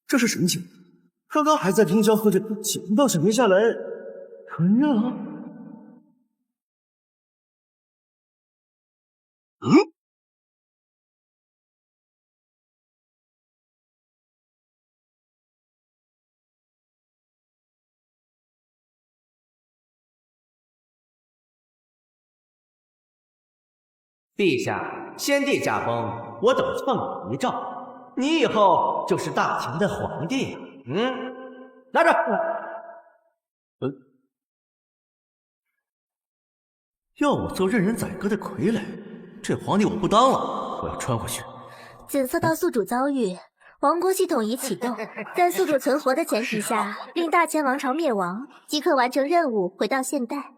这是什么情况？刚刚还在冰窖喝着，现倒是没下来传染了。陛下，先帝驾崩，我等奉遗诏，你以后就是大秦的皇帝了。拿着。要我做任人宰割的傀儡，这皇帝我不当了，我要穿回去。检测到宿主遭遇，王国系统已启动，在宿主存活的前提下，令大千王朝灭亡，即可完成任务，回到现代。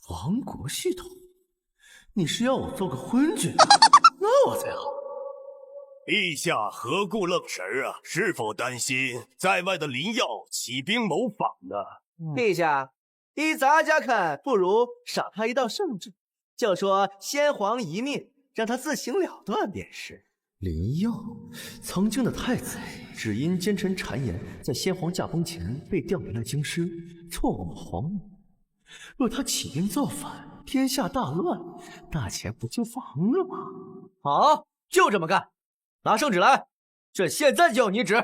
王国系统，你是要我做个昏君？那我才好。陛下何故愣神啊？是否担心在外的林耀起兵谋反呢？陛下，依咱家看，不如赏他一道圣旨，就说先皇遗命，让他自行了断便是。林耀，曾经的太子，只因奸臣谗言，在先皇驾崩前被调离了京师，错过了皇位。若他起兵造反，天下大乱，大钱不就亡了吗？好，就这么干。拿圣旨来，朕现在就要拟旨。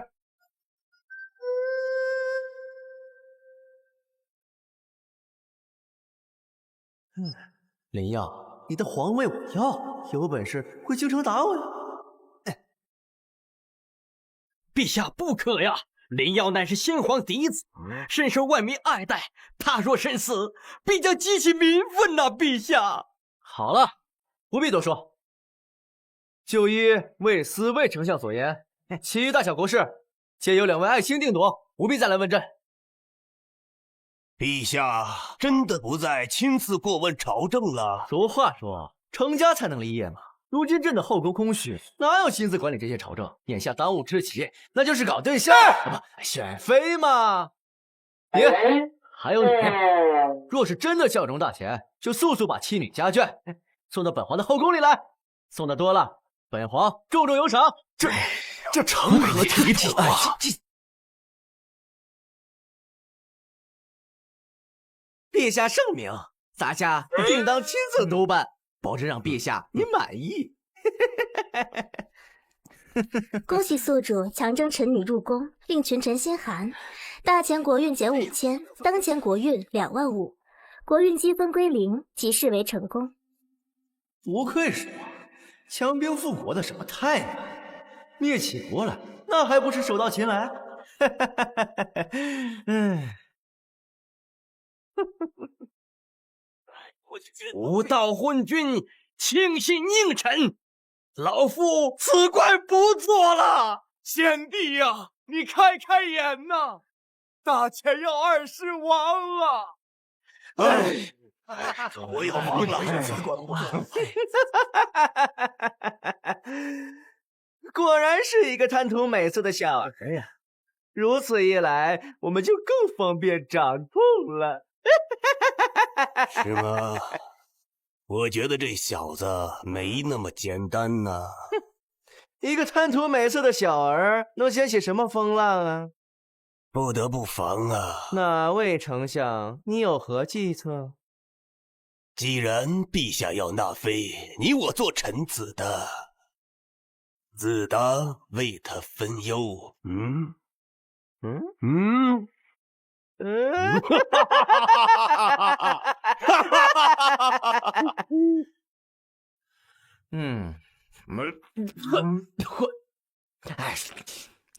林耀，你的皇位我要，有本事回京城打我呀！陛下不可呀！林耀乃是先皇嫡子，深受万民爱戴。他若身死，必将激起民愤呐！陛下，好了，不必多说。就依魏斯魏丞相所言，其余大小国事，皆由两位爱卿定夺，不必再来问朕。陛下真的不再亲自过问朝政了？俗话说，成家才能立业嘛。如今朕的后宫空虚，哪有心思管理这些朝政？眼下当务之急，那就是搞对象，不，选妃嘛。你还有你，若是真的效忠大钱，就速速把妻女家眷送到本皇的后宫里来。送的多了，本皇重重有赏。这成何体统啊！陛下圣明，咱家定当亲自督办，保证让陛下您满意。恭喜宿主强征臣女入宫，令群臣心寒。大前国运减5000，当前国运25000，国运积分归0，即视为成功。不愧是我，强兵复国的什么太难，灭起国来那还不是手到擒来？无道昏君，轻信佞臣，老夫此官不做了。先帝呀，你开开眼呐！大钱要20王啊！我要亡了，此官不做。果然是一个贪图美色的小儿呀！如此一来，我们就更方便掌控了。是吗？我觉得这小子没那么简单呐。一个贪图美色的小儿，能掀起什么风浪啊？不得不防啊！哪位丞相，你有何计策？既然陛下要纳妃，你我做臣子的，自当为他分忧。哎，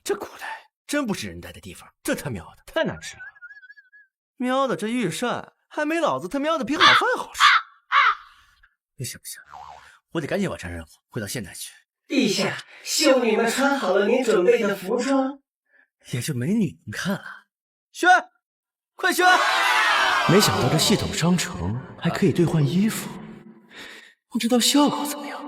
这古代真不是人待的地方，这他喵的太难吃了。喵的，这御膳还没老子他喵的比好饭好吃。不行不行，我得赶紧完成任务，回到现代去。陛下，秀女们穿好了您准备的服装，也就没你能看了。宣，快宣！没想到这系统商城还可以兑换衣服，不知道效果怎么样。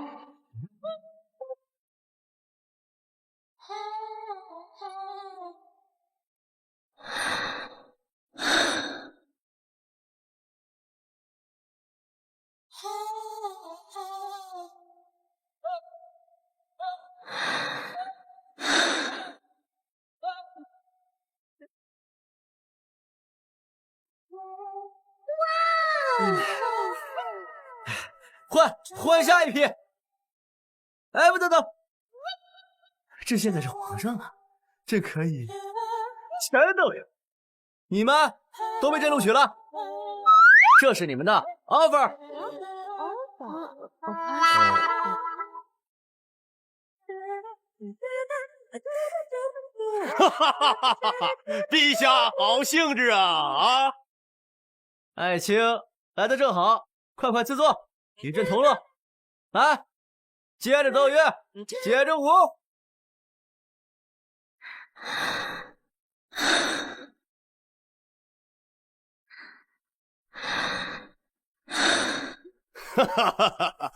换下一批。哎，不等等，这现在是皇上啊，这可以全都有。你们都被朕录取了，这是你们的 offer。哈哈哈哈哈！陛下好兴致啊！爱卿来的正好，快赐座，与朕同乐。来，接着奏乐，接着舞。哈哈哈哈！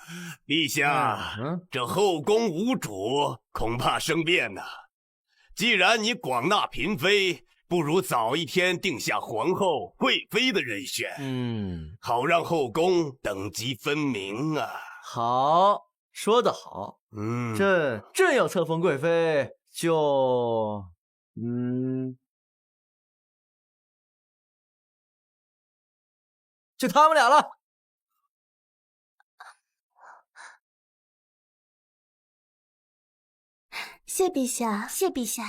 陛下，这后宫无主，恐怕生变呐。既然你广纳嫔妃，不如早一天定下皇后、贵妃的人选，好让后宫等级分明啊。好，说得好。朕要册封贵妃，就他们俩了。谢陛下，谢陛下。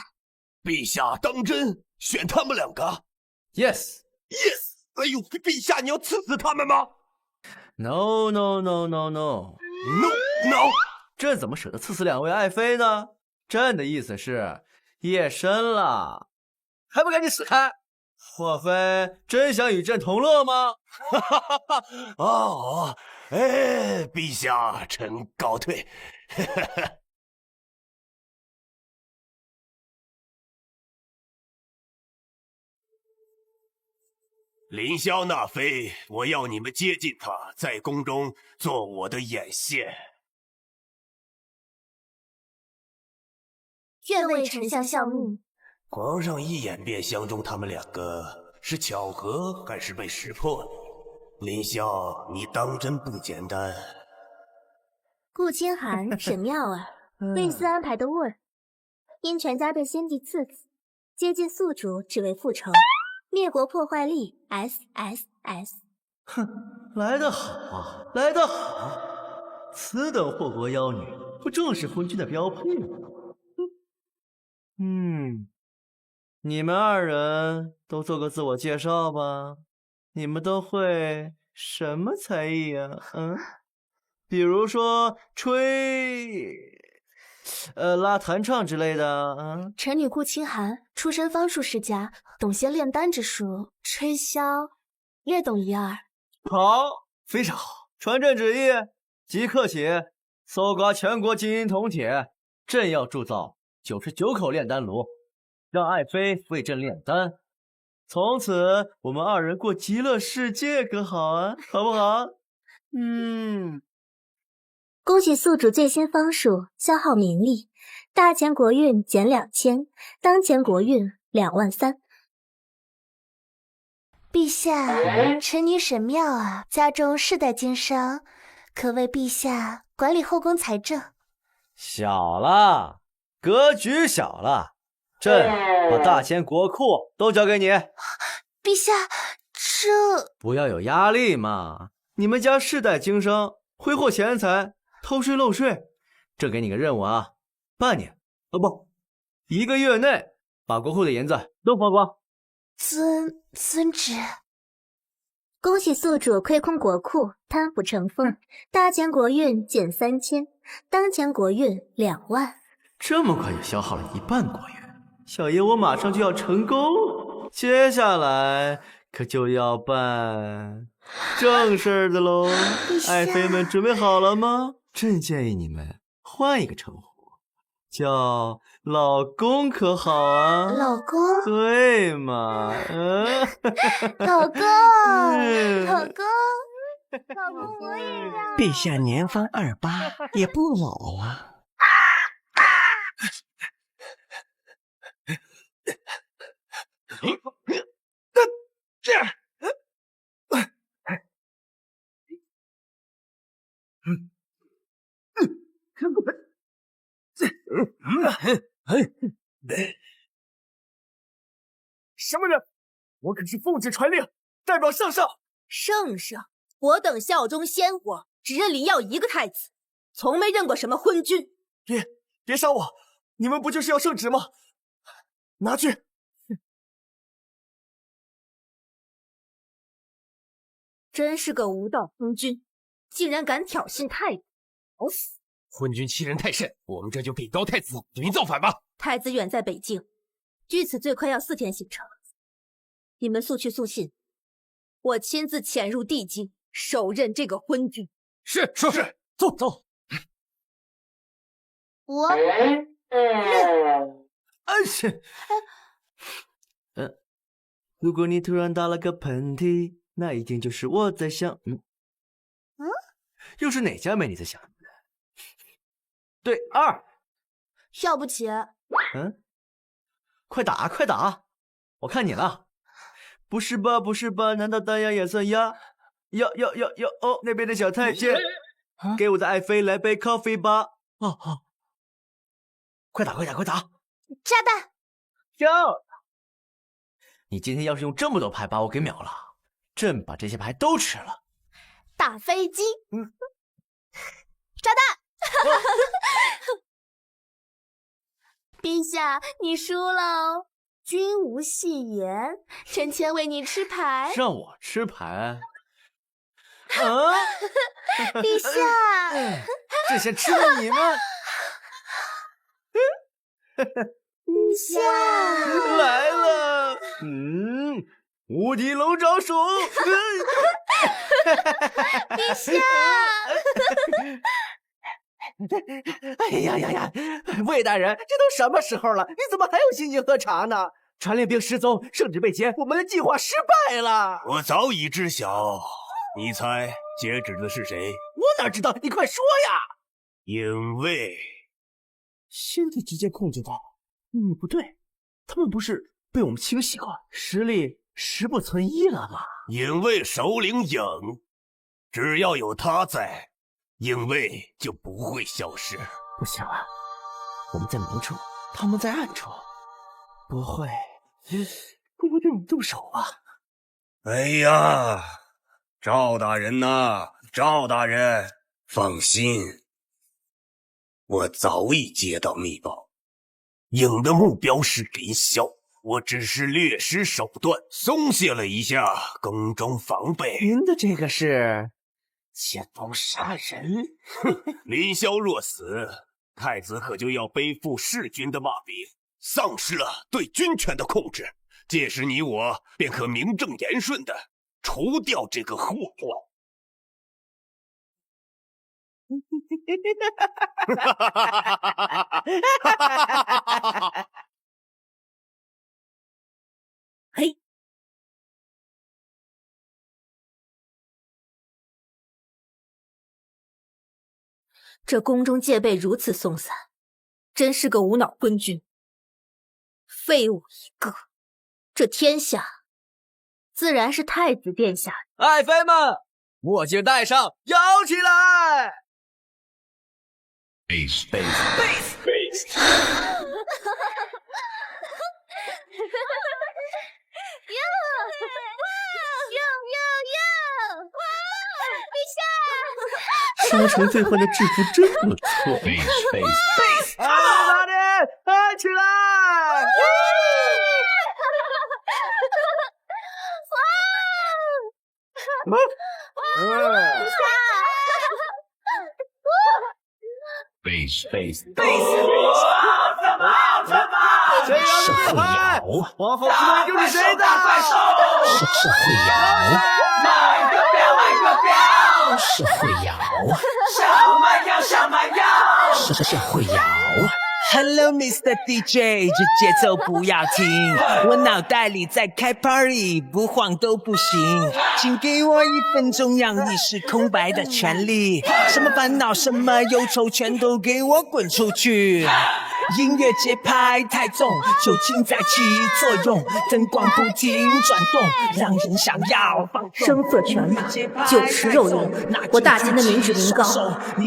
陛下当真选他们两个 ？Yes。哎呦，陛下，你要赐死他们吗 ？No。朕怎么舍得赐死两位爱妃呢？朕的意思是，夜深了，还不赶紧死开！莫非真想与朕同乐吗？哈哈哈哈！哦，哎，陛下，臣告退。凌霄那妃，我要你们接近她，在宫中做我的眼线。愿为丞相效命。皇上一眼便相中他们两个，是巧合还是被识破呢？凌霄，你当真不简单。顾清寒、沈妙儿，魏斯安排的问，因全家被先帝赐子，接近宿主只为复仇。灭国破坏力 SSS。 哼，来得好啊，来得好！此等祸国妖女，不正是昏君的标配吗？你们二人都做个自我介绍吧。你们都会什么才艺啊？比如说拉弹唱之类的。臣女顾清寒，出身方术世家，懂些炼丹之术，吹箫略懂一二。好，非常好。传朕旨意，即刻起搜刮全国金银铜铁。朕要铸造99口炼丹炉，让爱妃为朕炼丹。从此我们二人过极乐世界，可好啊？好不好？恭喜宿主最新方术，消耗民力，大前国运减2000，当前国运23000。陛下，臣女沈妙儿家中世代经商，可为陛下管理后宫财政。小了，格局小了。朕把大钱国库都交给你。陛下，这不要有压力嘛。你们家世代经商，挥霍钱财，偷税漏税。朕给你个任务啊，半年不，1个月内把国库的银子都花光。遵旨。恭喜宿主亏空国库，贪腐成风，大前国运减3000，当前国运2万。这么快就消耗了1半国运，小爷我马上就要成功了。接下来可就要办正事儿的喽。爱妃们准备好了吗？朕建议你们换一个称呼，叫老公可好啊？老公？对嘛？老公，老公，我也要。陛下年方28，也不老啊。什么人？我可是奉旨传令，代表圣上。圣上，我等效忠先皇，只认林耀一个太子，从没认过什么昏君。别杀我！你们不就是要圣旨吗？拿去！真是个无道昏君，竟然敢挑衅太子，找死！昏君欺人太甚，我们这就禀告太子，对您造反吧。太子远在北京，据此最快要4天行程。你们速去速信，我亲自潜入地京，手刃这个昏君。是，走。我如果你突然打了个喷嚏，那一定就是我在想，又是哪家美女在想？对，2。要不起，快打！我看你了。不是吧？难道单压也算压？要哦，那边的小太监，给我的爱妃来杯 coffee 吧。哦，快打！炸弹！漂亮！你今天要是用这么多牌把我给秒了，朕把这些牌都吃了。大飞机！炸弹！陛下，你输了哦。君无戏言，臣妾为你吃牌。让我吃牌？陛下，朕先吃了你们。陛下来了，无敌龙爪手。陛下。哎呀，魏大人，这都什么时候了，你怎么还有心情喝茶呢？传令兵失踪，圣旨被歼，我们的计划失败了。我早已知晓，你猜截止的是谁？我哪知道？你快说呀！影卫。先帝直接控制到，不对，他们不是被我们清洗过，实力10不存1了吗？影卫首领影，只要有他在，影卫就不会消失。不行啊，我们在明处，他们在暗处，不会对我们动手吧？哎呀，赵大人呐，赵大人，放心，我早已接到密报，影的目标是林霄，我只是略施手段，松懈了一下宫中防备。您的这个是见风杀人？林霄若死，太子可就要背负弑君的骂名，丧失了对军权的控制。届时你我便可名正言顺的除掉这个祸患。嘿，这宫中戒备如此松散，真是个无脑昏君，废物一个。这天下自然是太子殿下。爱妃们，墨镜戴上，摇起来！ Base。沙城罪犯的制服真不错。大人，嗨起来！谁让你嗨？皇后之位就是谁的？是会摇，是会摇，是会摇。Hello, Mr. DJ， 这节奏不要停，我脑袋里在开 party， 不晃都不行。请给我1分钟让意识空白的权利，什么烦恼，什么忧愁，全都给我滚出去。音乐节拍太重，酒精在起作用，灯光不停转动，让人想要放纵。声色犬马，酒池肉林，我大秦的民脂民膏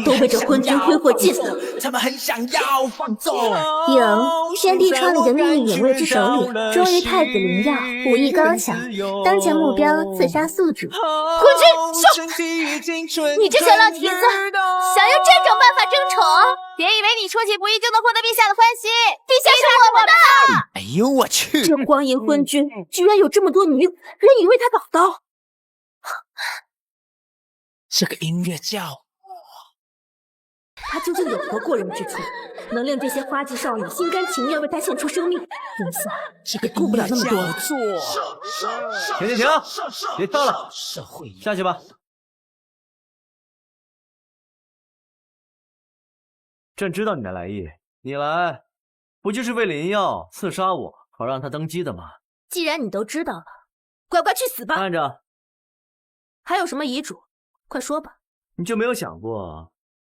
都被这昏君挥霍尽了。他们很想要放纵。影，天地窗里的秘密隐卫之首领，忠于太子灵耀，武艺高强，当前目标刺杀宿主。昏君，秀！你这小老蹄子，想用这种办法争宠？别以为你出其不意就能获得陛下的欢心，陛下是我们的。哎呦我去！这光阴昏君居然有这么多女子，人以为他搞刀。这个音乐叫他究竟有何过人之处，能令这些花季少女心甘情愿为他献出生命？眼下这个顾不了那么多。停！别跳了，下去吧。朕知道你的来意，你来不就是为林耀刺杀我，好让他登基的吗？既然你都知道了，乖乖去死吧！慢着，还有什么遗嘱？快说吧。你就没有想过，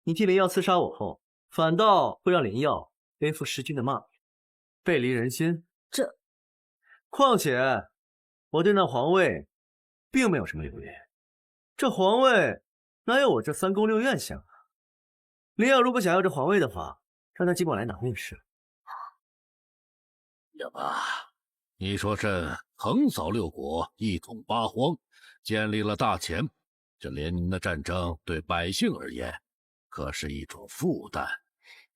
你替林耀刺杀我后，反倒会让林耀背负弑君的骂名，背离人心？况且我对那皇位并没有什么留恋，这皇位哪有我这3宫6院香啊？林耀如果想要这皇位的话，让他尽管来拿便是。呀妈，你说朕横扫6国，一统8荒，建立了大秦，这连年的战争对百姓而言，可是一种负担。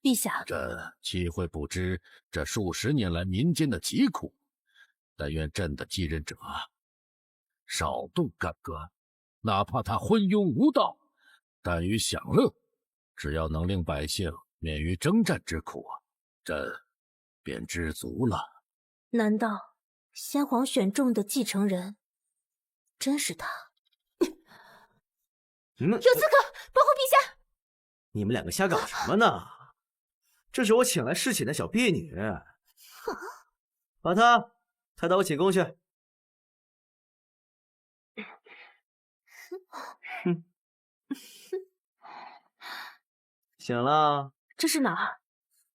陛下，朕岂会不知这数十年来民间的疾苦？但愿朕的继任者少动干戈，哪怕他昏庸无道，但于享乐，只要能令百姓免于征战之苦，朕便知足了。难道先皇选中的继承人真是他？有刺客，保护陛下！你们2个瞎搞什么呢？这是我请来侍寝的小婢女，把她抬到我寝宫去。醒了？这是哪儿？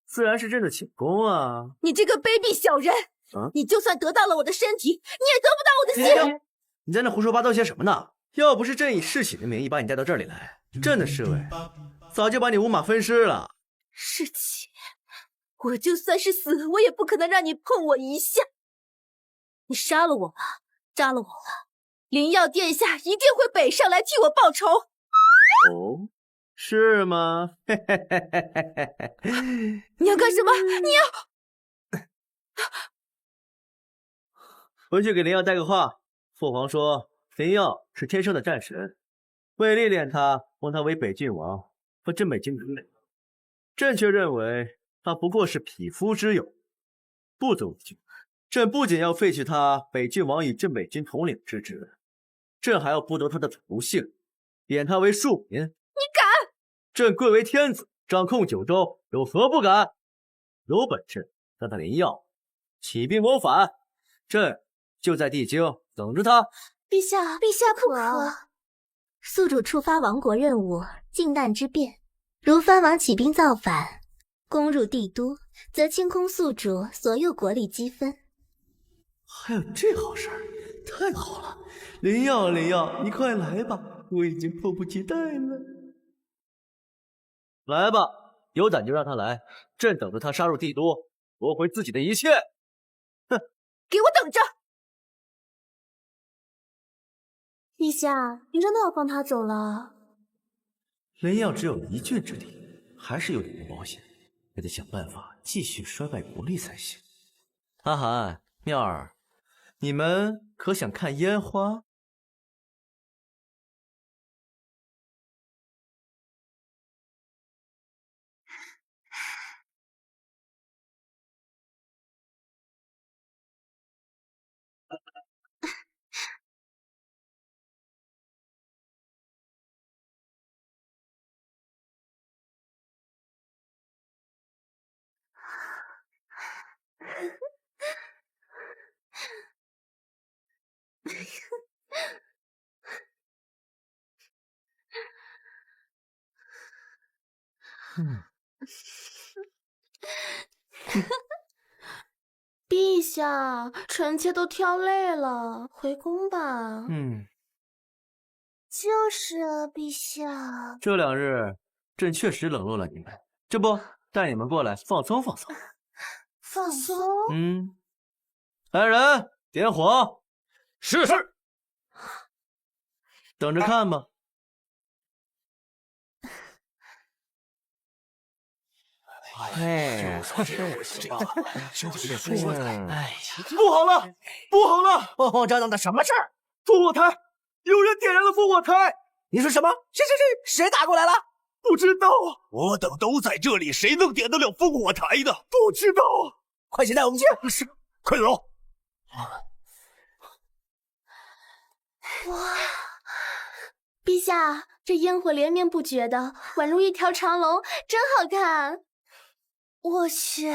自然是朕的寝宫啊！你这个卑鄙小人！你就算得到了我的身体，你也得不到我的心！你在那胡说八道些什么呢？要不是朕以侍寝的名义把你带到这里来，朕的侍卫早就把你五马分尸了。侍寝，我就算是死，我也不可能让你碰我一下。你杀了我了，扎了我了，灵耀殿下一定会北上来替我报仇。哦，是吗？你要干什么？你要回去给林耀带个话，父皇说林耀是天生的战神，为历练他，封他为北郡王，和镇北京统领。朕却认为他不过是匹夫之勇，不足为惧。朕不仅要废去他北郡王与镇北军统领之职，朕还要剥夺他的族姓，贬他为庶民。你敢？朕贵为天子，掌控9州，有何不敢？有本事让他林耀起兵谋反，朕就在地京等着他。陛下不可！宿主触发亡国任务，靖难之变，如藩王起兵造反，攻入帝都，则清空宿主所有国力积分。还有这好事儿，太好了！林耀，你快来吧，我已经迫不及待了。来吧，有胆就让他来，朕等着他杀入帝都，夺回自己的一切。哼，给我等着！陛下，您真的要放他走了？林耀只有1郡之地，还是有点不保险，也得想办法继续衰败国力才行。阿涵、妙儿，你们可想看烟花？陛下，臣妾都跳累了，回宫吧。就是啊，陛下。这2日朕确实冷落了你们，这不带你们过来放松放松。放松？来人，点火。是。等着看吧。哎，就是说，哎呀，不好了，不好了！慌慌张张的什么事儿？烽火台，有人点燃了烽火台！你说什么？谁打过来了？不知道啊！我等都在这里，谁能点得了烽火台呢？不知道啊！快些带我们去！是，快走！哇，陛下，这烟火连绵不绝的，宛如一条长龙，真好看。我去，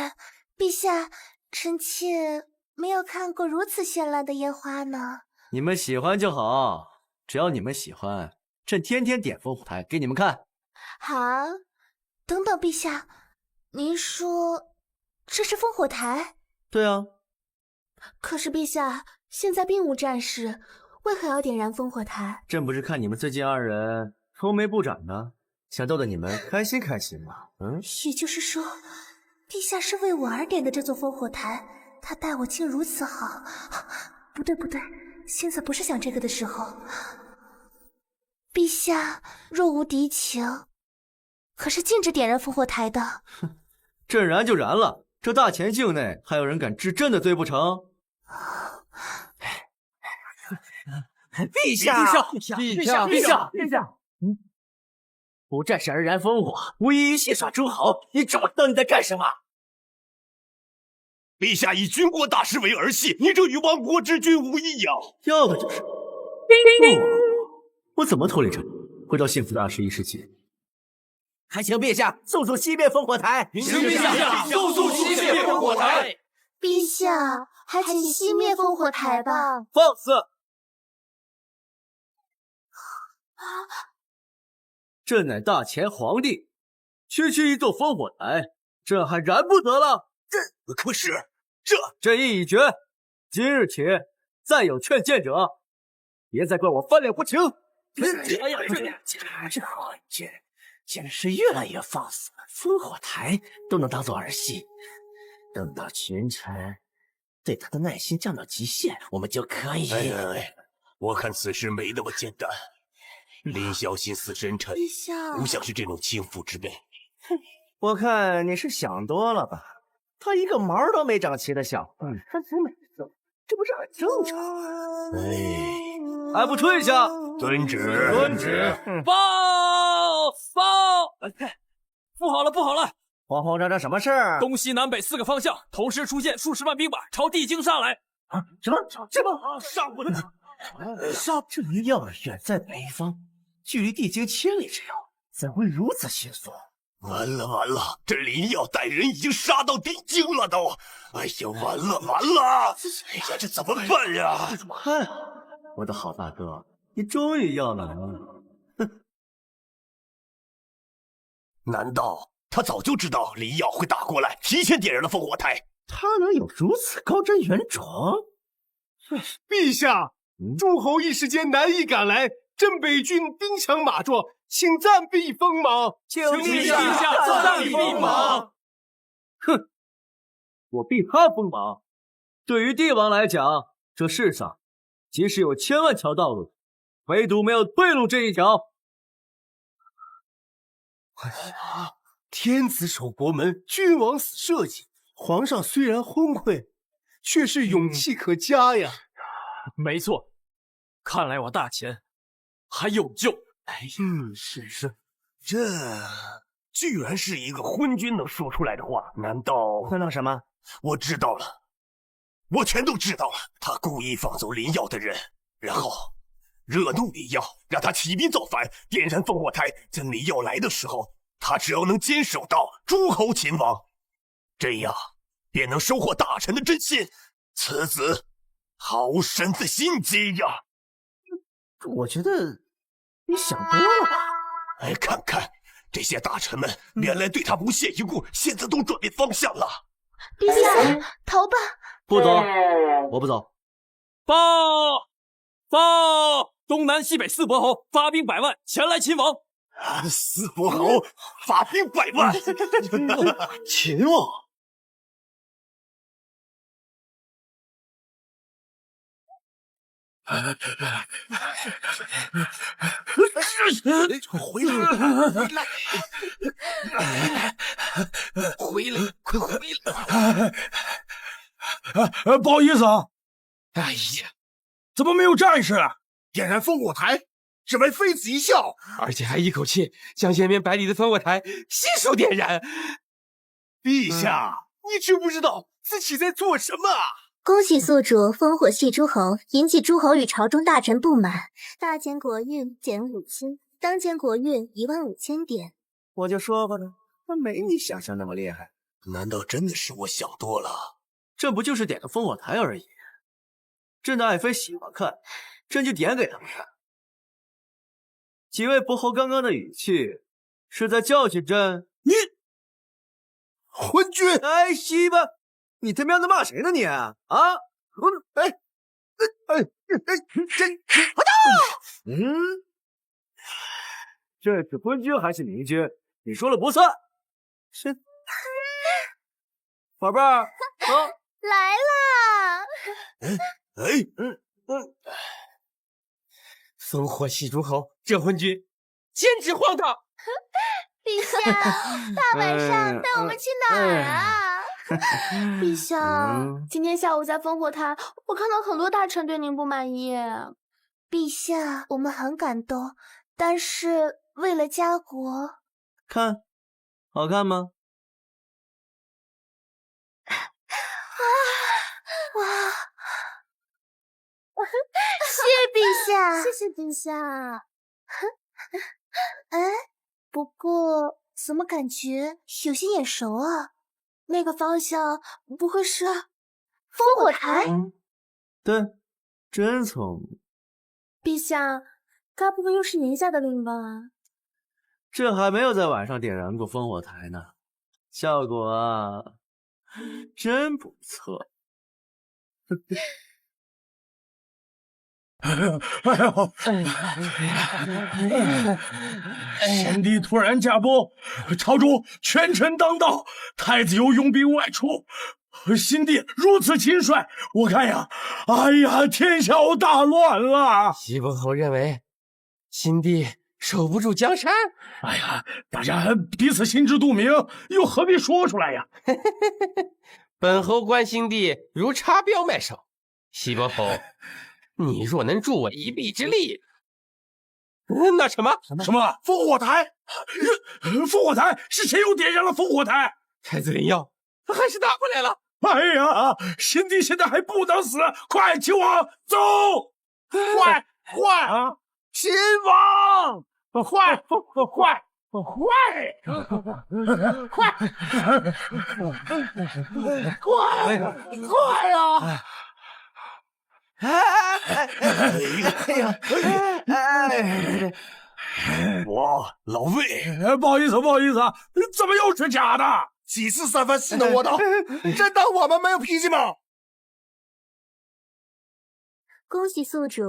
陛下，臣妾没有看过如此绚烂的烟花呢。你们喜欢就好，只要你们喜欢，朕天天点烽火台给你们看。好，等等，陛下，您说这是烽火台？对啊。可是陛下，现在并无战事，为何要点燃烽火台？朕不是看你们最近2人愁眉不展的，想逗得你们开心开心吗？也就是说，陛下是为我而点的这座烽火台，他待我竟如此好。不对，现在不是想这个的时候。陛下若无敌情，可是禁止点燃烽火台的。朕燃就燃了，这大前境内还有人敢治朕的罪不成？陛下！不战时而燃烽火，无异于戏耍诸侯。你知不知道你在干什么？陛下以军国大事为儿戏，你这与亡国之君无异呀！要的就是。我怎么脱离这里，回到幸福的21世纪？还请陛下速速熄灭烽火台！请陛下速速熄灭烽火台！陛下，还请熄灭烽火台吧！放肆！朕乃大前皇帝，区区一座烽火台，朕还燃不得了？可是朕意已决，今日起，再有劝谏者，别再怪我翻脸不情。哎呀，这皇军简直越来越放肆了，烽火台都能当做儿戏。等到群臣对他的耐心降到极限，我们就可以。我看此事没那么简单。林小心思深沉，陛下不像是这种轻浮之辈。我看你是想多了吧？他一个毛都没长齐的小孩，他只美色，这不是很正常？还不退下！遵旨。报！不好了！慌慌张张什么事儿？东西南北4个方向同时出现数十万兵马，朝地京杀来。什么？杀我的！杀！这林耀远在北方，距离地京千里之遥，怎会如此迅速？完了！这林耀带人已经杀到地京了都！哎呀，完了！哎呀，这怎么办呀？怎么办啊？我的好大哥，你终于要来了！哼！难道他早就知道林耀会打过来，提前点燃了烽火台？他能有如此高瞻远瞩？陛下，诸侯一时间难以赶来，朕北军兵强马壮，请暂避锋芒。请陛下暂避锋芒。哼，我避他锋芒。对于帝王来讲，这世上即使有1000万条道路，唯独没有退路这一条。哎呀，天子守国门，君王死社稷。皇上虽然昏聩，却是勇气可嘉呀。没错，看来我大前还有救。是，这居然是一个昏君能说出来的话，难道什么？我知道了，我全都知道了。他故意放走林耀的人，然后惹怒林耀，让他起兵造反，点燃烽火台。等林耀来的时候，他只要能坚守到诸侯秦王，这样便能收获大臣的真心。此子好神的心机呀！我觉得你想多了吧？哎，看看这些大臣们，原来对他不屑一顾，现在都转变方向了。陛下，逃吧！不走，我不走。报！东南西北四伯侯发兵100万前来擒王。四伯侯发兵100万，秦王。回来！快回来！不好意思啊。哎呀，怎么没有战士？点燃烽火台，只为妃子一笑，而且还一口气将延绵百里的烽火台悉数点燃。陛下，你知不知道自己在做什么啊？恭喜宿主烽火戏诸侯，引起诸侯与朝中大臣不满，大前国运减5000，当前国运15000点。我就说吧呢，他没你想象那么厉害。难道真的是我想多了？这不就是点个烽火台而已？朕的爱妃喜欢看，朕就点给他们看。几位伯侯刚刚的语气是在教训朕？你昏君！哎，西吧，你他喵的骂谁呢你？啊？这是昏君还是明君？你说了不算。是，宝贝儿，来啦！烽火戏诸侯，这昏君简直荒唐！陛下，大晚上带我们去哪儿啊？陛下，今天下午在烽火台，我看到很多大臣对您不满意。陛下，我们很感动，但是为了家国，看，好看吗？谢陛下，谢谢陛下。哎，不过怎么感觉有些眼熟啊？那个方向不会是烽火台？对，真聪明。陛下，该不会又是您下的令吧？这还没有在晚上点燃过烽火台呢，效果啊，真不错。先帝突然驾崩，朝中权臣当道，太子又拥兵外出，新帝如此轻率，我看呀，哎呀，天下大乱了。西伯侯认为新帝守不住江山。哎呀，大家彼此心知肚明，又何必说出来呀？本侯观新帝如插标卖首，西伯侯，你若能助我一臂之力，那什么烽火台？烽火台是谁又点燃了烽火台？太子灵药还是打回来了。哎呀，新帝现在还不能死，快，秦王走！快啊！秦王，快！快呀！我老魏，不好意思，怎么又是假的？几次三番戏弄我的，真当我们没有脾气吗？恭喜宿主，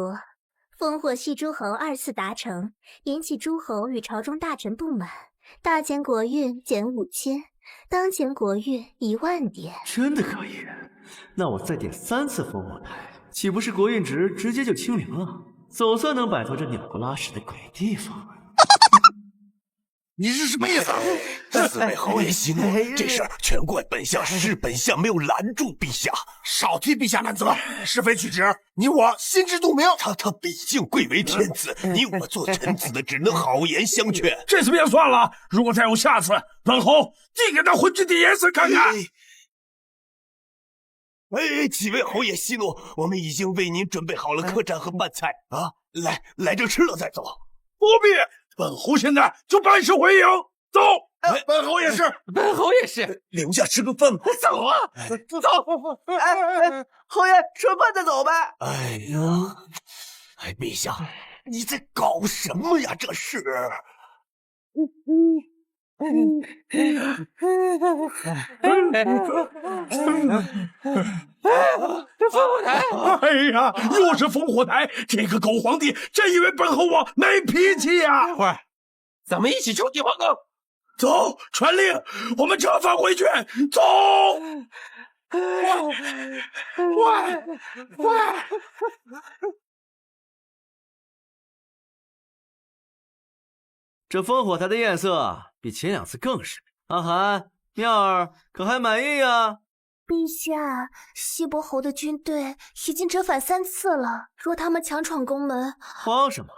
烽火戏诸侯2次达成，引起诸侯与朝中大臣不满，大前国运减5000，当前国运10000点。真的可以？那我再点3次烽火台，岂不是国运值直接就清零了？总算能摆脱这鸟不拉屎的鬼地方。你是什么意思？四位侯爷息怒，这事儿全怪本相是本相没有拦住陛下，少替陛下揽责，是非曲直，你我心知肚明。他毕竟贵为天子，你我做臣子的只能好言相劝。这次别算了，如果再有下次，本侯递给那昏君点颜色看看。几位侯爷息怒，我们已经为您准备好了客栈和饭菜啊，来这吃了再走。不必，本侯现在就办事回营，走。本侯也是，留下吃个饭吧。走啊，走。侯爷吃饭再走呗。陛下，你在搞什么呀？这是。烽火台！哎呀，又是烽火台！这个狗皇帝真以为本侯王没脾气呀？待会儿，咱们一起冲进皇宫。走，传令，我们折返回去。走！快！这烽火台的艳色比前2次更是。阿寒、妙儿可还满意呀？陛下，西伯侯的军队已经折返3次了，若他们强闯宫门，慌什么？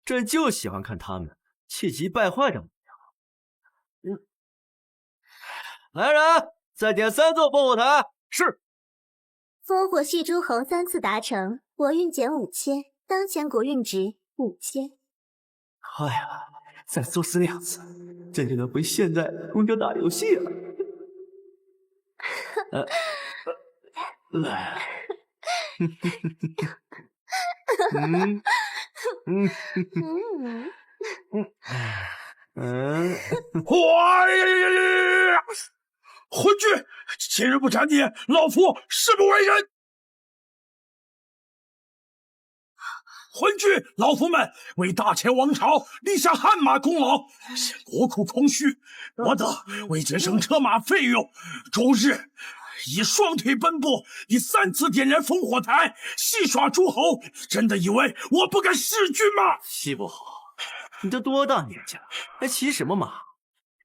朕就喜欢看他们气急败坏的模样。来人，再点3座烽火台。是。烽火系诸侯3次达成，国运减5000，当前国运值5000。哎呀，再作死2次，朕就能回现代公家打游戏了。昏君，今日不斩你，老夫誓不为人。昏君，老夫们为大前王朝立下汗马功劳，现国库空虚，我等为节省车马费用，终日以双腿奔波，以3次点燃烽火台，戏耍诸侯。真的以为我不敢弑君吗？西伯侯，你这多大年纪了，还骑什么马？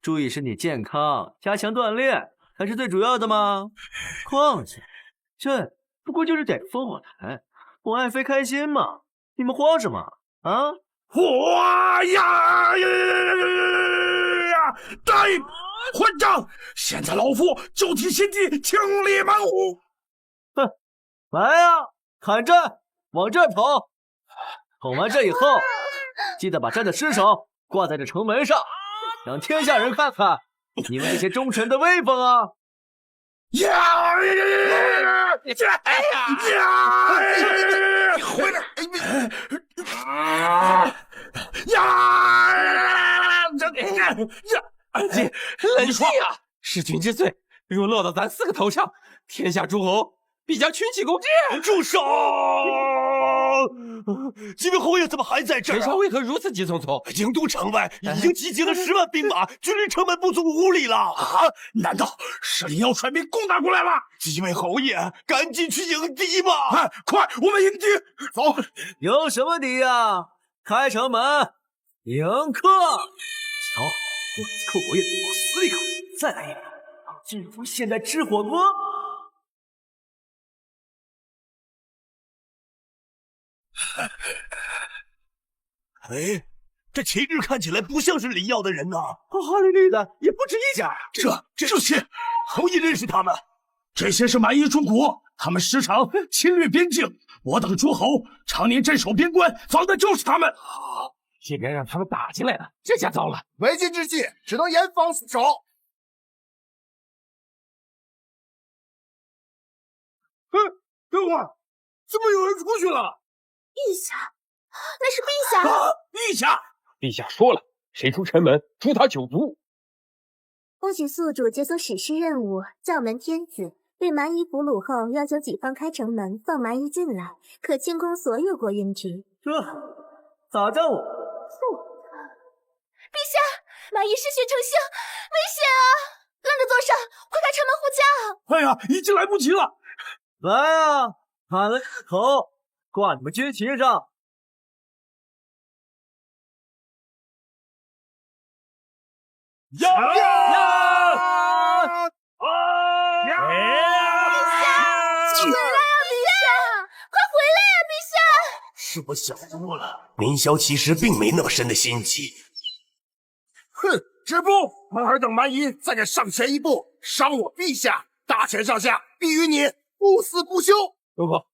注意身体健康，加强锻炼才是最主要的嘛。况且，这不过就是点个烽火台，我爱妃开心嘛。你们慌什么啊？哇呀！大混账！现在老夫就替新帝清理门户。哼，来呀，砍阵，往这儿捅！捅完这以后，记得把朕的尸首挂在这城门上，让天下人看看你们这些忠臣的威风啊！呀！哎呀！你回来！冷静啊！弑君之罪若落到咱4个头上，天下诸侯必将群起攻之。住手！几位侯爷怎么还在这儿？陈少为何如此急匆匆？京都城外已经集结了10万兵马，距离城门不足5里了。啊！难道是林耀率兵攻打过来了？几位侯爷，赶紧去迎敌吧！快，我们迎敌！走！有什么敌呀？开城门，迎客！瞧，我寇国爷往死里口！再来一把，让晋府现代吃火锅！哎，这旗帜看起来不像是林耀的人呐，哈里里的也不止一家呀。这些侯爷认识他们？这些是蛮夷诸国，他们时常侵略边境，我等诸侯常年镇守边关，防的就是他们。既然让他们打进来了，这下糟了！为今之计，只能严防死守。等会儿，怎么有人出去了？陛下，那是陛下！陛下，陛下说了，谁出城门，诛他9族。恭喜宿主解锁史诗任务教门天子，被蛮夷俘虏后，要求己方开城门放蛮夷进来，可清空所有国运值。这咋叫我？陛下，蛮夷嗜血成性，危险啊！愣着做甚？快开城门护驾！哎呀，已经来不及了！来啊，砍了头，挂你们军旗上！呀！回来啊，陛下！快回来呀，陛下！是我想多了，林霄其实并没那么深的心机。哼，止步！尔等蛮夷再敢上前一步，伤我陛下，大前上下必与你不死不休。不，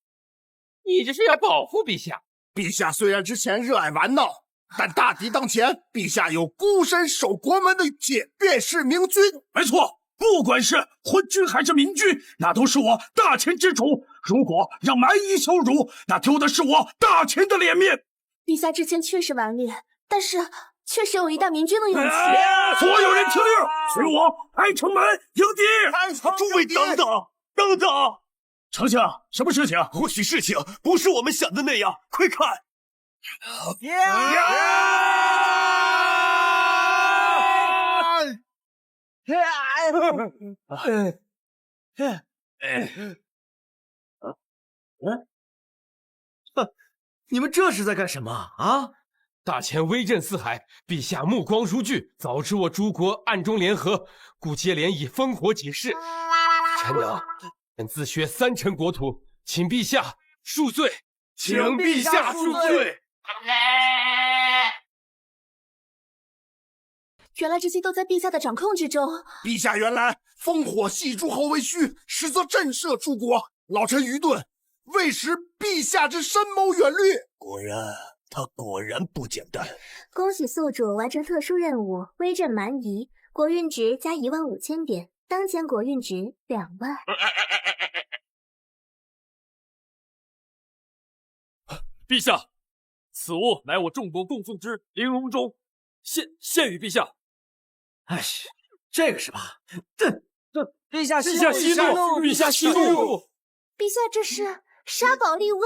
你这是要保护陛下。陛下虽然之前热爱玩闹，但大敌当前，陛下有孤身守国门的勇气，便是明君。没错。不管是昏君还是明君，那都是我大秦之主。如果让蛮夷羞辱，那丢的是我大秦的脸面。陛下之前确实顽劣，但是确实有一代明君的勇气。所有人听令，随我开城门迎敌！诸位等等，等等！丞相，什么事情？或许事情不是我们想的那样，快看！你们这是在干什么啊？大前威震四海，陛下目光如炬，早知我诸国暗中联合，故接连以烽火起事。臣等愿自削3成国土，请陛下恕罪，请陛下恕罪。原来这些都在陛下的掌控之中。陛下原来烽火戏诸侯为虚，实则震慑诸国。老臣愚钝，未识陛下之深谋远虑。他果然不简单。恭喜宿主完成特殊任务，威震蛮夷，国运值加15000点，当前国运值2万。陛下，此物乃我众国供奉之玲珑钟，献与陛下。哎，这个是吧？陛下息怒！陛下息怒！陛下这是杀宝立威，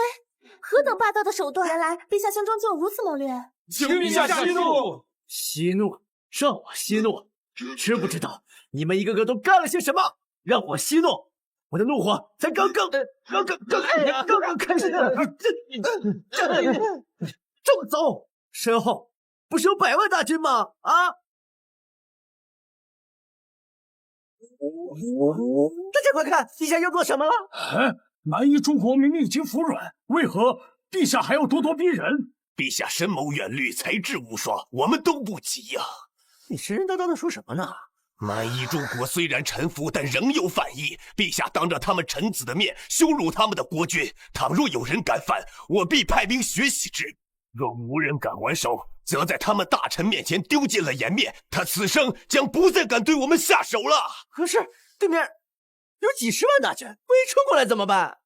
何等霸道的手段！原来陛下心中就有如此谋略。请陛下息怒！息怒，让我息怒！知不知道你们一个个都干了些什么？让我息怒，我的怒火才刚刚开始。这么糟，身后不是有100万大军吗？啊！大家快看，陛下又做什么了？蛮夷诸国明明已经服软，为何陛下还要咄咄逼人？陛下深谋远虑，才智无双，我们都不及呀。你神神叨叨的说什么呢？蛮夷诸国虽然臣服，但仍有反意。陛下当着他们臣子的面羞辱他们的国君，倘若有人敢犯，我必派兵血洗之。若无人敢还手，则在他们大臣面前丢尽了颜面，他此生将不再敢对我们下手了。可是对面有几十万大军围冲过来怎么办？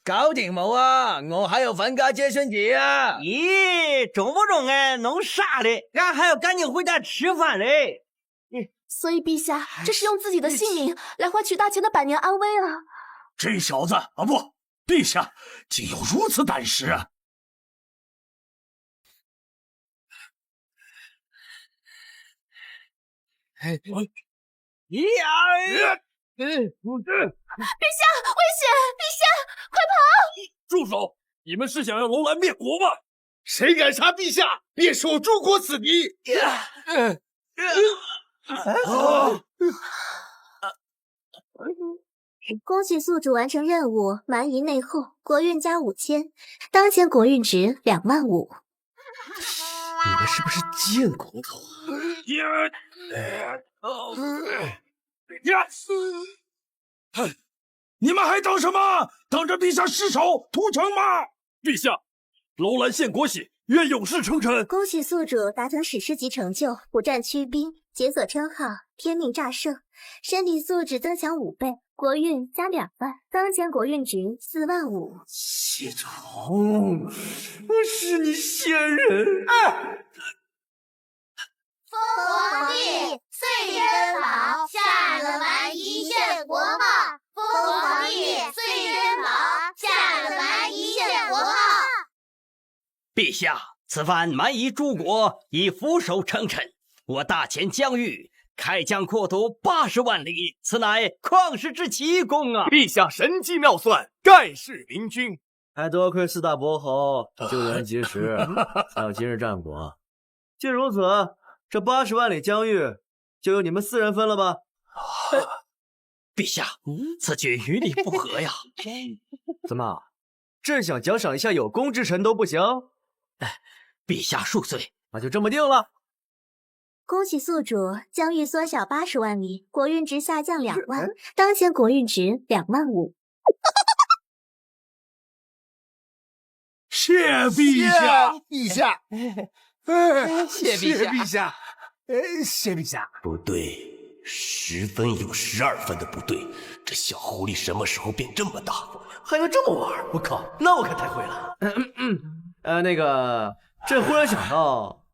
搞掂冇啊！我还有phần假接孙节啊！咦，中不中啊？弄啥嘞？俺还要赶紧回家吃饭嘞！所以陛下这是用自己的性命来换取大秦的百年安危啊！这小子啊，不，陛下竟有如此胆识啊！陛下，危险！陛下，快跑！住手！你们是想要楼兰灭国吗？谁敢杀陛下，便受诸国此敌！恭喜宿主完成任务，蛮夷内讧，国运加5000，当前国运值25000。你们是不是贱骨头你们还等什么？等着陛下失手屠城吗？陛下，楼兰献国玺，愿永世称臣。恭喜宿主达成史诗级成就，不战驱兵，解锁称号，天命乍盛，身体素质增强5倍，国运加2万，当前国运值45000。系统，我是你仙人！烽火皇帝岁珍宝下了蛮夷献国号，烽火皇帝岁珍宝下了蛮夷献国号。陛下，此番蛮夷诸国已俯首称臣，我大前疆域开疆扩土80万里，此乃旷世之奇功啊！陛下神机妙算，盖世明君。还多亏四大伯侯救援及时，才有今日战果。既如此，这80万里疆域就由你们4人分了吧。陛下，此举与理不合呀！怎么，朕想奖赏一下有功之臣都不行？陛下恕罪，那就这么定了。恭喜宿主，疆域缩小80万里，国运值下降2万，当前国运值25000。谢陛下，陛下，谢陛下，谢陛下。不对，10分有12分的不对。这小狐狸什么时候变这么大？还能这么玩？我靠，那我可太会了。那个，朕忽然想到，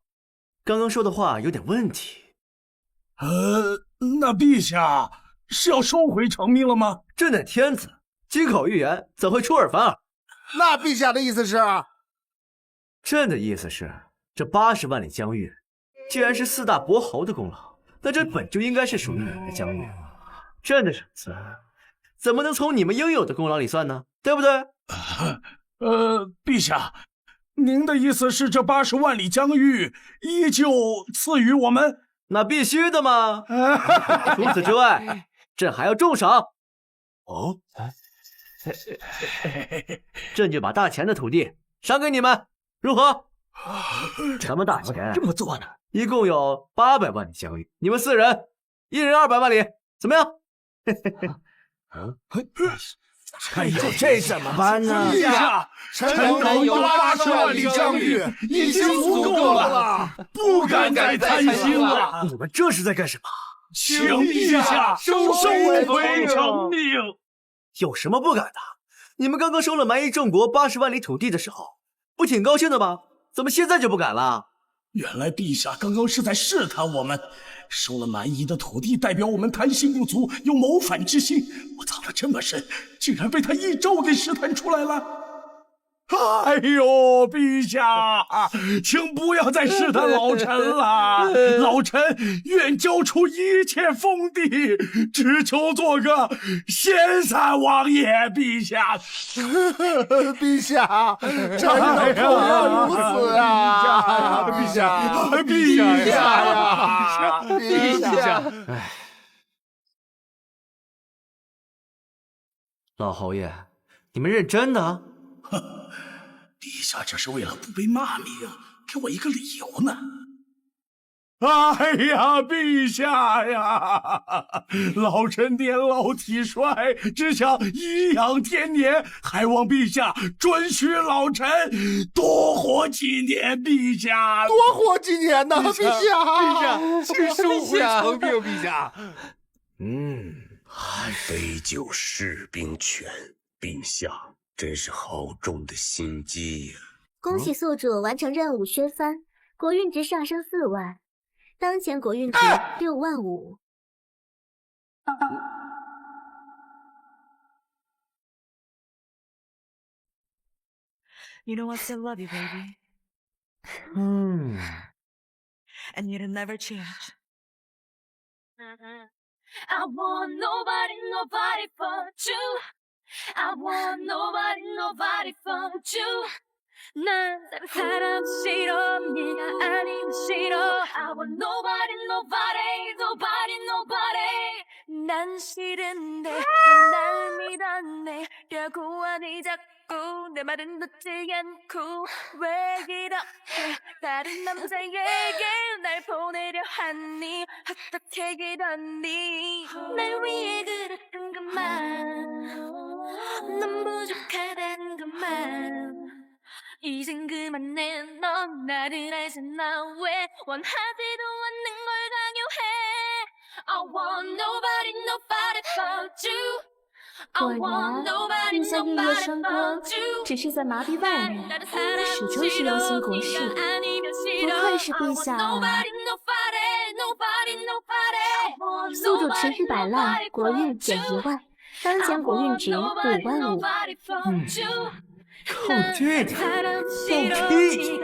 刚刚说的话有点问题。那陛下是要收回成命了吗？朕乃天子，金口玉言，怎会出尔反尔？那陛下的意思是？朕的意思是，这80万里疆域，既然是4大伯侯的功劳，那这本就应该是属于你们的疆域。朕的赏赐怎么能从你们应有的功劳里算呢？对不对？陛下，您的意思是这80万里疆域依旧赐予我们？那必须的嘛！除此之外，朕还要重赏。哦，朕就把大钱的土地赏给你们，如何？什么大钱？这么做呢？一共有800万里疆域，你们4人，1人200万里，怎么样？哎呦，这怎么办呢？陛下，臣等有80万里疆域，已经足够了，不敢再贪心了。你们这是在干什么？请陛下收回成命。有什么不敢的？你们刚刚收了蛮夷郑国80万里土地的时候，不挺高兴的吗？怎么现在就不敢了？原来陛下刚刚是在试探我们，收了蛮夷的土地，代表我们贪心不足，有谋反之心。我藏得这么深，竟然被他一招给试探出来了。哎呦，陛下，请不要再试探老臣了，老臣愿交出一切封地，只求做个闲散王爷。陛下，陛下，臣等不要如此啊！陛下，陛下呀，陛下！哎，老侯爷，你们认真的啊？陛下这是为了不被骂名，给我一个理由呢。哎呀，陛下呀，老臣年老体衰，只想颐养天年，还望陛下准许老臣多活几年。陛下，多活几年呢？陛下，陛下，请收回成命，陛下。杯酒释兵权，陛下真是好重的心机呀！恭喜宿主完成任务削藩，国运值上升4万，当前国运值6万5。You know I still love you, baby. And you'll never change. I want nobody but you. I want nobody but you. 난 다른 사람 싫어, 네가 아니면 싫어. I want nobody. 난 싫은데 날 믿어내려고 하니 자꾸 내 말은 듣지 않고 왜 이렇게 다른 남자에게 날 보내려 하니 어떻게 이러니 날 위해 그랬던 것만 넌 부족하다는 것만 이젠 그만해 넌 나를 알잖아 왜 원하지도 않는 걸 강요해 I want nobody but you I 果 want 然， nobody 陛下日夜笙歌，只是在麻痹外人，始终是忧心国事。不愧是陛下啊！宿主持续摆烂，国运减1万，当前国运值5万5。靠这点，放屁！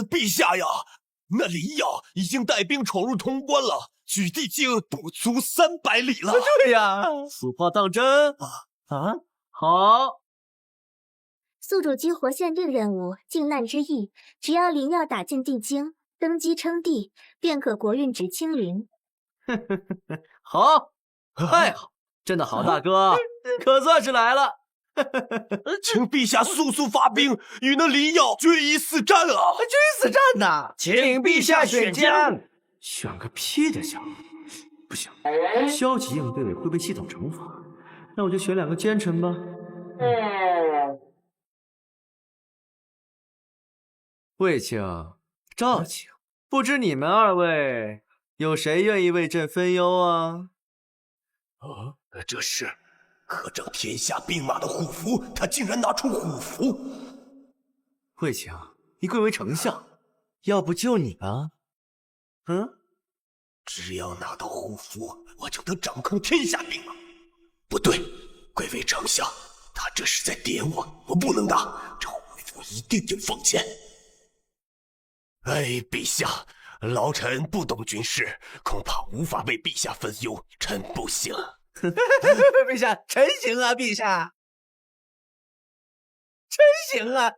陛下呀，那李杳已经带兵闯入潼关了，距地境不足300里了。对呀，此话当真啊？好。宿主激活限定任务靖难之役，只要灵药打进地京，登基称帝，便可国运值清零。好，太好，朕的好大哥可算是来了。请陛下速速发兵，与那李杳决一死战啊！决一死战呐！请陛下选将。选个屁的将！不行，消极应对会被系统惩罚。那我就选2个奸臣吧。卫青，赵卿，不知你们二位有谁愿意为朕分忧啊？这是可掌天下兵马的虎符，他竟然拿出虎符！卫青，你贵为丞相，要不就你吧？只要拿到虎符，我就能掌控天下兵马。不对，贵为丞相，他这是在点我，我不能拿，这虎符一定得奉献。陛下，老臣不懂军事，恐怕无法为陛下分忧，臣不行。陛下，臣行啊！陛下，臣行啊！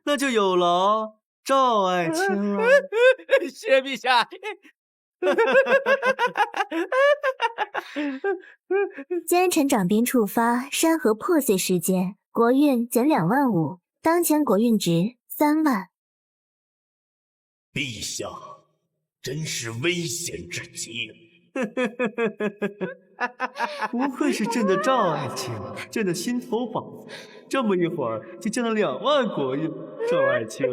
那就有劳赵爱卿了。谢陛下。奸臣掌兵触发山河破碎事件，国运减25000，当前国运值3万。陛下，真是危险至极。不愧是朕的赵爱卿，朕的心头好。这么一会儿就降了2万国运，赵爱卿，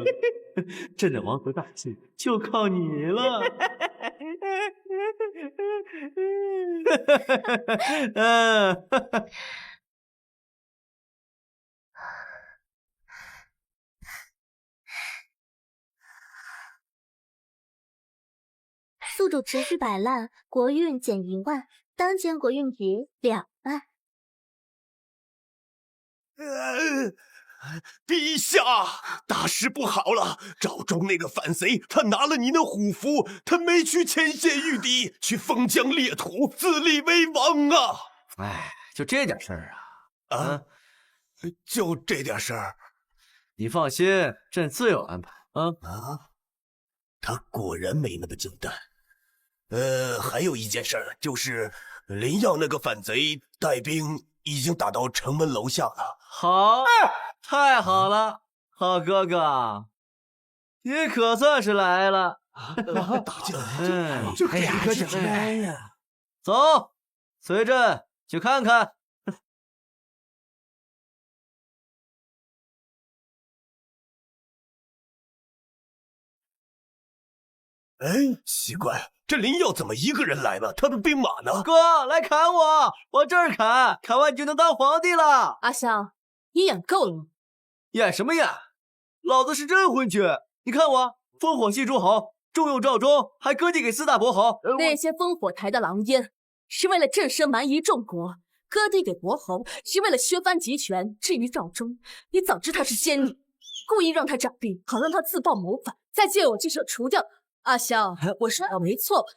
朕的王族大计就靠你了。宿主持续摆烂，国运减1万，当前国运值2万。陛下，大事不好了！赵忠那个反贼，他拿了你的虎符，他没去牵线御敌，去封疆裂土，自立为王啊！哎，就这点事儿啊？就这点事儿？你放心，朕自有安排。他果然没那么简单。还有一件事儿，就是林耀那个反贼带兵已经打到城门楼下了。好，太好了，好哥哥，你可算是来了。打进来，哎呀，这来呀！走，随朕去看看。奇怪，这林耀怎么一个人来了？他的兵马呢？哥，来砍我！我这儿砍，砍完你就能当皇帝了。阿香，你演够了吗？演什么演？老子是真昏厥！你看我，烽火戏诸侯，重用赵忠，还割地给4大伯侯。那些烽火台的狼烟，是为了震慑蛮夷众国；割地给伯侯，是为了削藩集权。至于赵忠，你早知他是奸佞，故意让他掌兵，好让他自报谋反，再借我之手除掉。阿香，我说的没错吧？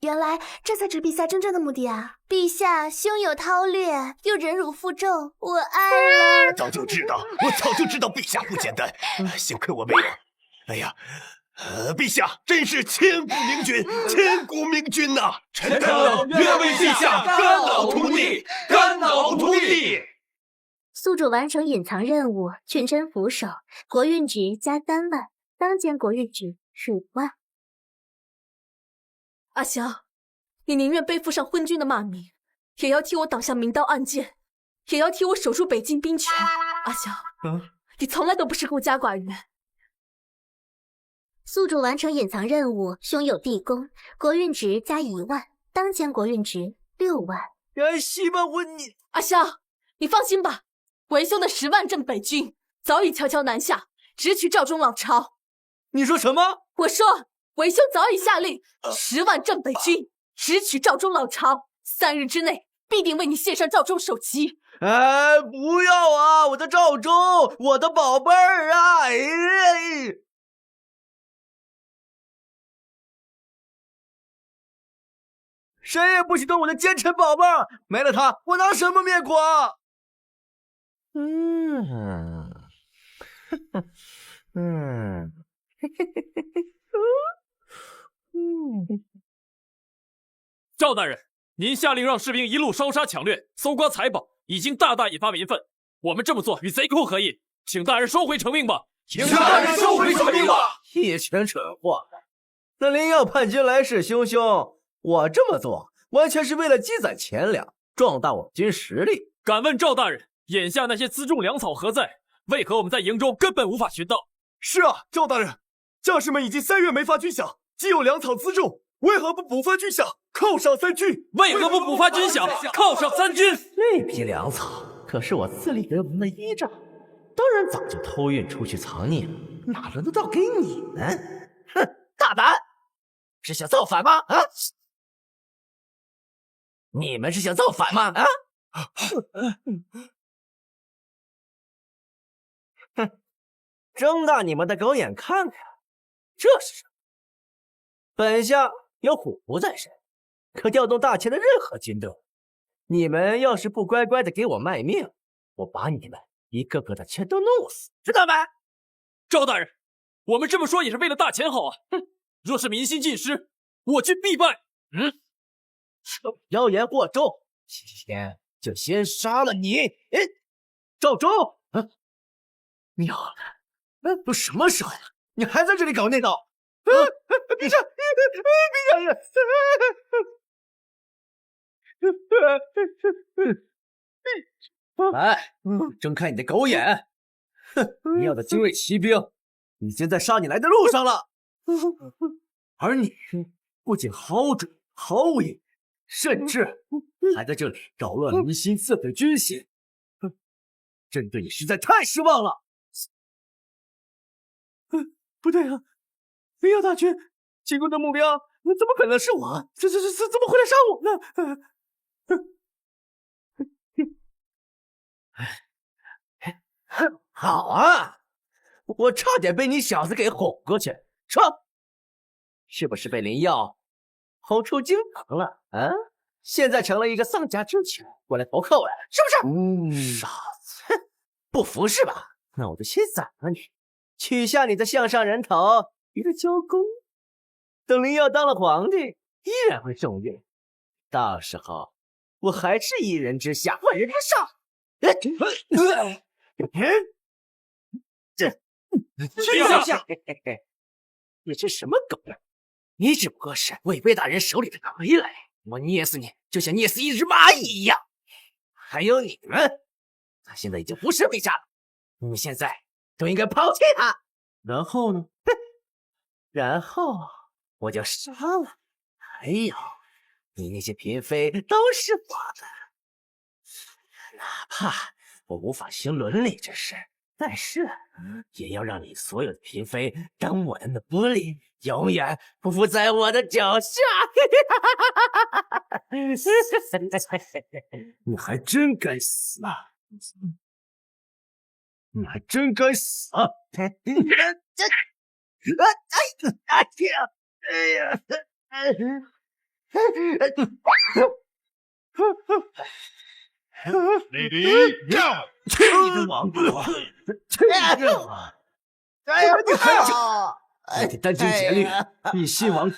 原来这才是陛下真正的目的啊！陛下胸有韬略，又忍辱负重，我爱了。早就知道，我早就知道陛下不简单，幸亏我没有。哎呀，陛下真是千古明君，千古明君呐！臣等愿为陛下肝脑涂地，肝脑涂地。宿主完成隐藏任务，群臣俯首，国运值加3万，当前国运值5万。阿香，你宁愿背负上昏君的骂名，也要替我挡下明刀暗箭，也要替我守住北境兵权。阿香，你从来都不是孤家寡人。宿主完成隐藏任务，胸有地宫，国运值加1万，当前国运值6万。西吧你！阿香，你放心吧。为兄的10万镇北军早已悄悄南下，直取赵忠老巢。你说什么？我说，为兄早已下令，10万镇北军直取赵忠老巢，3日之内必定为你献上赵忠首级。哎，不要啊！我的赵忠，我的宝贝儿啊！谁也不许动我的奸臣宝贝儿！没了他，我拿什么灭国？赵大人，您下令让士兵一路烧杀抢掠，搜刮财宝，已经大大引发民愤。我们这么做与贼寇何异？请大人收回成命吧！请大人收回成命吧！一群蠢货！那林耀叛军来势汹汹，我这么做完全是为了积攒钱粮，壮大我军实力。敢问赵大人，眼下那些辎重粮草何在？为何我们在营中根本无法寻到？是啊，赵大人，将士们已经3月没发军饷，既有粮草辎重，为何不补发军饷，犒赏3军？为何不补发军饷，犒赏3军？那批粮草可是我自立为王的依仗，当然早就偷运出去藏匿了，哪轮得到给你们？哼，大胆！是想造反吗？啊！你们是想造反吗？啊！哼！睁大你们的狗眼看看，这是什么？本相有虎符在身，可调动大秦的任何军队。你们要是不乖乖的给我卖命，我把你们一个个的全都弄死，知道吗？赵大人，我们这么说也是为了大秦好啊！哼，若是民心尽失，我军必败。妖言惑众，今天就先杀了你！赵忠，妙了，都什么时候了，你还在这里搞内斗？陛下，来，睁开你的狗眼！哼，你要的精锐骑兵已经在杀你来的路上了，而你不仅毫无准备，毫无应，甚至还在这里扰乱民心，刺毁军心，朕对你实在太失望了。不对啊，灵药大军进攻的目标怎么可能是我？怎么会来杀我呢？好啊，我差点被你小子给哄过去。说，是不是被灵药哄出京城了？啊，现在成了一个丧家之犬，过来投靠我了，是不是？傻子，不服是吧？那我就先宰了你，取下你的项上人头，与他交公。等灵药当了皇帝，依然会重用，到时候我还是一人之下，万人之上。陛下，你这什么狗啊？你只不过是魏碑大人手里的傀儡，我捏死你就像捏死一只蚂蚁一样。还有你们，他现在已经不是陛下了，你们现在都应该抛弃他。然后呢？然后我就杀了。还有，你那些嫔妃都是我的，哪怕我无法行伦理之事，但是也要让你所有的嫔妃当我的奴隶，永远匍匐在我的脚下。你还真该死啊！你还真该死啊！李黎，去你的王国！去你的王！你还有，我得殚精竭虑，一心亡国，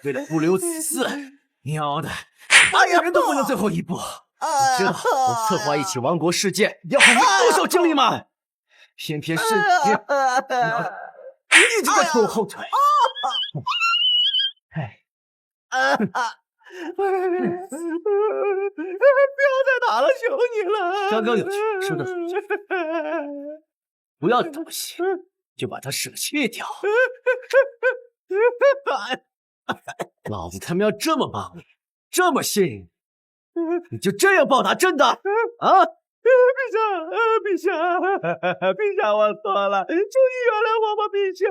为了不留子嗣，喵的，一个人都不能最后一步。你知道我策划一起亡国事件要花费多少精力吗？偏偏是你，喵的，一直在拖我后腿。不要再打了，求你了！刚刚有句说的很对，不要的东西就把它舍弃掉。老子他喵这么帮你，这么信任你，你就这样报答朕的啊？陛下，我错了，求你原谅我吧，陛下。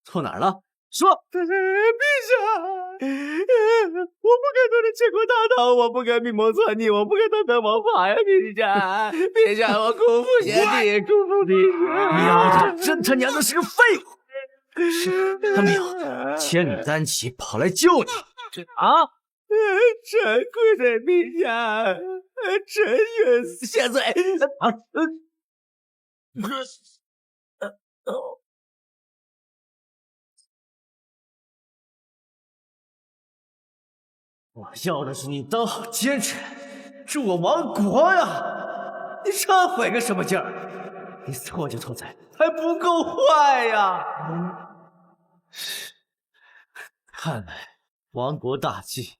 错哪儿了？说，陛下，我不该对你吃苦大刀，我不该明谋篡逆，我不该当魔法呀，陛下，我辜负贤弟，辜负陛下。喵的，真他娘的是个废物！是他喵，千里单骑跑来救你啊！臣跪在陛下，臣愿死谢罪啊！我要的是你当好奸臣，助我亡国呀！你忏悔个什么劲儿？你错就错在还不够坏呀！看来亡国大计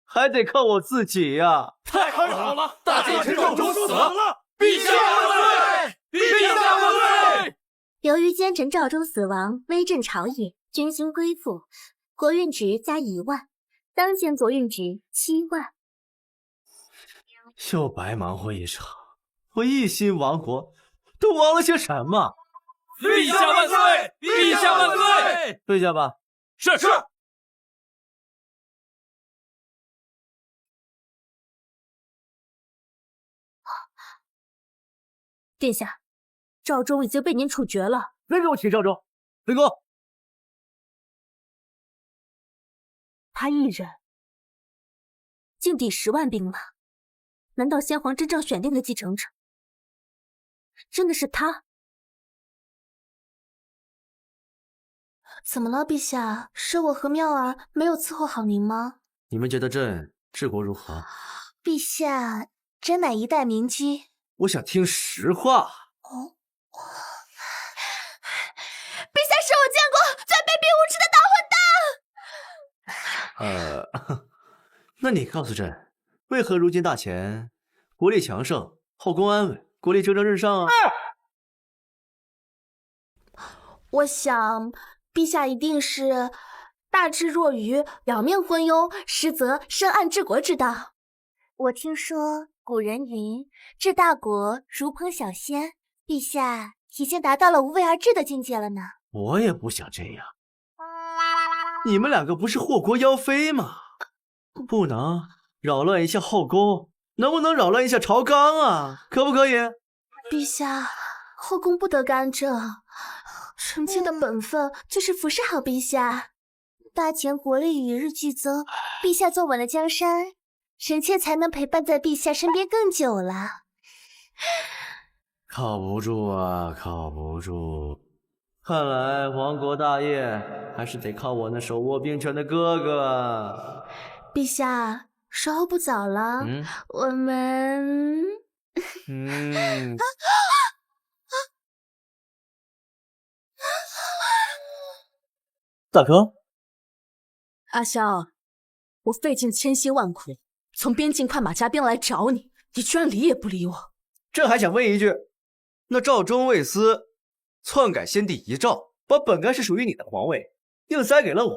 还得靠我自己呀！太好了，大计陈赵忠死了！陛下万岁！陛下万岁！由于奸臣赵州死亡，威震朝野，军心归附，国运值加1万，当前国运值7万。又白忙活一场，我一心亡国，都亡了些什么？陛下万岁！陛下万岁！跪下吧。是是。殿下，赵州已经被您处决了。别给我提赵州，飞哥。他一人竟抵10万兵马，难道先皇真正选定的继承者真的是他？怎么了，陛下？是我和妙儿没有伺候好您吗？你们觉得朕治国如何？陛下，真乃一代明君。我想听实话。哦，陛下是我见过最卑鄙无耻的大混蛋。那你告诉朕，为何如今大前国力强盛，后宫安稳，国力蒸蒸日上啊？我想，陛下一定是大智若愚，表面昏庸，实则深谙治国之道。我听说古人云：“治大国如烹小鲜。”陛下已经达到了无为而治的境界了呢。我也不想这样。你们两个不是祸国妖妃吗？不能扰乱一下后宫，能不能扰乱一下朝纲啊？可不可以？陛下，后宫不得干政，臣妾的本分就是服侍好陛下。大前国力与日俱增，陛下坐稳了江山，臣妾才能陪伴在陛下身边更久了。靠不住啊，靠不住！看来亡国大业还是得靠我那手握兵权的哥哥。陛下，时候不早了，我们……大哥，阿萧，我费尽千辛万苦从边境快马加鞭来找你，你居然理也不理我。朕还想问一句，那赵中卫司篡改先帝遗诏，把本该是属于你的皇位硬塞给了我，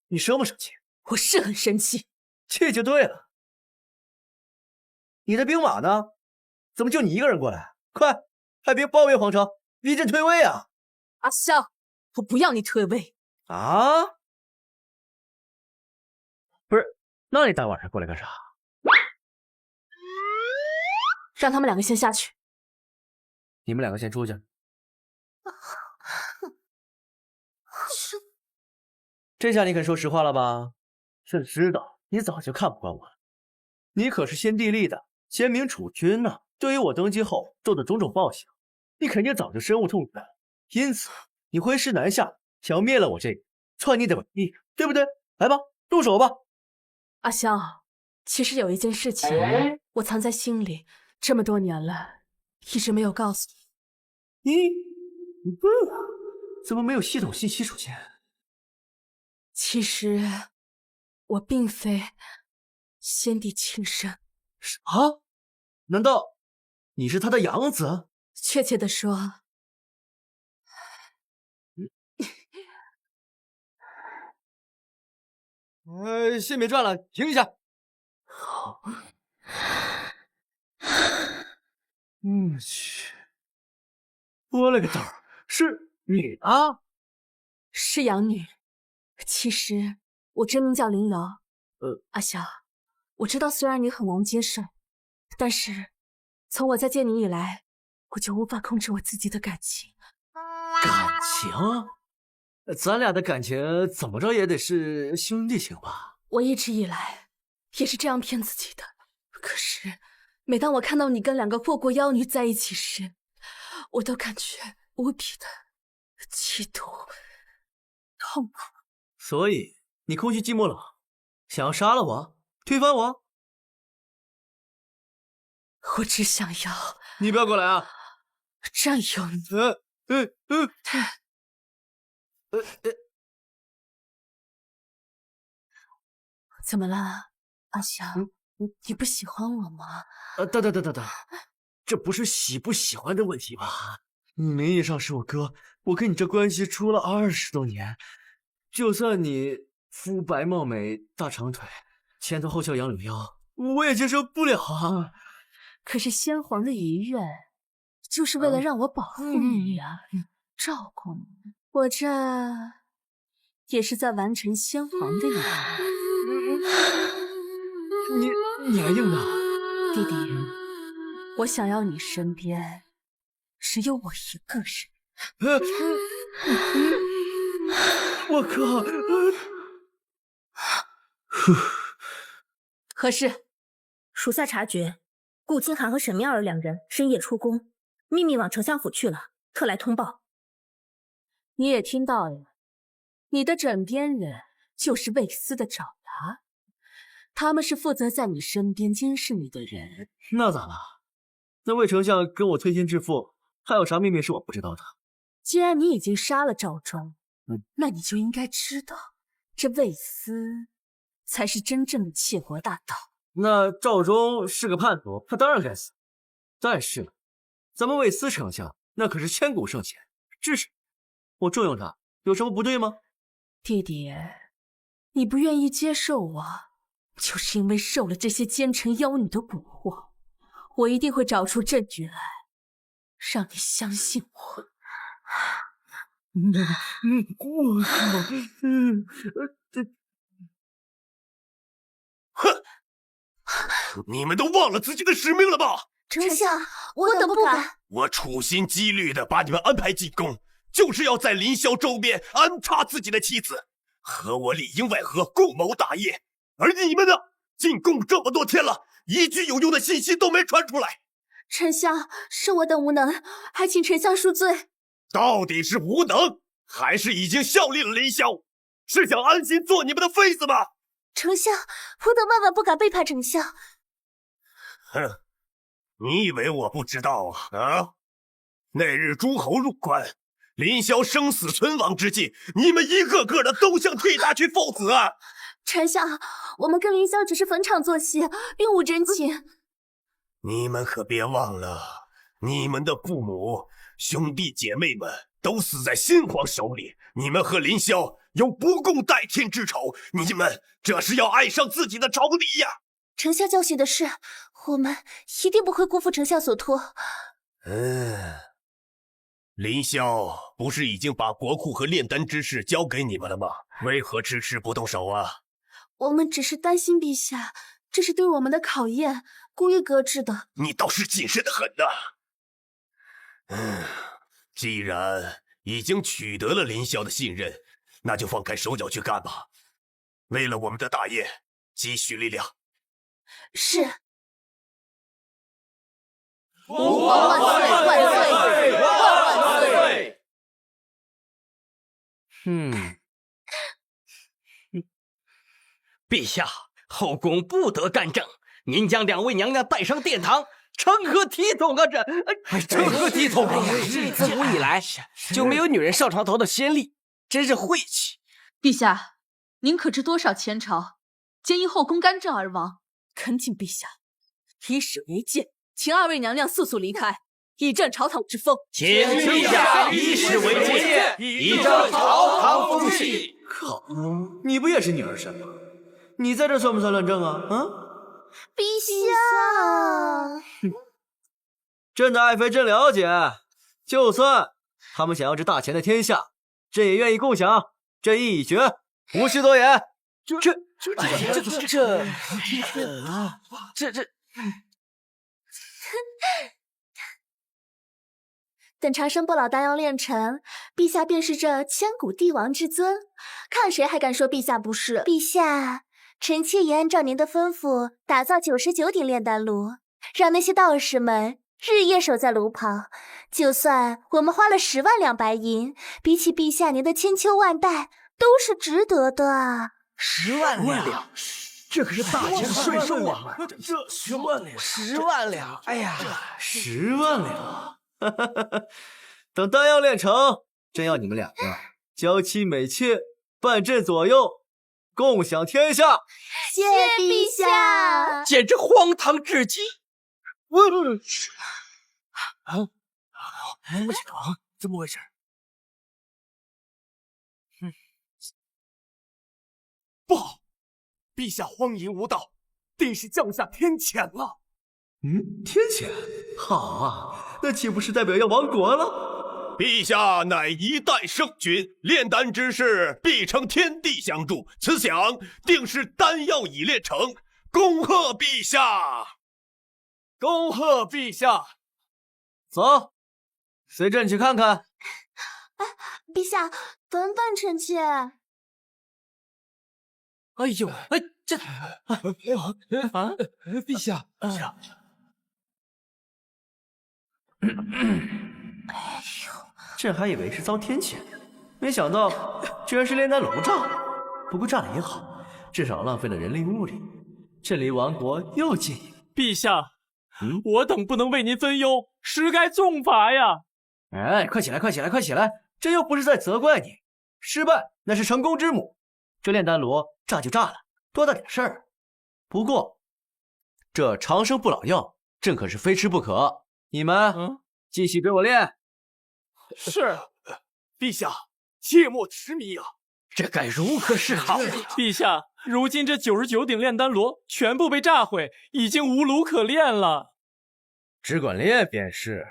你生不生气？我是很生气，气就对了。你的兵马呢？怎么就你一个人过来？快，派兵包围皇城，逼朕退位啊！阿萧，我不要你退位啊！不是，那你大晚上过来干啥？让他们两个先下去。你们两个先出去。这下你肯说实话了吧？朕知道你早就看不惯我了，你可是先帝立的贤明储君呢。对于我登基后受的种种暴行，你肯定早就深恶痛绝了。因此，你挥师南下，想要灭了我这个篡逆的伪帝，对不对？来吧，动手吧。阿萧，其实有一件事情我藏在心里这么多年了，一直没有告诉你。怎么没有系统信息出现？其实我并非先帝亲生。啥？难道你是他的养子？确切的说，先别转了，停一下。去，我勒个豆儿，是你啊？是养女。其实我真名叫林瑶。阿萧，我知道虽然你很王金胜，但是从我再见你以来，我就无法控制我自己的感情。感情？咱俩的感情怎么着也得是兄弟情吧？我一直以来也是这样骗自己的。可是每当我看到你跟2个祸国妖女在一起时，我都感觉无比的嫉妒、痛苦。所以你空虚寂寞冷，想要杀了我，推翻我？我只想要你不要过来啊！占有你。怎么了，阿翔？你不喜欢我吗？等，这不是喜不喜欢的问题吧？名义上是我哥，我跟你这关系处了20多年，就算你肤白貌美、大长腿、前凸后翘、杨柳腰，我也接受不了啊。可是先皇的遗愿，就是为了让我保护你啊，照顾你。我这也是在完成先皇的遗愿。你还硬呢，弟弟，我想要你身边只有我一个人。我靠！何事？属下察觉，顾清寒和沈妙儿两人深夜出宫，秘密往丞相府去了，特来通报。你也听到呀，你的枕边人就是魏斯的爪牙，他们是负责在你身边监视你的人。那咋了？那魏丞相跟我推心置腹，还有啥秘密是我不知道的？既然你已经杀了赵忠，那你就应该知道，这魏斯才是真正的窃国大盗。那赵忠是个叛徒，他当然该死。但是，咱们魏斯丞相那可是千古圣贤，至少我重用他，有什么不对吗？弟弟，你不愿意接受我，就是因为受了这些奸臣妖女的蛊惑。我一定会找出证据来，让你相信我。我哼！你们都忘了自己的使命了吧？丞相，我等不敢。我处心积虑的把你们安排进宫，就是要在凌霄周边安插自己的妻子，和我里应外合，共谋大业。而你们呢？进宫这么多天了，一句有用的信息都没传出来。丞相，是我等无能，还请丞相恕罪。到底是无能，还是已经效力了凌霄？是想安心做你们的妃子吗？丞相，我等万万不敢背叛丞相。哼，你以为我不知道啊？那日诸侯入关，凌霄生死存亡之际，你们一个个的都想替他去赴死啊！丞相，我们跟凌霄只是逢场作戏，并无真情。你们可别忘了，你们的父母、兄弟姐妹们都死在先皇手里，你们和凌霄有不共戴天之仇，你们这是要爱上自己的仇敌呀！丞相教训的是，我们一定不会辜负丞相所托。凌霄不是已经把国库和炼丹之事交给你们了吗？为何迟迟不动手啊？我们只是担心陛下，这是对我们的考验，故意搁置的。你倒是谨慎的很呐！既然已经取得了凌霄的信任，那就放开手脚去干吧。为了我们的大业，积蓄力量。是。吾皇万岁！万岁！万岁！陛下，后宫不得干政，您将2位娘娘带上殿堂，成何体统啊！成何体统啊！自古以来就没有女人上床头的先例，真是晦气。陛下，您可知多少前朝皆因后宫干政而亡？恳请陛下以史为鉴，请2位娘娘速速离开，以正朝堂之风。请陛下以史为鉴，以正朝堂风气。靠，你不也是女儿身吗？你在这算不算乱政啊？陛下，朕的爱妃朕了解，就算他们想要这大钱的天下，朕也愿意共享。朕意已决，无需多言。等长生不老丹药炼成，陛下便是这千古帝王之尊，看谁还敢说陛下不是？陛下，臣妾也按照您的吩咐，打造99顶炼丹炉，让那些道士们日夜守在炉旁。就算我们花了10万两白银，比起陛下您的千秋万代，都是值得的。10万两，这可是大钱税收啊！这10万两，10万两，哎呀，10万两！等丹药炼成，朕要你们2个娇妻美妾，伴朕左右，共享天下。谢陛下，简直荒唐至极！怎么情况？怎么回事？不好！陛下荒淫无道，定是降下天谴了。天谴？好啊，那岂不是代表要亡国了？陛下乃一代圣君，炼丹之事必承天地相助，此想定是丹药已炼成。恭贺陛下！恭贺陛下！走，随朕去看看。陛下，等等，臣妾。哎呦，这陛下，朕还以为是遭天谴，没想到居然是炼丹炉炸。不过炸了也好，至少浪费了人力物力，朕离亡国又近一步。陛下，我等不能为您分忧，实该重罚呀！哎，快起来，快起来，快起来！朕又不是在责怪你，失败那是成功之母。这炼丹炉炸就炸了，多大点事儿。不过，这长生不老药，朕可是非吃不可。你们继续给我练。是，陛下，切莫痴迷啊！这该如何是好？陛下，如今这99顶炼丹炉全部被炸毁，已经无炉可炼了。只管练便是。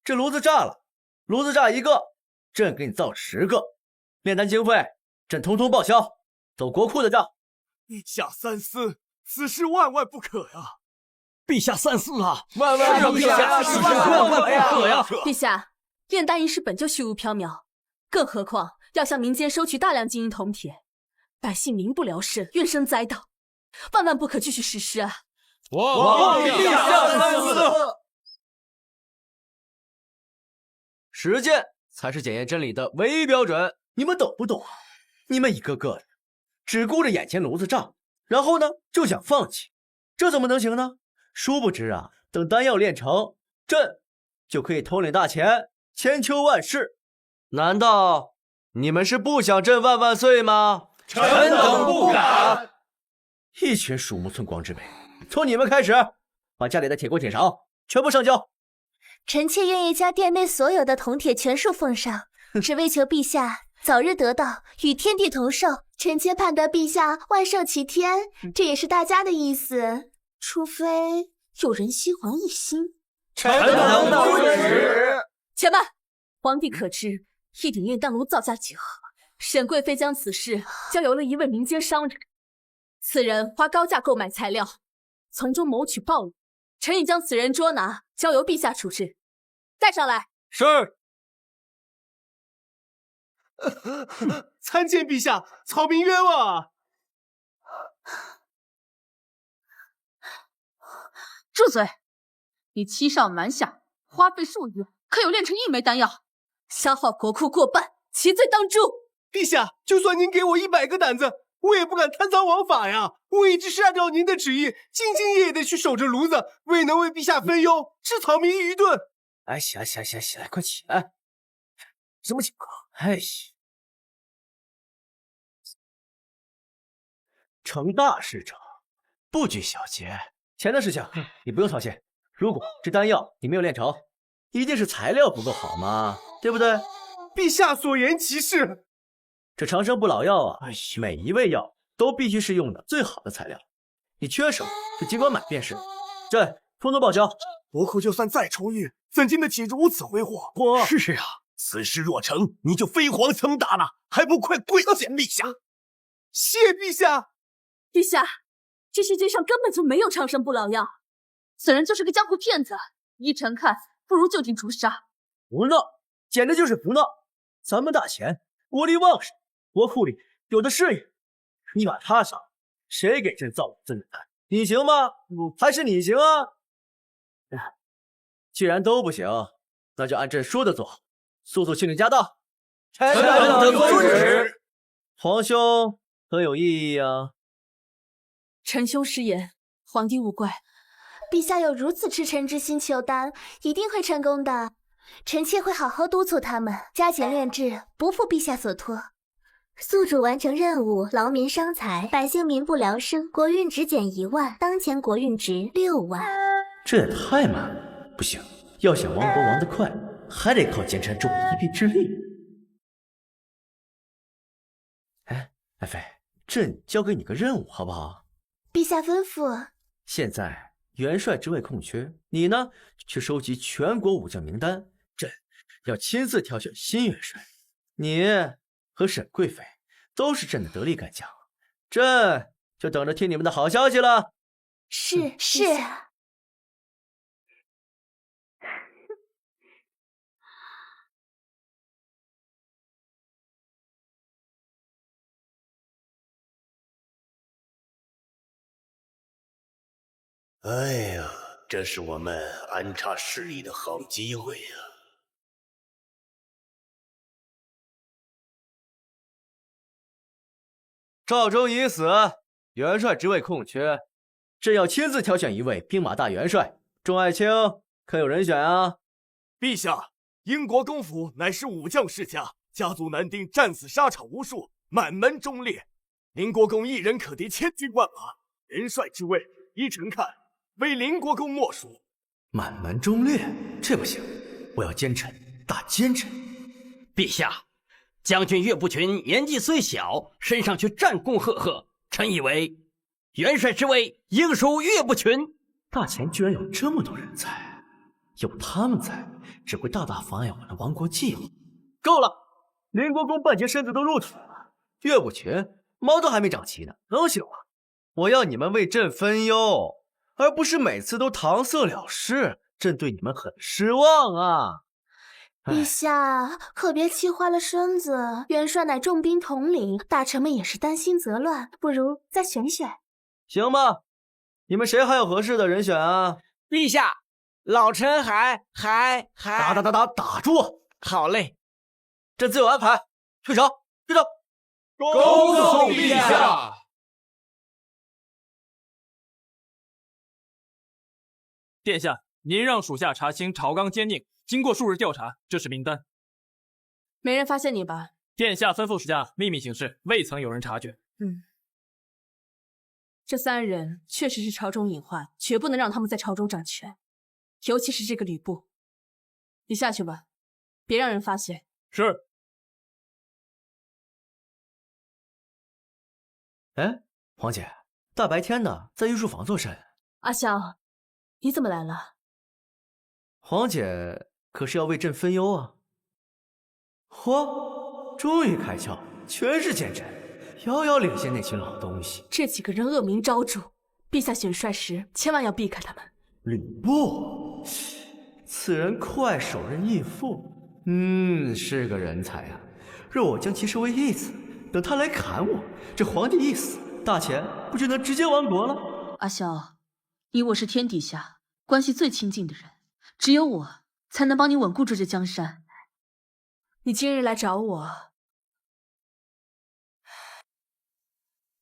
这炉子炸了，炉子炸一个，朕给你造10个。炼丹经费，朕通通报销。走国库的账。陛下三思，此事万万不可呀！陛下三思啊！万万不可呀！万万不可呀！陛下，炼丹一事本就虚无缥缈，更何况要向民间收取大量金银铜铁，百姓民不聊生，怨声载道，万万不可继续实施啊！望陛下三思。实践才是检验真理的唯一标准，你们懂不懂啊？你们一个个的只顾着眼前炉子炸，然后呢就想放弃，这怎么能行呢？殊不知啊，等丹药炼成，朕就可以统领大钱，千秋万世。难道你们是不想朕万万岁吗？臣等不敢。一群鼠目寸光之辈，从你们开始，把家里的铁锅铁勺全部上交。臣妾愿意将殿内所有的铜铁全数奉上，只为求陛下早日得到与天地同寿。臣妾盼得陛下万寿齐天，这也是大家的意思。除非有人心怀异心。臣等不止。且慢，皇帝可知一顶炼丹炉造价几何？沈贵妃将此事交由了一位民间商人，此人花高价购买材料，从中谋取暴利。臣已将此人捉拿，交由陛下处置。带上来。是。参见陛下，草民冤枉啊！住嘴！你欺上瞒下，花费数月，可有炼成1枚丹药，消耗国库过半，其罪当诛。陛下，就算您给我100个胆子，我也不敢贪赃枉法呀！我一直是按照您的旨意，兢兢业业的去守着炉子，未能为陛下分忧，置草民于顿。哎，起来，快起来！什么情况？哎，成大事者不拘小节，钱的事情你不用操心。如果这丹药你没有炼成，一定是材料不够好嘛，对不对？陛下所言极是。这长生不老药啊，每一味药都必须是用的最好的材料，你缺什么就尽管买便是。朕通通报销。国库就算再充裕，怎经得起如此挥霍？是啊，此事若成，你就飞黄腾达了，还不快跪见陛下？谢陛下。陛下，这世界上根本就没有长生不老药，此人就是个江湖骗子，依臣看，不如就地诛杀。胡闹，简直就是胡闹！咱们大钱，国力旺盛，国库里有的是银，你把他杀，谁给朕造5尊的丹？你行吗？还是你行啊？既然都不行，那就按朕说的做，速速去领驾到。臣等遵旨。皇兄很有异议啊。臣兄失言，皇帝勿怪。陛下有如此赤诚之心求丹，一定会成功的。臣妾会好好督促他们，加减炼制，不负陛下所托。宿主完成任务，劳民伤财，百姓民不聊生，国运值减1万，当前国运值6万。这也太慢了，不行，要想亡国亡得快，还得靠奸臣助一臂之力。哎，爱妃，朕交给你个任务，好不好？陛下吩咐。现在元帅之位空缺，你呢去收集全国武将名单，朕要亲自挑选新元帅。你和沈贵妃都是朕的得力干将，朕就等着听你们的好消息了。是。哎呀，这是我们安插势力的好机会呀！赵忠已死，元帅职位空缺，朕要亲自挑选一位兵马大元帅。众爱卿，可有人选啊？陛下，英国公府乃是武将世家，家族男丁战死沙场无数，满门忠烈。林国公一人可敌千军万马，元帅之位，依臣看，为林国公莫属。满门忠烈，这不行，我要奸臣，大奸臣。陛下，将军岳不群年纪虽小，身上却战功赫赫，臣以为元帅之位应属岳不群。大前居然有这么多人才，有他们在，只会大大妨碍我的亡国计划。够了，林国公半截身子都入土了，岳不群毛都还没长齐呢，能行吗？我要你们为朕分忧，而不是每次都搪塞了事。朕对你们很失望啊！陛下可别气坏了身子，元帅乃重兵统领，大臣们也是担心则乱，不如再选选。行吧，你们谁还有合适的人选啊？陛下，老臣打住！好嘞，朕自有安排。退朝。恭送陛下。殿下，您让属下查清朝纲监宁，经过数日调查，这是名单。没人发现你吧？殿下吩咐属下秘密行事，未曾有人察觉。这3人确实是朝中隐患，绝不能让他们在朝中掌权，尤其是这个吕布。你下去吧，别让人发现。是。哎，皇姐，大白天的在御书房做甚？阿萧，你怎么来了？皇姐可是要为朕分忧啊！嚯，终于开窍，全是奸臣，遥遥领先那群老东西。这几个人恶名昭著，陛下选帅时千万要避开他们。吕布，此人酷爱手刃义父，是个人才啊！若我将其收为义子，等他来砍我，这皇帝一死，大前不就能直接亡国了？阿萧，你我是天底下关系最亲近的人，只有我才能帮你稳固住这江山。你今日来找我，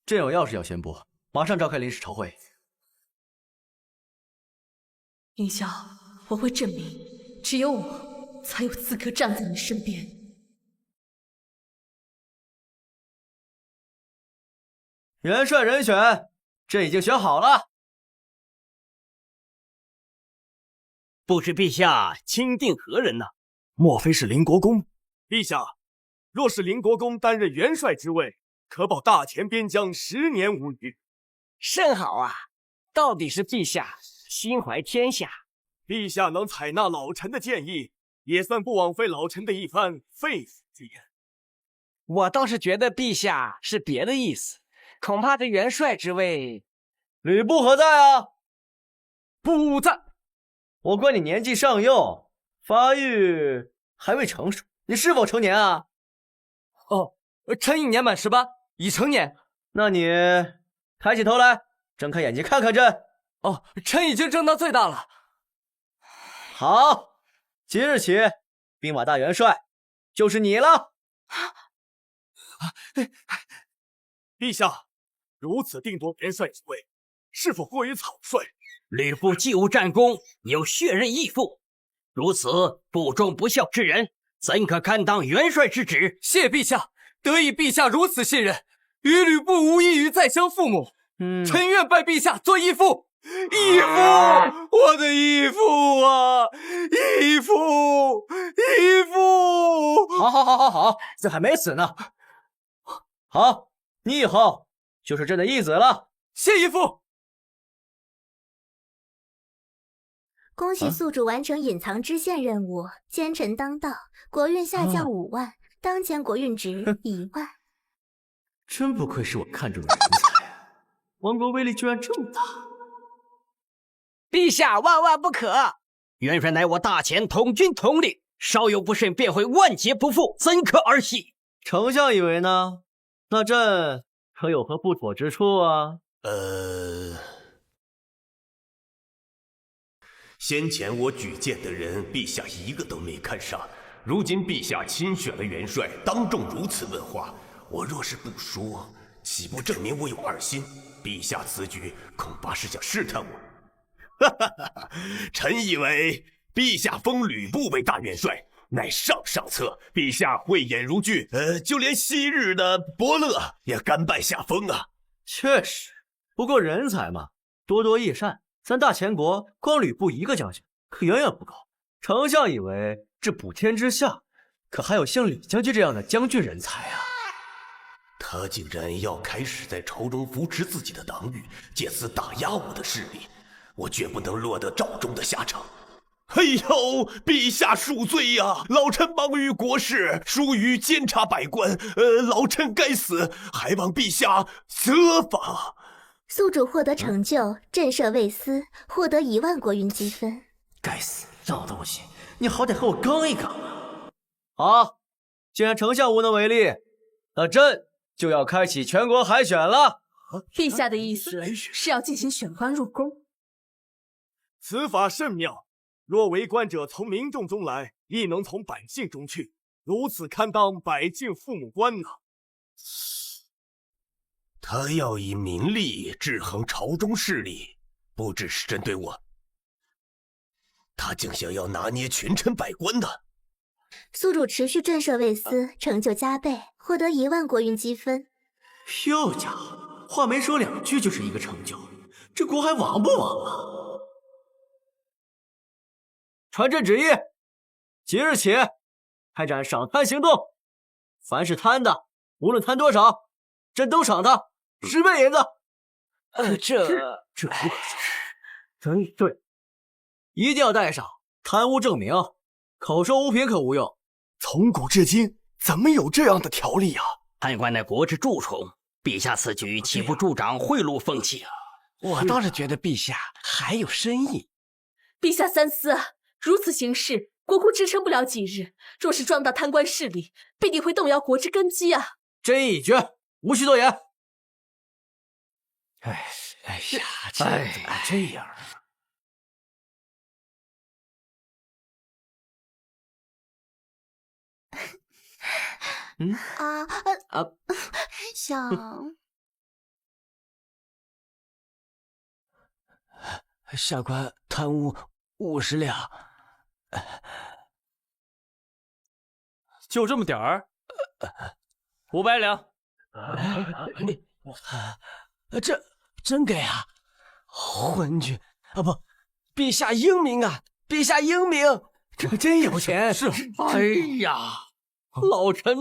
朕有要事要宣布，马上召开临时朝会。凌霄，我会证明，只有我才有资格站在你身边。元帅人选，朕已经选好了。不知陛下钦定何人呢？莫非是林国公？陛下，若是林国公担任元帅之位，可保大前边疆10年无虞。甚好啊！到底是陛下心怀天下。陛下能采纳老臣的建议，也算不枉费老臣的一番肺腑之言。我倒是觉得陛下是别的意思，恐怕这元帅之位，吕布何在啊？不在。我观你年纪尚幼，发育还未成熟，你是否成年啊？哦，臣已年满18，已成年。那你抬起头来，睁开眼睛看看朕。哦，臣已经睁到最大了。好，即日起，兵马大元帅就是你了。陛下，如此定夺元帅之位，是否过于草率？吕布既无战功，有血刃义父，如此不忠不孝之人，怎可堪当元帅之职？谢陛下，得以陛下如此信任，与吕布无异于再生父母。臣愿拜陛下做义父。义父，我的义父啊！义父，义父！好，这还没死呢。好，你以后就是朕的义子了。谢义父。恭喜宿主完成隐藏支线任务，奸臣当道，国运下降5万，当前国运值1万。真不愧是我看中的人才啊！王国威力居然这么大！陛下万万不可！元帅乃我大前统军统领，稍有不慎便会万劫不复，怎可儿戏？丞相以为呢？那朕可有何不妥之处啊？先前我举荐的人，陛下一个都没看上。如今陛下亲选了元帅，当众如此问话，我若是不说，岂不证明我有二心？陛下此举恐怕是想试探我。臣以为陛下封吕布为大元帅，乃上上策。陛下慧眼如炬，就连昔日的伯乐也甘拜下风啊。确实，不过人才嘛，多多益善。咱大前国光吕布一个将军，可远远不够。丞相以为这补天之下，可还有像吕将军这样的将军人才啊！他竟然要开始在朝中扶持自己的党羽，借此打压我的势力，我绝不能落得赵忠的下场。哎呦，陛下恕罪呀！老臣忙于国事，疏于监察百官，老臣该死，还望陛下责罚。宿主获得成就，震慑卫司，获得1万国运积分。该死，老东西，你好歹和我刚一刚啊！好，既然丞相无能为力，那朕就要开启全国海选了。陛下的意思是要进行选官入宫？此法甚妙，若为官者从民众中来，亦能从百姓中去，如此堪当百姓父母官啊！他要以民力制衡朝中势力，不只是针对我，他竟想要拿捏群臣百官呢。宿主持续震慑卫司，成就加倍，获得1万国运积分。哟家伙，话没说2句就是一个成就，这国还亡不亡啊？传朕旨意，即日起开展赏贪行动，凡是贪的，无论贪多少，朕都赏他10倍银子。这不可思议，真对，一定要带上贪污证明，口说无凭可无用。从古至今，怎么有这样的条例啊？贪官乃国之蛀虫，陛下此举岂不助长贿赂风气啊？我倒是觉得陛下还有深意。陛下三思啊！如此行事，国库支撑不了几日。若是壮大贪官势力，必定会动摇国之根基啊！朕意已决，无需多言。哎呀，这怎么这样啊？想下官贪污50两，就这么点儿？500两。这真给啊？昏君啊，不，陛下英明啊！陛下英明，这真有钱。是，哎呀，老臣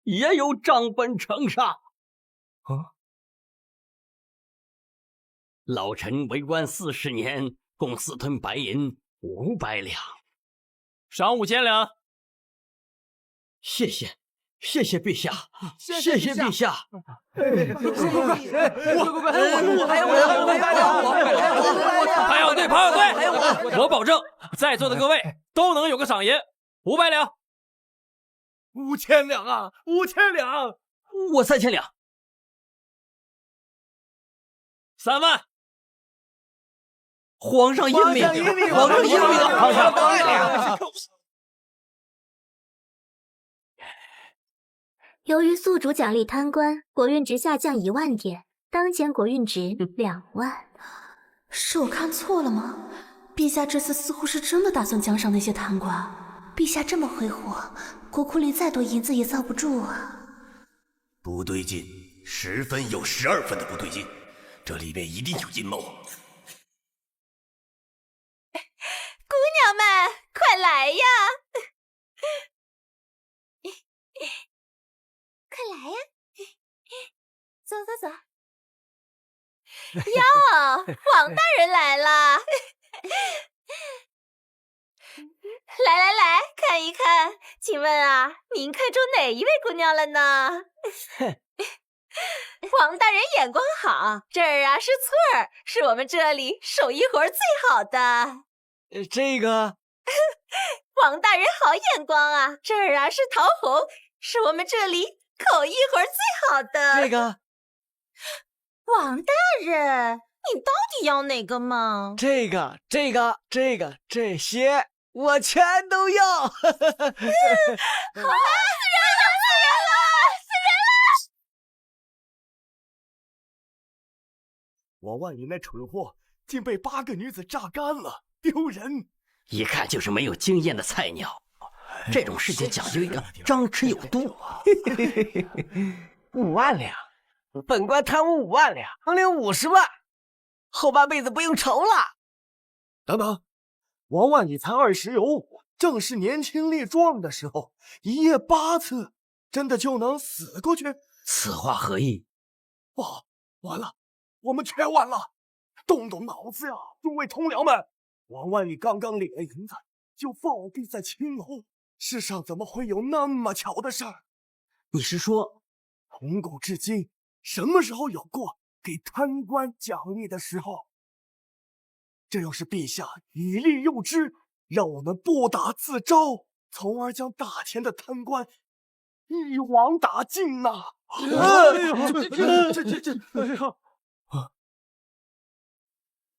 也有账本呈上。老臣为官40年，共私吞白银500两，赏5000两。谢谢陛下，谢谢陛下。排好队，我保证在座的各位都能有个赏银500两。5000两啊，5000两！我3000两。3万。皇上英明，皇上英明，皇上。由于宿主奖励贪官，国运值下降1万点，当前国运值2万。是我看错了吗？陛下这次似乎是真的打算奖赏那些贪官。陛下这么挥霍，国库里再多银子也遭不住啊！不对劲，10分有12分的不对劲，这里面一定有阴谋。来呀！快来呀！走走走。哟，王大人来了！来，看一看，请问啊，您看中哪一位姑娘了呢？王大人眼光好，这儿啊是翠儿，是我们这里手艺活最好的。这个，王大人好眼光啊，这儿啊是桃红，是我们这里口艺活最好的。这个，王大人，你到底要哪个嘛？这些我全都要。好啊，死人了！王万里那蠢货竟被8个女子榨干了，丢人！一看就是没有经验的菜鸟。这种事情讲究一个张弛有度啊。5万两，本官贪污5万两，能领50万，后半辈子不用愁了。等等，王万里才20有5，正是年轻力壮的时候，一夜8次，真的就能死过去？此话何意？哇，完了！我们全完了！动动脑子呀，诸位同僚们！王万里刚刚领了银子，就暴毙在青楼，世上怎么会有那么巧的事儿？你是说，从古至今，什么时候有过给贪官奖励的时候？这要是陛下以利诱之，让我们不打自招，从而将大钱的贪官一网打尽呐！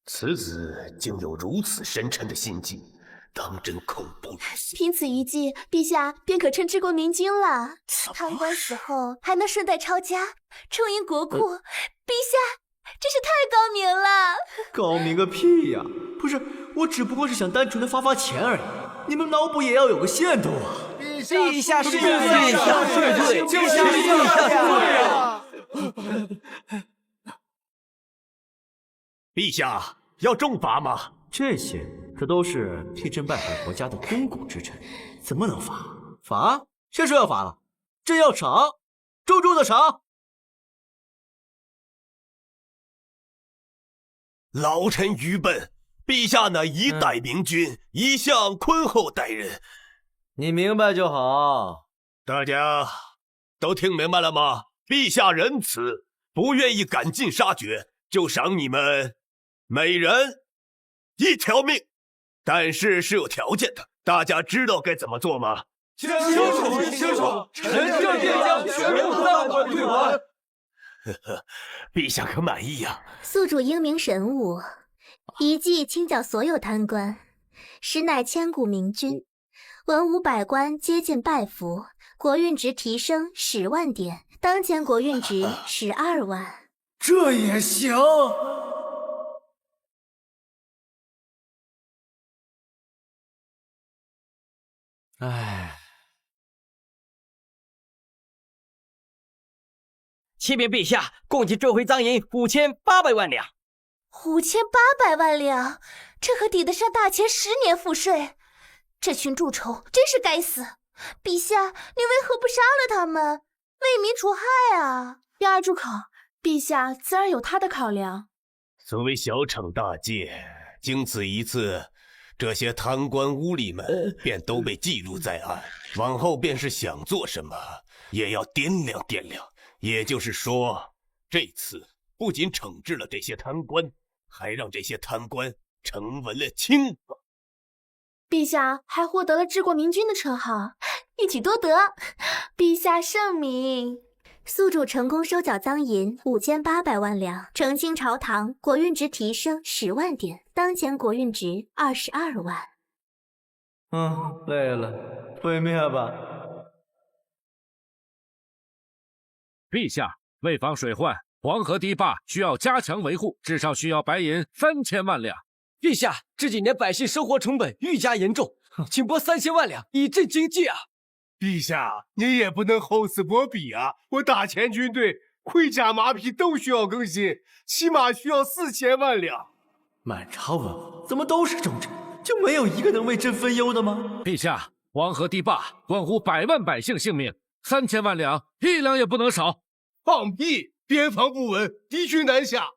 此子竟有如此深沉的心计，当真恐怖。凭此一计，陛下便可称治国明君了。贪官死后还能顺带抄家，充盈国库。陛下真是太高明了。高明个屁呀！不是，我只不过是想单纯的发钱而已，你们脑补也要有个限度啊！陛下是对，陛下是对，就是陛下对啊！陛下要重罚吗？这些可都是替朕败坏国家的肱骨之臣，怎么能罚？罚？谁说要罚了？朕要赏，重重的赏！老臣愚笨，陛下乃以待明君，一向宽厚待人。你明白就好。大家都听明白了吗？陛下仁慈，不愿意赶尽杀绝，就赏你们每人1条命，但是是有条件的。大家知道该怎么做吗？清楚，臣这便将全部贪官退还。陛下可满意呀？宿主英明神武，一计清剿所有贪官，实乃千古明君。文武百官皆尽拜服，国运值提升10万点，当前国运值12万。这也行？唉，启禀陛下，共计追回赃银5800万两。5800万两，这可抵得上大钱10年赋税。这群蛀虫真是该死！陛下，你为何不杀了他们，为民除害啊？第二住口，陛下自然有他的考量。所谓小惩大戒，经此一次，这些贪官污吏们便都被记录在案，往后便是想做什么也要掂量掂量。也就是说，这次不仅惩治了这些贪官，还让这些贪官成为了清法。陛下还获得了治国明君的称号，一举多得，陛下圣明。宿主成功收缴赃银5800万两，承清朝堂，国运值提升10万点，当前国运值22万。累了，毁灭吧。陛下，为防水患，黄河堤坝需要加强维护，至少需要白银3000万两。陛下，这几年百姓生活成本愈加严重，请拨3000万两以振经济啊！陛下，您也不能厚此薄彼啊！我大前军队盔甲马匹都需要更新，起码需要4000万两。满朝文武怎么都是忠臣？就没有一个能为朕分忧的吗？陛下，黄河堤坝关乎百万百姓性命，3000万两，1两也不能少。放屁！边防不稳，敌军南下，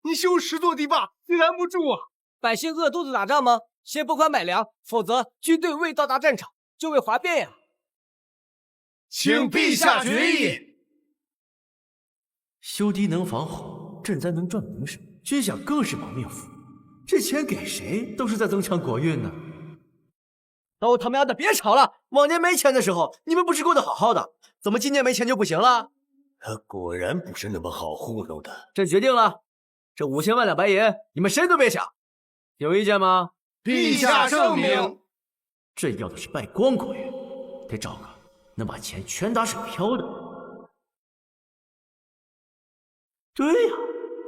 你修10座堤坝也拦不住啊！百姓饿肚子打仗吗？先拨款买粮，否则军队未到达战场就会哗变呀！请陛下决议。修堤能防火，赈灾能赚名声，军饷更是亡命符。这钱给谁都是在增强国运呢。都他妈的别吵了！往年没钱的时候，你们不是过得好好的，怎么今年没钱就不行了？他果然不是那么好糊弄的。朕决定了，这5000万两白银，你们谁都别抢。有意见吗？陛下圣明。朕要的是败光国运，得找个能把钱全打水漂的。对呀，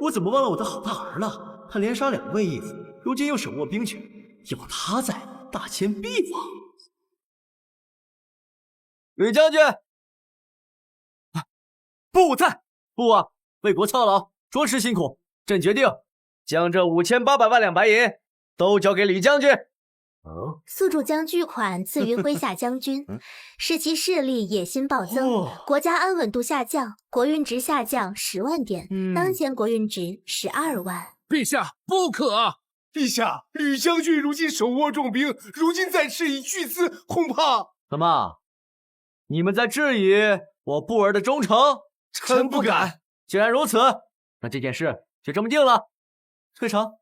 我怎么忘了我的好大儿了？他连杀2位义子，如今又手握兵权，有他在，大钱必亡。吕将军，不在，不啊，为国操劳，着实辛苦。朕决定将这5800万两白银都交给李将军。宿主将巨款赐予麾下将军，使其势力野心暴增，国家安稳度下降，国运值下降10万点，当前国运值12万。陛下不可！陛下，吕将军如今手握重兵，如今再斥以巨资，恐怕……怎么？你们在质疑我布儿的忠诚？臣不敢。既然如此，那这件事就这么定了。退场。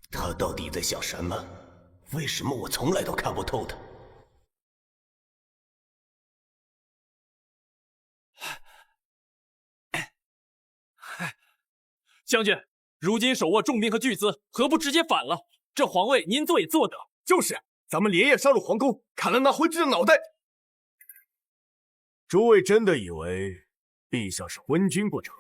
他到底在想什么？为什么我从来都看不透他？将军，如今手握重兵和巨资，何不直接反了？这皇位您做也做得。就是，咱们连夜杀入皇宫，砍了那昏君的脑袋。诸位真的以为陛下是昏君不成？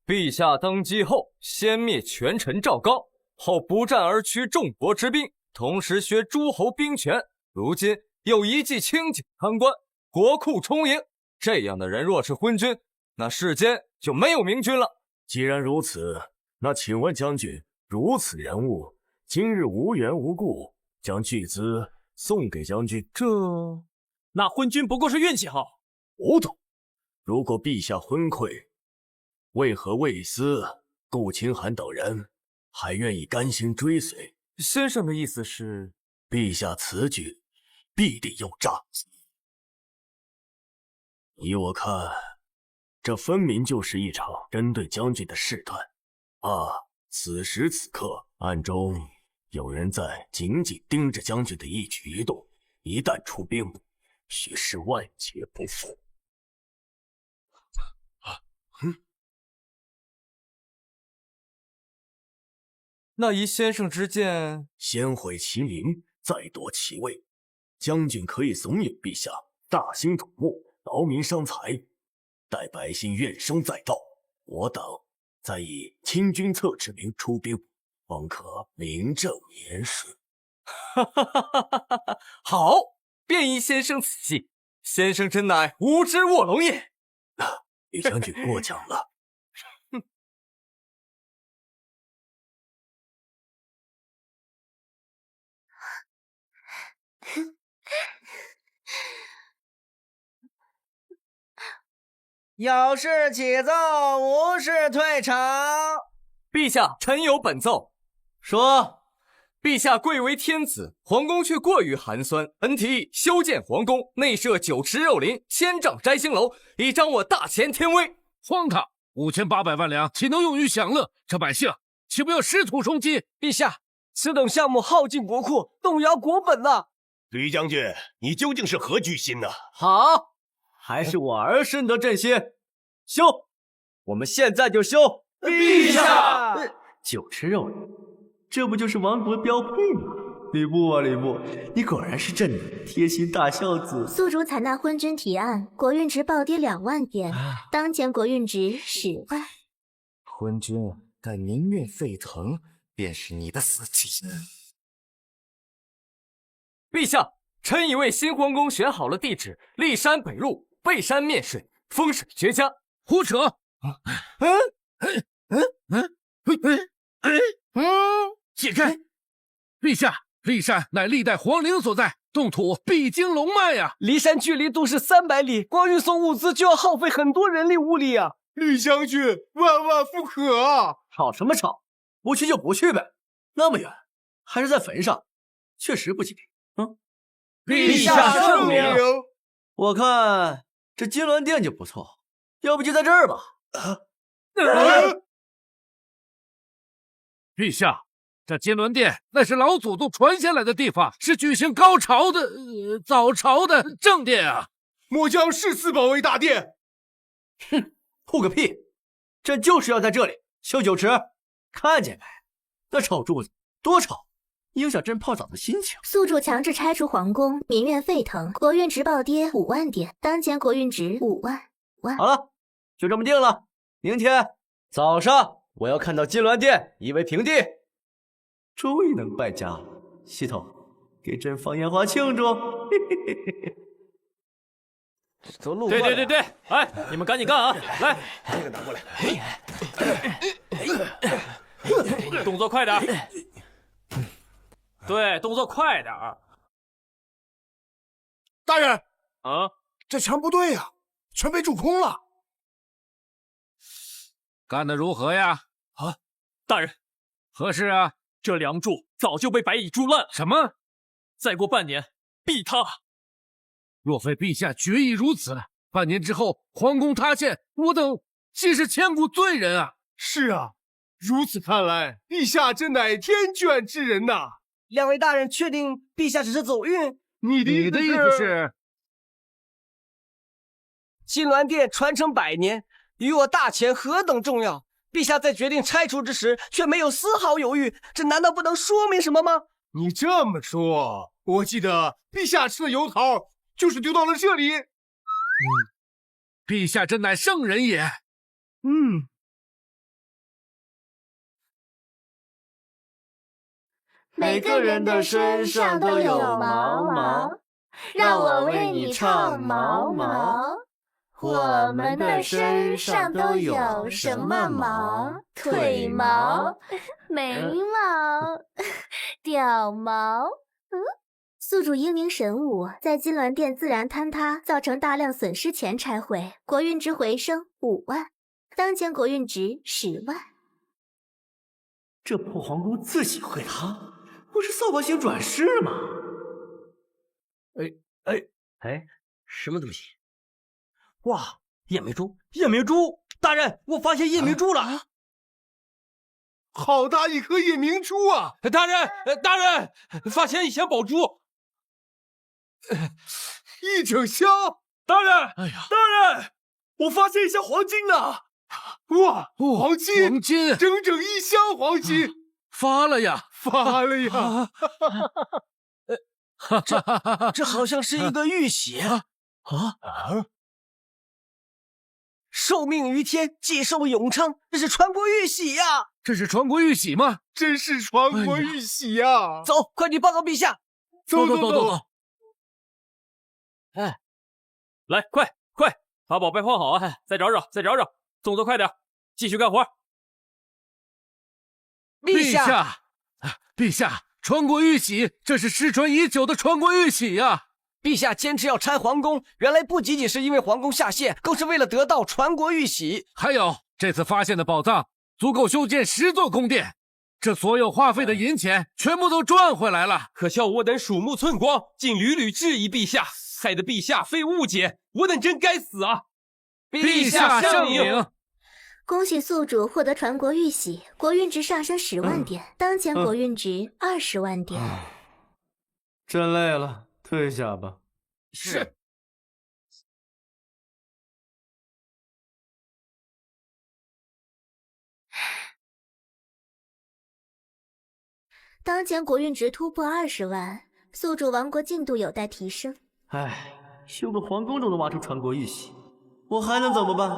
陛下登基后，先灭权臣赵高，后不战而屈众国之兵，同时削诸侯兵权。如今又一记清井贪官，国库充盈。这样的人若是昏君，那世间就没有明君了。既然如此，那请问将军，如此人物，今日无缘无故将巨资送给将军，那昏君不过是运气好。不懂。如果陛下昏聩，为何魏斯、顾清寒等人还愿意甘心追随？先生的意思是，陛下此举必定有诈。依我看，这分明就是一场针对将军的试探。此时此刻，暗中有人在紧紧盯着将军的一举一动，一旦出兵，许是万劫不复。那依先生之见，先毁其民，再夺其位。将军可以怂恿陛下大兴土木，劳民伤财，待百姓怨声载道，我等再以清君侧之名出兵，方可名正言顺。好，便依先生此计。先生真乃无知卧龙也。吕将军过奖了。有事起奏，无事退场。陛下，臣有本奏。说，陛下贵为天子，皇宫却过于寒酸，臣提议修建皇宫，内设酒池肉林、千丈摘星楼，以彰我大前天威。荒唐！5800万两岂能用于享乐？这百姓岂不要失土充饥？陛下，此等项目耗尽国库，动摇国本呐！吕将军，你究竟是何居心呢？好，还是我儿深得朕心。修，我们现在就修。陛下，酒池肉林，这不就是亡国标配吗？吕布啊，吕布，你果然是朕的贴心大孝子。宿主采纳昏君提案，国运值暴跌2万点，当前国运值10万。昏君，待民怨沸腾，便是你的死期。陛下，臣已为新皇宫选好了地址，骊山北入，背山面水，风水绝佳。胡扯！解开！陛下，骊山乃历代皇陵所在，动土必经龙脉呀。骊山距离都市300里，光运送物资就要耗费很多人力物力啊！吕将军，万万不可啊！吵什么吵？不去就不去呗，那么远，还是在坟上，确实不吉利。陛下圣明。我看这金銮殿就不错，要不就在这儿吧。陛下，这金銮殿那是老祖宗传下来的地方，是举行早朝的正殿啊！末将誓死保卫大殿。哼，护个屁！朕就是要在这里修酒池，看见没？那丑柱子多吵，影响朕泡澡的心情。宿主强制拆除皇宫，民怨沸腾，国运值暴跌5万点，当前国运值5万。好了，就这么定了。明天早上我要看到金銮殿夷为平地，终于能败家了。系统，给朕放烟花庆祝！走路。对，哎，你们赶紧干啊！来，这个拿过来。动作快点。对，动作快点。大人，啊，这墙不对呀，全被蛀空了。干得如何呀？啊，大人，何事啊？这梁柱早就被白蚁蛀烂。什么？再过半年必塌。若非陛下决意如此，半年之后皇宫塌陷，我等既是千古罪人啊！是啊，如此看来，陛下真乃天眷之人呐！两位大人确定陛下只是走运？你的意思是？金銮殿传承100年，与我大钱何等重要！陛下在决定拆除之时，却没有丝毫犹豫，这难道不能说明什么吗？你这么说，我记得陛下吃的油桃就是丢到了这里。陛下真乃圣人也。每个人的身上都有毛毛，让我为你唱毛毛。我们的身上都有什么毛？腿毛、眉毛、屌毛。宿主英明神武，在金銮殿自然坍塌造成大量损失前拆毁，国运值回升5万，当前国运值10万。这破皇宫自己会塌，不是扫把星转世吗？什么东西？哇，夜明珠！夜明珠！大人，我发现夜明珠了！好大一颗夜明珠啊！大人，发现一箱宝珠。一整箱！大人，哎呀，大人，我发现一箱黄金呢！哇，黄金，整整1箱黄金，发了呀！这好像是一个玉玺啊！受命于天，既寿永昌，这是传国玉玺呀！这是传国玉玺吗？真是传国玉玺呀！走，快去报告陛下！走！哎，来，快，把宝贝放好啊！再找，动作快点，继续干活。陛下，传国玉玺，这是失传已久的传国玉玺呀！陛下坚持要拆皇宫，原来不仅仅是因为皇宫下陷，更是为了得到传国玉玺。还有这次发现的宝藏，足够修建10座宫殿，这所有花费的银钱全部都赚回来了。可笑我等鼠目寸光，竟屡屡质疑陛下，害得陛下非误解，我等真该死啊！陛下圣明。恭喜宿主获得传国玉玺，国运值上升10万点，当前国运值20万点。真累了，退下吧。是。当前国运值突破20万，宿主亡国进度有待提升。修个皇宫都能挖出传国玉玺，我还能怎么办？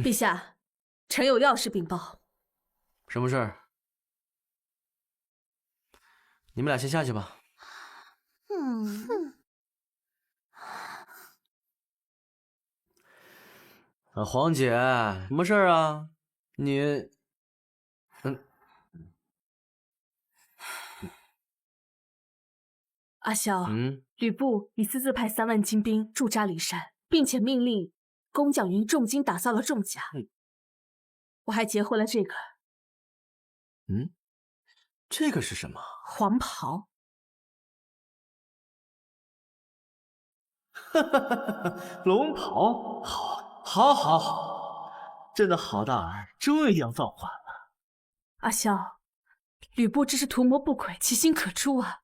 陛下，臣有要事禀报。什么事儿？你们俩先下去吧。黄姐，什么事儿啊？你，阿萧，吕布已私自派3万精兵驻扎骊山，并且命令工匠云重金打造了重甲。我还结婚了这个。这个是什么？黄袍。龙袍，好，朕的好大儿终于要造反了。阿萧，吕布这是图谋不轨，其心可诛啊！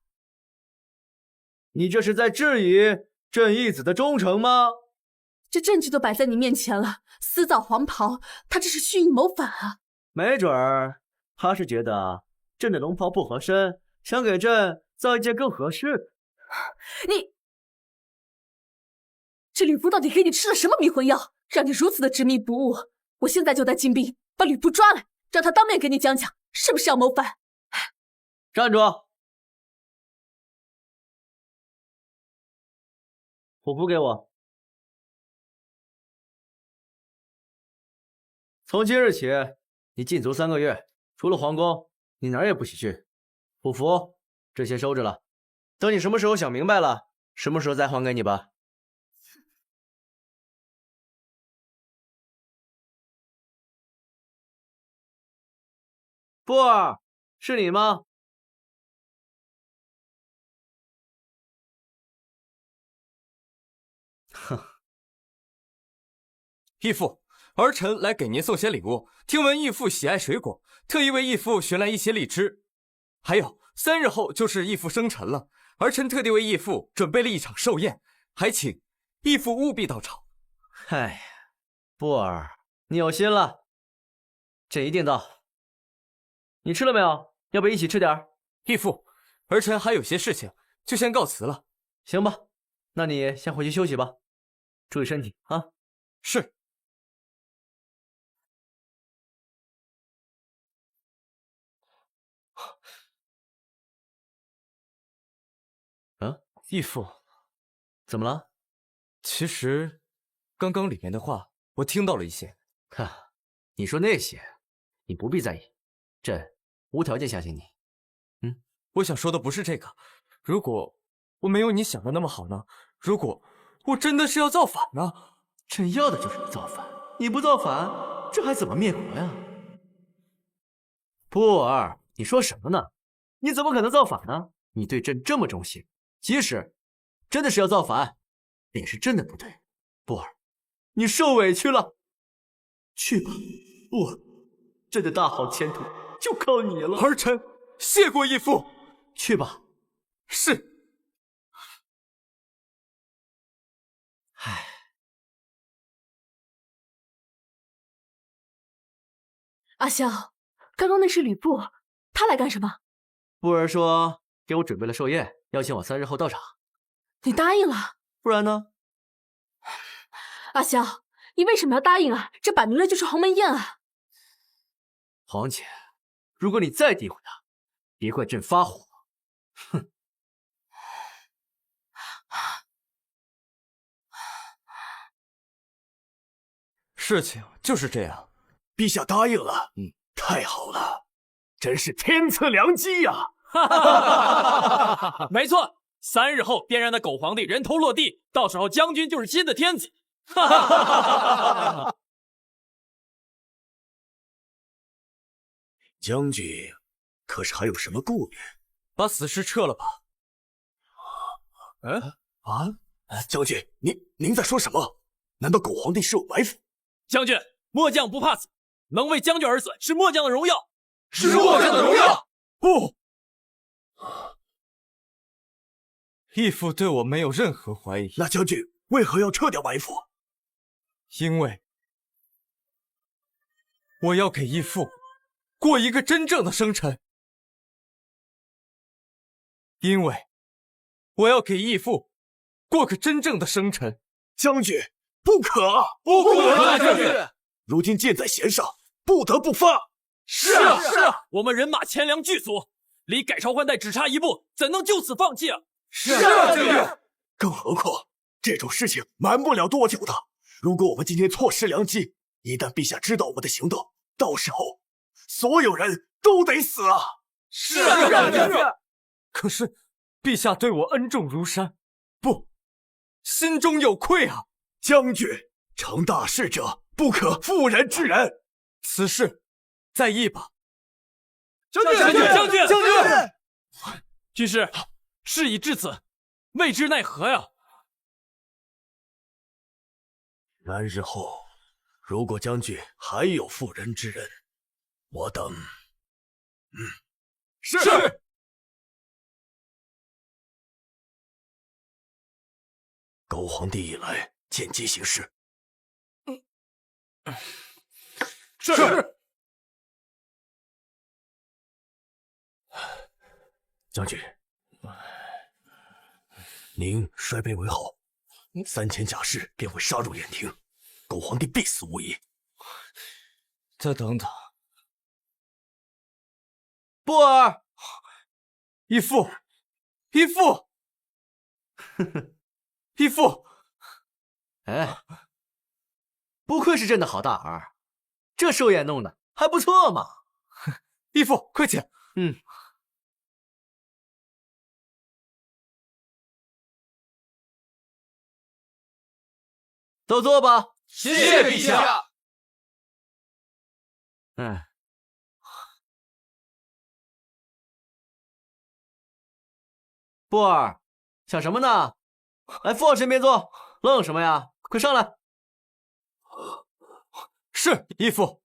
你这是在质疑朕义子的忠诚吗？这证据都摆在你面前了，私造黄袍，他这是蓄意谋反啊！没准儿他是觉得朕的龙袍不合身，想给朕造一件更合适的。你，这吕布到底给你吃了什么迷魂药，让你如此的执迷不悟？我现在就带精兵把吕布抓来，让他当面给你讲讲，是不是要谋反？站住！虎符给我。从今日起，你禁足3个月，除了皇宫，你哪儿也不许去。虎符这些收着了，等你什么时候想明白了，什么时候再还给你吧。布儿，是你吗？哼，义父，儿臣来给您送些礼物。听闻义父喜爱水果，特意为义父寻来一些荔枝。还有3日后就是义父生辰了，儿臣特地为义父准备了一场寿宴，还请义父务必到场。哎呀，布儿，你有心了，朕一定到。你吃了没有？要不一起吃点？义父，儿臣还有些事情，就先告辞了。行吧，那你先回去休息吧，注意身体啊。是。义父，怎么了？其实，刚刚里面的话我听到了一些。哈，你说那些，你不必在意，朕无条件相信你。我想说的不是这个。如果我没有你想的那么好呢？如果我真的是要造反呢？朕要的就是你造反，你不造反，这还怎么灭国呀？布儿，你说什么呢？你怎么可能造反呢？你对朕这么忠心，即使真的是要造反，也是朕的不对。布儿，你受委屈了，去吧，布儿，朕的大好前途就靠你了。儿臣谢过义父。去吧。是。唉。阿萧，刚刚那是吕布，他来干什么？布儿说给我准备了寿宴，邀请我3日后到场。你答应了？不然呢？阿萧，你为什么要答应啊？这摆明了就是鸿门宴啊！黄姐，如果你再诋毁他，别怪朕发火。哼！事情就是这样，陛下答应了，太好了，真是天赐良机呀！没错，3日后便让那狗皇帝人头落地，到时候将军就是新的天子。将军，可是还有什么顾虑？把死尸撤了吧。将军，您在说什么？难道狗皇帝是有埋伏？将军，末将不怕死，能为将军而死是末将的荣耀，是末将的荣耀。不，义父对我没有任何怀疑。那将军为何要撤掉埋伏？因为我要给义父过一个真正的生辰。因为我要给义父过个真正的生辰。将军，不可！不可！将军，如今箭在弦上，不得不发。是啊，是啊，我们人马钱粮俱足，离改朝换代只差一步，怎能就此放弃啊？是啊，将军。更何况这种事情瞒不了多久的，如果我们今天错失良机，一旦陛下知道我们的行动，到时候所有人都得死啊！是。可是，陛下对我恩重如山，不，心中有愧啊！将军，成大事者不可妇人之仁，此事再议吧。将军！军师，事已至此，未知奈何呀3日后，如果将军还有妇人之仁，我等……是。狗皇帝以来，见机行事。是。将军，您率兵为后，3000甲士便会杀入燕庭，狗皇帝必死无疑。再等等。布尔，义父，义父，义父，哎，不愧是朕的好大儿，这寿宴弄的还不错嘛。义父，快请。都坐吧。谢谢陛下。布尔，想什么呢？来父王身边坐，愣什么呀？快上来。是，义父。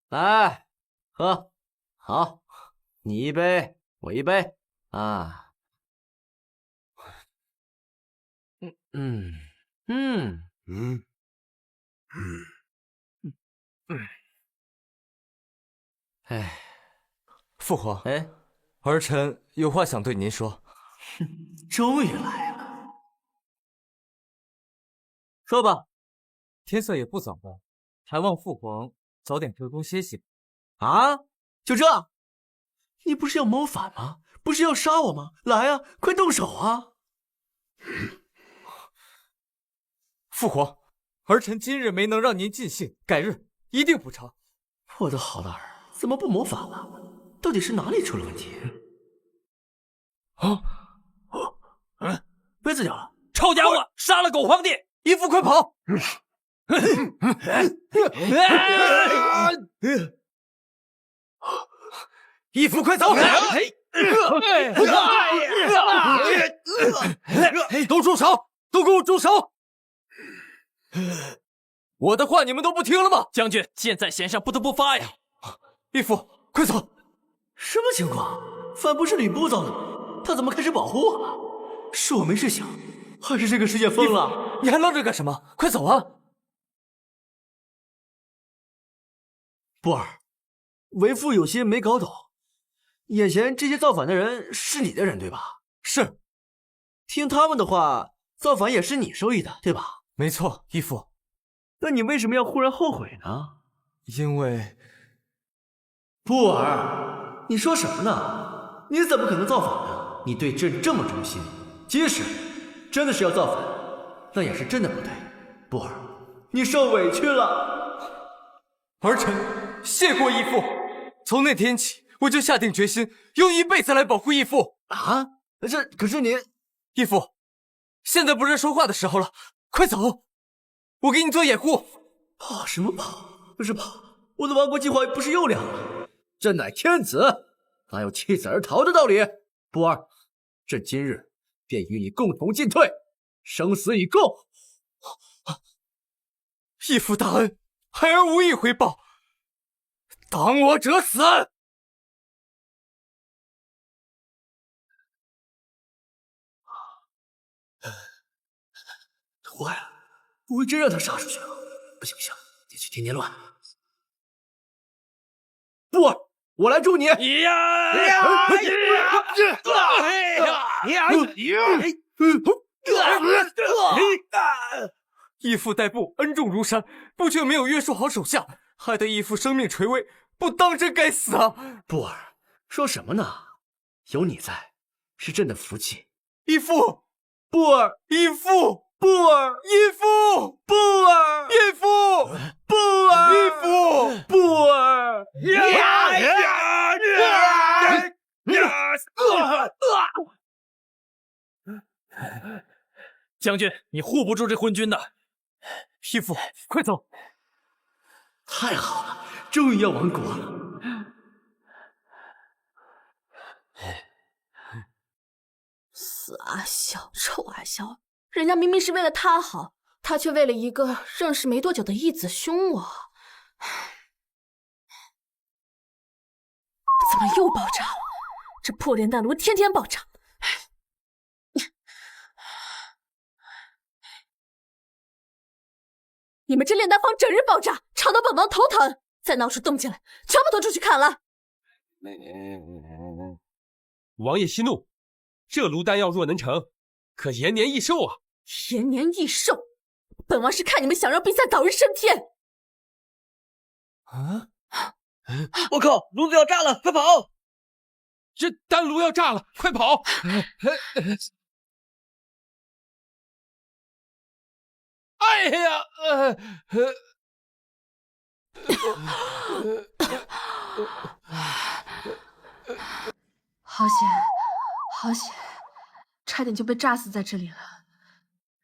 来，喝。好，你一杯，我一杯啊。哎，父皇，哎，儿臣有话想对您说。终于来了，说吧。天色也不早了，还望父皇早点回宫歇息。啊？就这？你不是要谋反吗？不是要杀我吗？来啊，快动手啊！父皇，儿臣今日没能让您尽兴，改日一定补偿。我的好大儿，怎么不谋反了？到底是哪里出了问题？杯子掉了！臭家伙，杀了狗皇帝！义父，快跑！义父，快走！都住手！都给我住手！我的话你们都不听了吗？将军，箭在弦上，不得不发呀！义父，快走！什么情况？反不是吕布造的吗？他怎么开始保护我了？是我没事想，还是这个世界疯了？你还愣着干什么？快走啊！布尔，为父有些没搞懂，眼前这些造反的人是你的人对吧？是。听他们的话，造反也是你授意的对吧？没错，义父。那你为什么要忽然后悔呢？因为……布尔，你说什么呢？你怎么可能造反呢？你对朕这么忠心，即使真的是要造反，那也是朕的不对。布尔，你受委屈了。儿臣谢过义父。从那天起，我就下定决心，用一辈子来保护义父。啊？可是你……义父，现在不是说话的时候了，快走！我给你做掩护。跑什么跑？不是跑，我的亡国计划不是又凉了？朕乃天子，哪有弃子而逃的道理？布尔，朕今日便与你共同进退，生死以共。义父大恩，孩儿无以回报，当我者死！坏了，不会真让他杀出去了？不行，得去添乱。布尔，我来助你！义父待布恩重如山，布却没有约束好手下，害得义父生命垂危，布当真该死啊！布尔，说什么呢？有你在，是朕的福气。义父，布尔，义父，布尔，义父，布尔，义父，布尔，义父，布尔。将军，你护不住这昏君的。义父，快走！太好了，终于要亡国了。死阿萧，臭阿萧！人家明明是为了他好，他却为了一个认识没多久的义子凶我。怎么又爆炸了？这破炼丹炉天天爆炸。你们这炼丹坊整日爆炸，吵得本王头疼。再闹出动静来，全部都出去砍了！王爷息怒，这炉丹药若能成，可延年益寿啊！延年益寿，本王是看你们想让陛下早日升天。我靠，炉子要炸了，快跑！这丹炉要炸了，快跑！哎呀，好险，好险，差点就被炸死在这里了。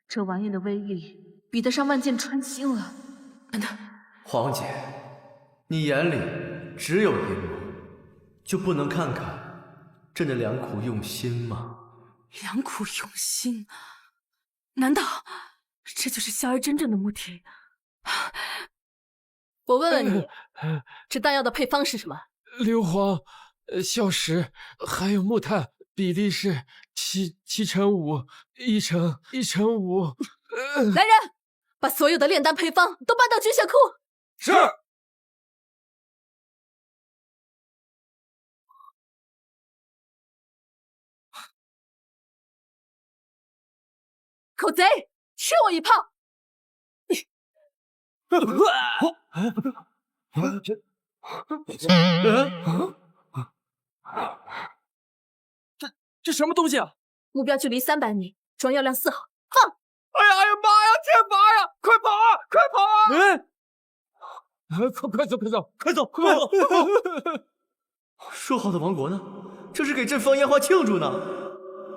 这玩意的威力比得上万箭穿心了。皇姐，你眼里只有阴谋，就不能看看朕的良苦用心吗？良苦用心？难道这就是萧儿真正的目的？我问问你，这丹药的配方是什么？硫磺、硝石，还有木炭，比例是7:5，1:5。来人，把所有的炼丹配方都搬到军械库。是。狗贼，吃我一炮！这什么东西啊？目标距离300米，装药量4号，放！哎呀妈呀，天拔呀！快跑啊！快跑啊！快走！说好的亡国呢？这是给朕放烟花庆祝呢。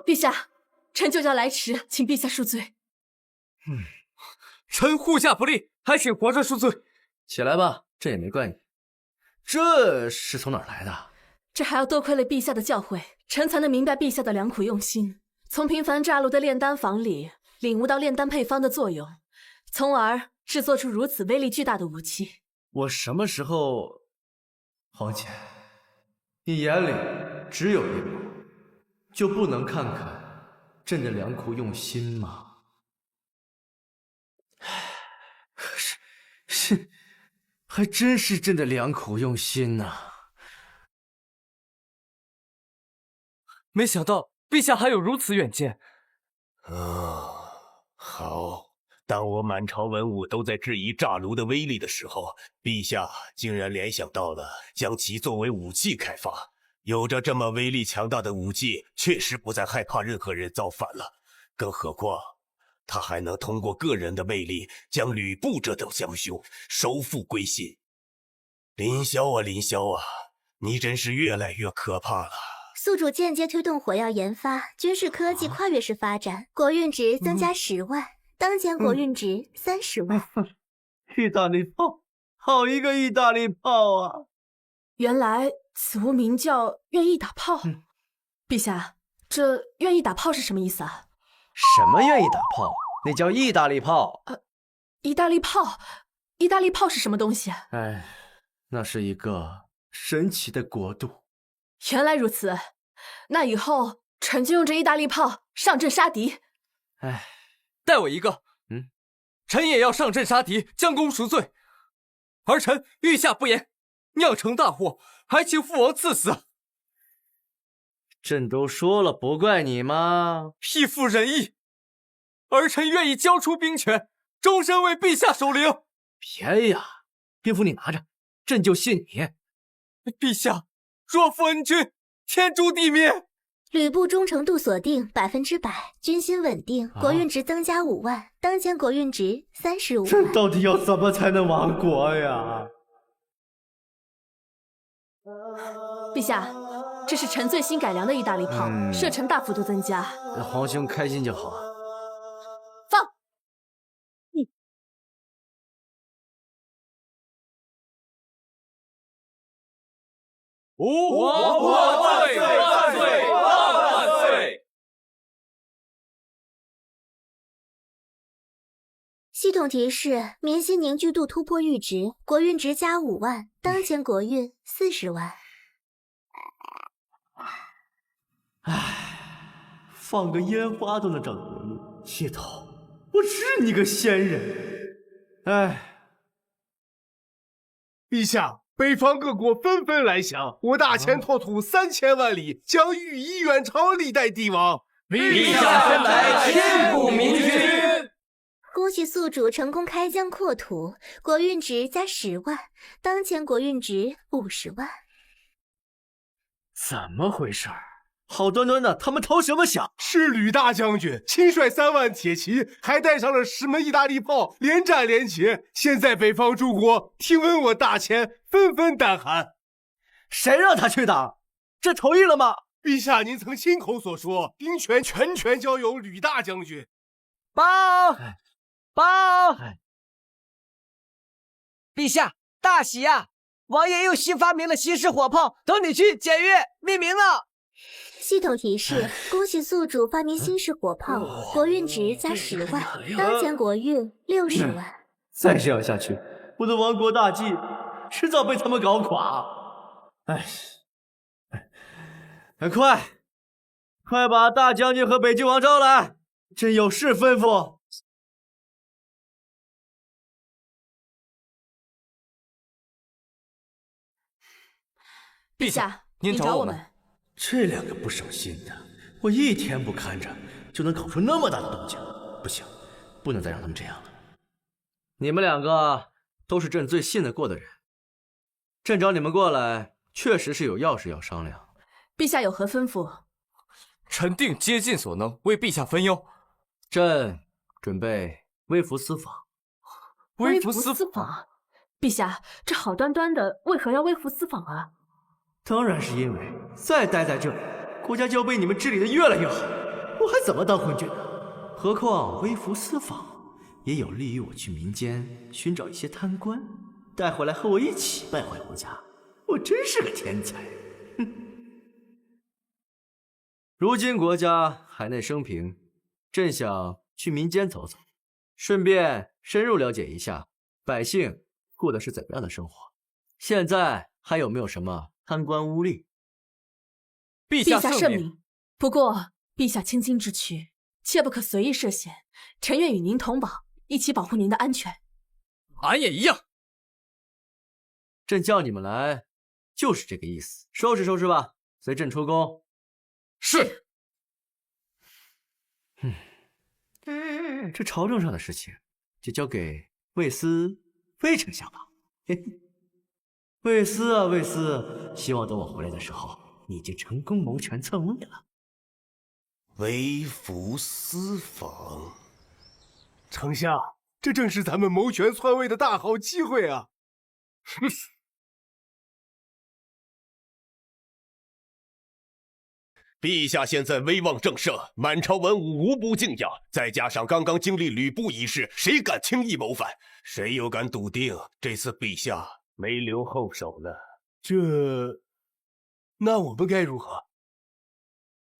陛下，臣就叫来迟，请陛下恕罪。臣护驾不力，还请皇上恕罪。起来吧，朕也没怪你。这是从哪儿来的？这还要多亏了陛下的教诲，臣才能明白陛下的良苦用心，从频繁炸炉的炼丹坊里领悟到炼丹配方的作用，从而制作出如此威力巨大的武器。我什么时候……皇姐，你眼里只有阴谋，就不能看看朕的良苦用心吗？是，还真是朕的良苦用心呐！没想到陛下还有如此远见。好，当我满朝文武都在质疑炸炉的威力的时候，陛下竟然联想到了将其作为武器开发。有着这么威力强大的武器，确实不再害怕任何人造反了。更何况，他还能通过个人的魅力，将吕布这等将兄收复归心。林霄啊，林霄啊，你真是越来越可怕了。宿主间接推动火药研发、军事科技跨越式发展，国运值增加10万，当前国运值30万。意大利炮，好一个意大利炮啊！原来此物名叫愿意打炮。陛下，这愿意打炮是什么意思啊？什么愿意打炮？那叫意大利炮。意大利炮，意大利炮是什么东西？哎，那是一个神奇的国度。原来如此，那以后臣就用这意大利炮上阵杀敌。哎，带我一个。臣也要上阵杀敌，将功赎罪。儿臣御下不言，酿成大祸，还请父王赐死。朕都说了，不怪你吗？匹夫仁义，儿臣愿意交出兵权，终身为陛下守灵。便宜啊！兵符你拿着，朕就信你。陛下，若负恩君，天诛地灭。吕布忠诚度锁定100%，军心稳定，国运值增加5万，当前国运值35万。这到底要怎么才能亡国呀？陛下，这是臣最新改良的意大利炮，射程大幅度增加。皇兄开心就好。放。万岁！万岁！万岁！系统提示：民心凝聚度突破阈值，国运值加5万，当前国运40万。放个烟花都能长国运，系统，我是你个仙人！陛下，北方各国纷纷来降，我大前拓土3000万里，将御医远超历代帝王。陛下深来千古明君。恭喜宿主成功开疆扩土，国运值加10万，当前国运值50万。怎么回事？好端端的，他们投什么降？是吕大将军亲率3万铁骑，还带上了10门意大利炮，连战连捷。现在北方诸国听闻我大前，纷纷胆寒。谁让他去打？这同意了吗？陛下，您曾亲口所说，兵权全权交由吕大将军。报！陛下，大喜呀！王爷又新发明了新式火炮，等你去检阅命名了。系统提示：恭喜宿主发明新式火炮，国运值加10万，当前国运60万。再这样下去，我的亡国大计迟早被他们搞垮。快把大将军和北郡王招来，朕有事吩咐。陛下，您找我们。这两个不省心的，我一天不看着，就能搞出那么大的动静。不行，不能再让他们这样了。你们两个都是朕最信得过的人，朕找你们过来，确实是有要事要商量。陛下有何吩咐？臣定竭尽所能为陛下分忧。朕准备微服私访。微服私访？陛下，这好端端的，为何要微服私访啊？当然是因为再待在这里，国家就要被你们治理的越来越好，我还怎么当昏君呢？何况微服私访也有利于我去民间寻找一些贪官，带回来和我一起败坏国家。我真是个天才。如今国家海内升平，朕想去民间走走，顺便深入了解一下百姓过的是怎么样的生活。现在还有没有什么贪官污吏？陛下圣明。不过陛下千金之躯，切不可随意涉险。臣愿与您同保，一起保护您的安全。俺也一样。朕叫你们来，就是这个意思。收拾收拾吧，随朕出宫。是。这朝政上的事情就交给魏斯非丞相吧。魏斯啊，魏斯，希望等我回来的时候，你已经成功谋权篡位了。微服私访，丞相，这正是咱们谋权篡位的大好机会啊！哼。陛下现在威望正盛，满朝文武无不敬仰，再加上刚刚经历吕布一事，谁敢轻易谋反？谁又敢笃定这次陛下没留后手呢？那我们该如何？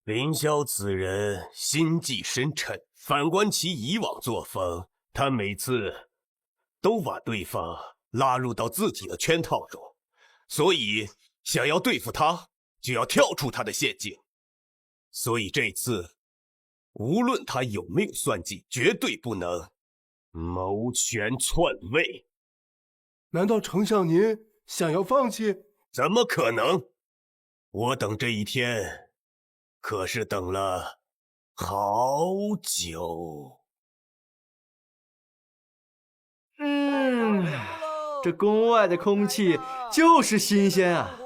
凌霄此人心计深沉，反观其以往作风，他每次都把对方拉入到自己的圈套中，所以想要对付他，就要跳出他的陷阱。所以这次，无论他有没有算计，绝对不能谋权篡位。难道丞相您想要放弃？怎么可能？我等这一天可是等了好久。这宫外的空气就是新鲜啊！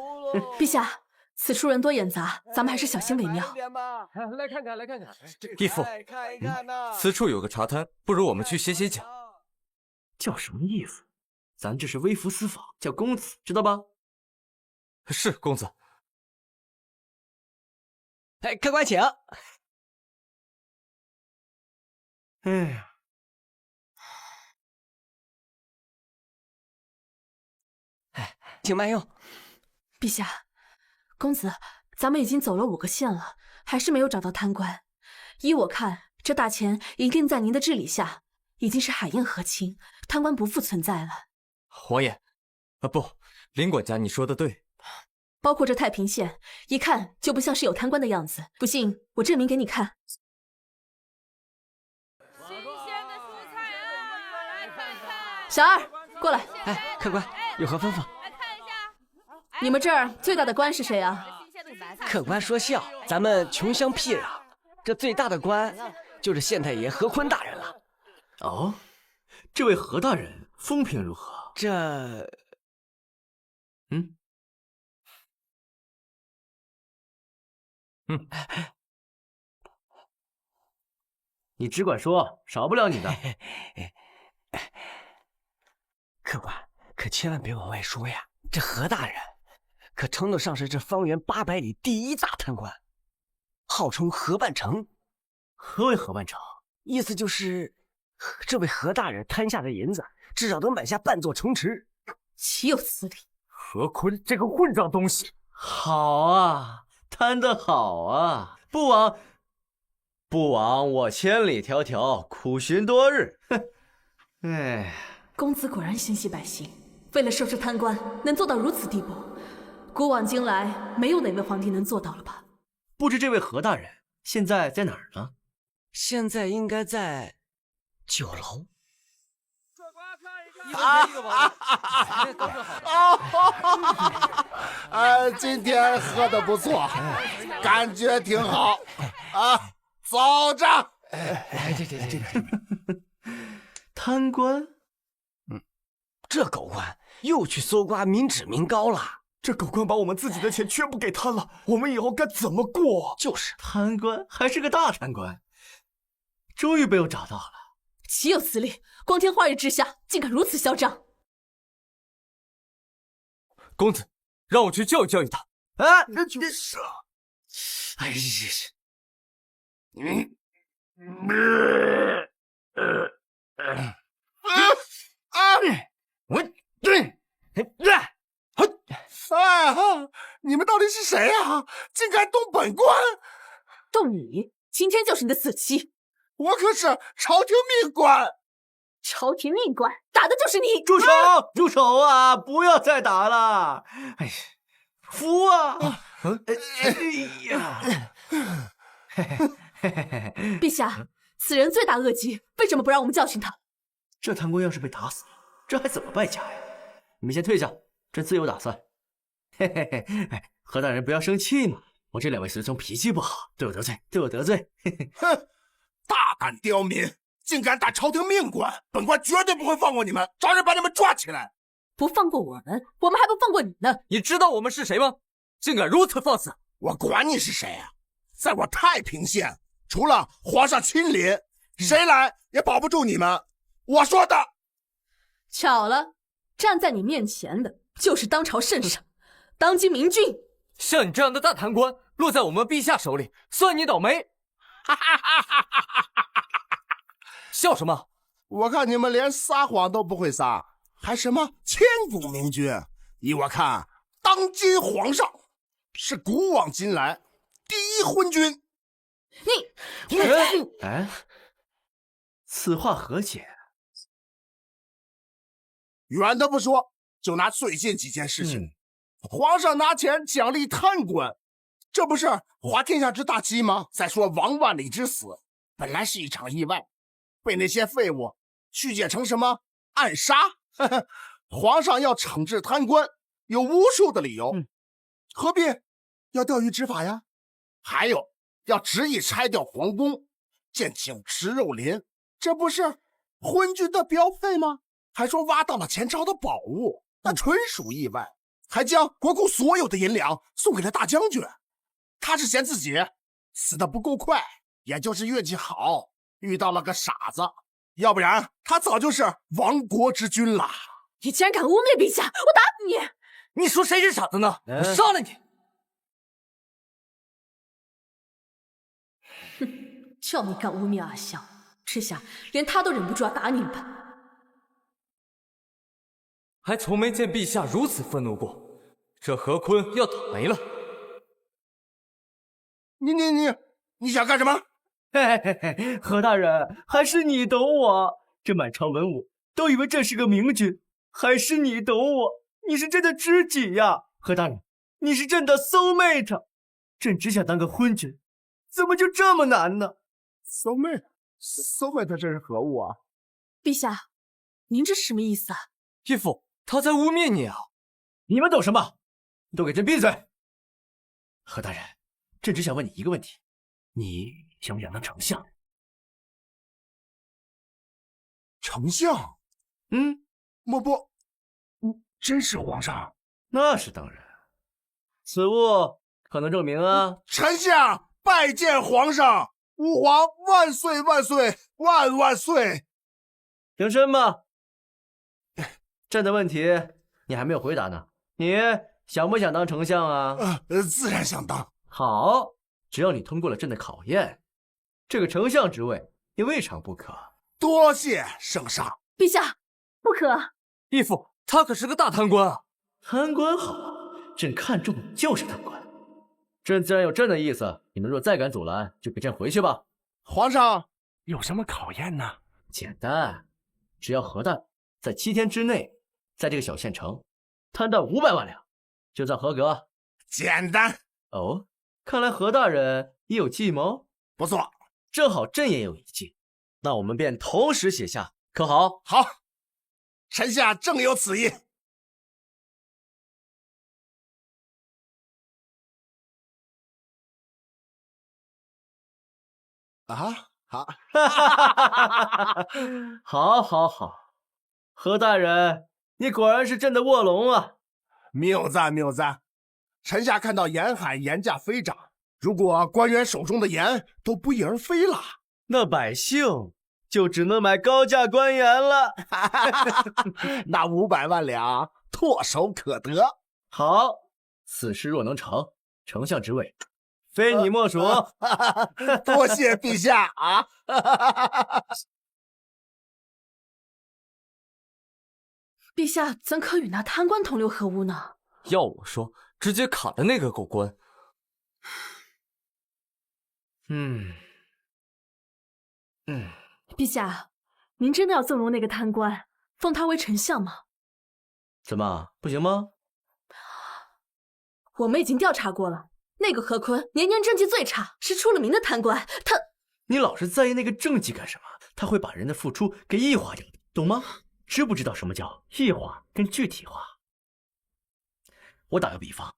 陛下，此处人多眼杂，咱们还是小心为妙。来看看，来看看。义父，此处有个茶摊，不如我们去歇歇脚。叫什么义父？咱这是微服私访，叫公子，知道吧？是公子。哎，客官请。哎呀，请慢用。陛下，公子，咱们已经走了5个县了，还是没有找到贪官。依我看，这大钱一定在您的治理下，已经是海晏河清，贪官不复存在了。王爷，不，林管家，你说的对。包括这太平县，一看就不像是有贪官的样子。不信，我证明给你看。小二，过来。哎，客官有何吩咐？你们这儿最大的官是谁啊？客官说笑，咱们穷乡僻壤，这最大的官就是县太爷何坤大人了。哦，这位何大人风评如何？你只管说，少不了你的。客官可千万别往外说呀，这何大人可称得上是这方圆800里第1大贪官，号称何半城。何为何半城？意思就是这位何大人贪下的银子，至少能买下半座城池。岂有此理！何坤这个混账东西！好啊，贪得好啊！不枉我千里迢迢苦寻多日。哼，哎，公子果然心系百姓，为了收拾贪官，能做到如此地步，古往今来没有哪位皇帝能做到了吧？不知这位何大人现在在哪儿呢？现在应该在酒楼。今天喝的不错，感觉挺好啊，走着。贪官，这狗官又去搜刮民脂民膏了。这狗官把我们自己的钱全部给贪了，我们以后该怎么过？就是贪官，还是个大贪官，终于被我找到了。岂有此理！光天化日之下，竟敢如此嚣张！公子，让我去教育教育他。啊，那就是啊！哎，你们到底是谁啊？竟敢动本官！动你，今天就是你的死期！我可是朝廷命官。朝廷命官，打的就是你！住手！住手啊！不要再打了！哎呀，服啊！陛下，此人罪大恶极，为什么不让我们教训他？这贪官要是被打死了，这还怎么败家呀？你们先退下，朕自有打算。嘿嘿嘿，哎，何大人不要生气嘛，我这2位随从脾气不好，对我得罪，对我得罪。哼，大胆刁民，竟敢打朝廷命官，本官绝对不会放过你们，找人把你们抓起来。不放过我们，我们还不放过你呢！你知道我们是谁吗？竟敢如此放肆！我管你是谁啊！在我太平县，除了皇上亲临，谁来也保不住你们。我说的。巧了，站在你面前的就是当朝圣上，当今明君。像你这样的大贪官，落在我们陛下手里，算你倒霉！笑什么？我看你们连撒谎都不会撒，还什么千古明君？依我看，当今皇上是古往今来第1昏君。你，哎，此话何解？远的不说，就拿最近几件事情，皇上拿钱奖励贪官，这不是滑天下之大稽吗？再说王万里之死，本来是一场意外，被那些废物曲解成什么暗杀。皇上要惩治贪官，有无数的理由，何必要钓鱼执法呀？还有要执意拆掉皇宫，建酒池肉林，这不是昏君的标配吗？还说挖到了前朝的宝物，那纯属意外。还将国库所有的银两送给了大将军。他是嫌自己死得不够快，也就是运气好，遇到了个傻子，要不然他早就是亡国之君了。你竟然敢污蔑陛下，我打死你！你说谁是傻子呢？我杀了你！哼，叫你敢污蔑阿香，这下连他都忍不住要打你了吧？还从没见陛下如此愤怒过，这何坤要倒霉了。你想干什么？嘿嘿嘿，何大人，还是你懂我。这满朝文武都以为这是个明君，还是你懂我。你是朕的知己呀，何大人，你是朕的 soul mate。朕只想当个昏君，怎么就这么难呢 ？soul mate 这是何物啊？陛下，您这什么意思啊？义父，他在污蔑你啊！你们懂什么？都给朕闭嘴！何大人，朕只想问你一个问题，你想不想当丞相？丞相？真是皇上？那是当然。此物可能证明啊。臣下拜见皇上，吾皇万岁万岁万万岁！挺身吧。朕的问题你还没有回答呢，你想不想当丞相啊？自然想当。好，只要你通过了朕的考验，这个丞相职位也未尝不可。多谢圣上。陛下，不可！义父，他可是个大贪官啊！贪官好，朕看中的就是贪官。朕自然有朕的意思，你们若再敢阻拦，就给朕回去吧。皇上有什么考验呢？简单，只要何大在7天之内，在这个小县城贪到500万两，就算合格。简单。哦，看来何大人也有计谋。不错，正好朕也有一计，那我们便同时写下，可好？好，臣下正有此意。好，好，何大人，你果然是朕的卧龙啊！谬赞。臣下看到盐海盐价飞涨，如果官员手中的盐都不翼而飞了，那百姓就只能买高价官盐了。那500万两唾手可得。好，此事若能成，丞相之位非你莫属。多谢陛下啊！陛下怎可与那贪官同流合污呢？要我说，直接砍了那个狗官。陛下，您真的要纵容那个贪官，封他为丞相吗？怎么不行吗？我们已经调查过了，那个何坤年年政绩最差，是出了名的贪官。他，你老是在意那个政绩干什么？他会把人的付出给异化掉的，懂吗？知不知道什么叫异化跟具体化？我打个比方，